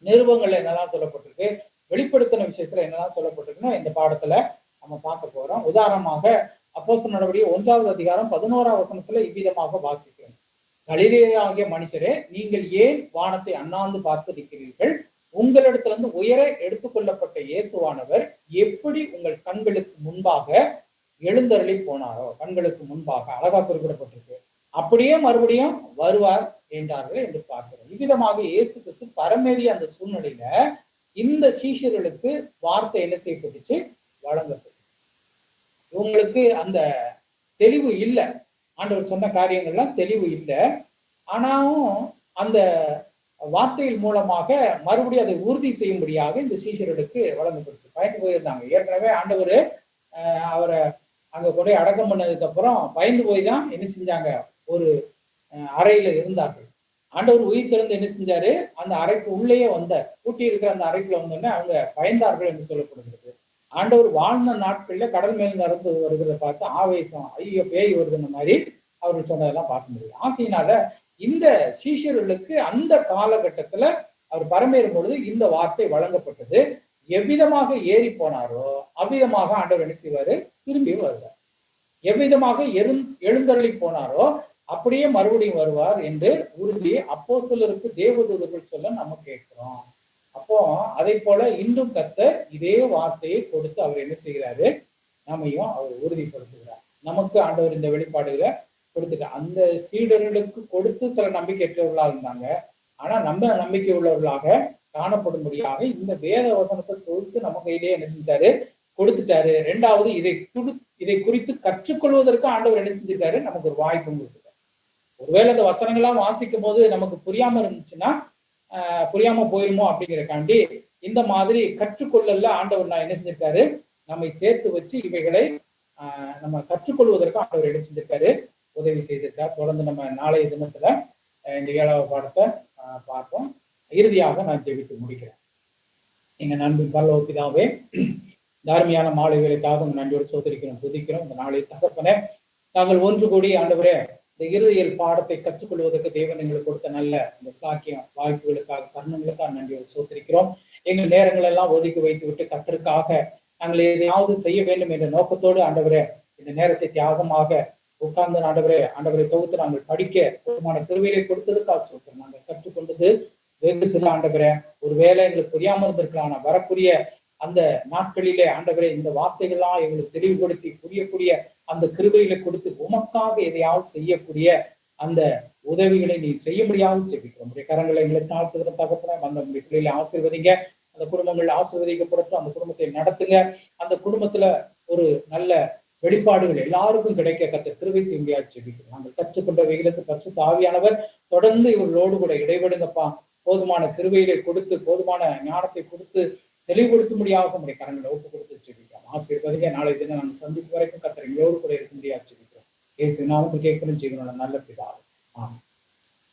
நிருபங்கள்ல என்னதான் சொல்லப்பட்டிருக்கு, வெளிப்படுத்தின விஷயத்துல என்னதான் சொல்லப்பட்டிருக்குன்னா இந்த பாடத்துல நம்ம பார்க்க போறோம். உதாரணமாக அப்போஸ்தலர் நடவடிக்கை 1வது அதிகாரம் 11வது வசனத்துல இவ்விதமாக வாசிக்கிறோம். கலிலேயராகிய மனுஷரே, நீங்கள் ஏன் வானத்தை அண்ணாந்து பார்த்து நிற்கிறீர்கள்? உங்களிடத்திலிருந்து உயர எடுத்துக்கொள்ளப்பட்ட இயேசுவானவர் எப்படி உங்கள் கண்களுக்கு முன்பாக எழுந்தருளி போனாரோ, கண்களுக்கு முன்பாக அழகா குறிப்பிடப்பட்டிருக்கு, அப்படியே மறுபடியும் வருவார் என்றார்கள் என்று பார்க்கிறோம். இவ்விதமாக இயேசு கிறிஸ்து பரமேறிய அந்த சூழ்நிலையில இந்த சீஷர்களுக்கு வார்த்தை என்ன செய்யப்பட்டுச்சு? வழங்கப்பட்டு. இவங்களுக்கு அந்த தெளிவு இல்லை, ஆண்டவர் சொன்ன காரியங்கள்லாம் தெளிவு இல்லை. ஆனாலும் அந்த வார்த்தையின் மூலமாக மறுபடியும் அதை உறுதி செய்யும்படியாக இந்த சீஷர்களுக்கு வழங்கப்பட்டு பயந்து போயிருந்தாங்க. ஏற்கனவே ஆண்டவர் அவரை அங்க கொண்டு அடக்கம் பண்ணதுக்கு அப்புறம் பயந்து போய் தான் என்ன செஞ்சாங்க? ஒரு அறையில இருந்தார்கள். ஆண்டவர் உயிர் திறந்து என்ன செஞ்சாரு? அந்த அறைக்கு உள்ளேயே வந்தார். கூட்டி இருக்கிற அந்த அறைக்குள்ள வந்தோடனே அவங்க பயந்தார்கள் என்று சொல்லப்படுகிறது. ஆண்டவர் வாழ்ந்த நாட்கள்ல கடல் மேல் நடந்து வருகிறத பார்த்து ஆவேசம், ஐயோ பேய் வருதுன்ற மாதிரி அவர்கள் சொன்னதெல்லாம் பார்க்க முடியும். ஆகையினால இந்த சீஷர்களுக்கு அந்த காலகட்டத்துல அவர் பரமேறும் பொழுது இந்த வார்த்தை வழங்கப்பட்டது. எவ்விதமாக ஏறி போனாரோ அவ்விதமாக ஆண்டவர் என்ன செய்வாரு? திரும்பி வருவார். எவ்விதமாக எழுந்தருளி போனாரோ அப்படியே மறுபடியும் வருவார் என்று உறுதி அப்போஸ்தலருக்கு தேவதூதர்கள் சொல்ல நம்ம கேட்கிறோம். அப்போ அதை போல இன்றும் கர்த்தர் இதே வார்த்தையை கொடுத்து அவர் என்ன செய்கிறாரு? நம்மையும் அவர் உறுதிப்படுத்துகிறார். நமக்கு ஆண்டவர் இந்த வெளிப்பாடுகளை கொடுத்துட்டார். அந்த சீடர்களுக்கு கொடுத்து சில நம்பிக்கையற்றவர்களாக இருந்தாங்க. ஆனா நம்ம நம்பிக்கை உள்ளவர்களாக காணப்படும்படியாக இந்த வேத வசனத்தை தொகுத்து நம்ம கையிலேயே என்ன செஞ்சாரு? கொடுத்துட்டாரு. 2வது இதை குறித்து கற்றுக்கொள்வதற்கு ஆண்டவர் என்ன செஞ்சிருக்காரு? நமக்கு ஒரு வாய்ப்பு கொடுத்துட்டாரு. ஒருவேளை இந்த வசனங்கள்லாம் வாசிக்கும் போது நமக்கு புரியாம இருந்துச்சுன்னா புரியாம போயிருமோ அப்படிங்கிறக்காண்டி இந்த மாதிரி கற்றுக்கொள்ளல ஆண்டவர் நான் என்ன செஞ்சிருக்காரு? நம்மை சேர்த்து வச்சு இவைகளை நம்ம கற்றுக்கொள்வதற்கு ஆண்டவர் என்ன செஞ்சிருக்காரு? உதவி செய்திருக்கார். தொடர்ந்து நம்ம நாளைய தினத்துல இந்த 7வது பாடத்தை பார்ப்போம். இறுதியாக நான் ஜெபித்து முடிக்கிறேன். எங்க நண்பன் பரலோக பிதாவே, தார்மையான மாலை வேலைக்காக உங்க நன்றியோடு சோதரிக்கிறோம், துதிக்கிறோம். இந்த நாளை தகப்பனே, நாங்கள் ஒன்று கூடி ஆண்டவரே இந்த இறுதியில் பாடத்தை கற்றுக்கொள்வதற்கு தேவன் எங்களுக்கு கொடுத்த நல்ல இந்த சாக்கியம் வாய்ப்புகளுக்காக கருணங்களுக்காக நன்றியோடு சோதரிக்கிறோம். எங்கள் நேரங்கள் எல்லாம் ஒதுக்கி வைத்து விட்டு கர்த்தருக்காக நாங்கள் எதையாவது செய்ய வேண்டும் என்ற நோக்கத்தோடு ஆண்டவரே இந்த நேரத்தை தியாகமாக உட்கார்ந்து ஆண்டவரை தொகுத்து நாங்கள் படிக்க போதுமான கிருபையை கொடுத்ததுக்காக சொல்றோம். நாங்கள் கற்றுக்கொண்டது வெகு சில ஆண்டவரே, ஒருவேளை எங்களுக்கு புரியாம இருந்திருக்கலாம். ஆனா வரக்கூடிய அந்த நாட்களிலே ஆண்டவரே இந்த வார்த்தைகள்லாம் எங்களுக்கு தெளிவுபடுத்தி புரியக்கூடிய அந்த கிருபைகளை கொடுத்து உமக்காக எதையாவது செய்யக்கூடிய அந்த உதவிகளை நீ செய்ய முடியாமல் ஜெபிக்கிறோம். உடைய கரங்களை எங்களை தாழ்த்துகிற தகப்பன அந்த பிள்ளைகளை ஆசீர்வதிங்க. அந்த குடும்பங்கள் ஆசீர்வதிக்கப்படட்டும். அந்த குடும்பத்தை நடத்துங்க. அந்த குடும்பத்துல ஒரு நல்ல வெளிப்பாடுகள் எல்லாருக்கும் கிடைக்க கர்த்தர் கிருபை செய்ய முடியாது ஜெபிக்கிறோம். நாங்கள் கற்றுக்கொண்ட வெயிலத்து பரிசுத்த ஆவியானவர் தொடர்ந்து இவர்களோடு கூட இடைபெடுங்கப்பா. போதுமான கிருபைகளை கொடுத்து போதுமான ஞானத்தை கொடுத்து தெளிவுபடுத்த முடியாத உடைய கரங்களை ஒப்பு கொடுத்து ஜெபிக்கிறோம். ஆசீர்வதிங்க. நாளை தினம் நாங்கள் சந்திப்பு வரைக்கும் கர்த்தர் எங்களோடு கூட இருக்க முடியாது ஜெபிக்கிறோம். இயேசு நாமத்தில் கேட்கணும் ஜீவனோட நல்ல பிதாவே. ஆமாம்.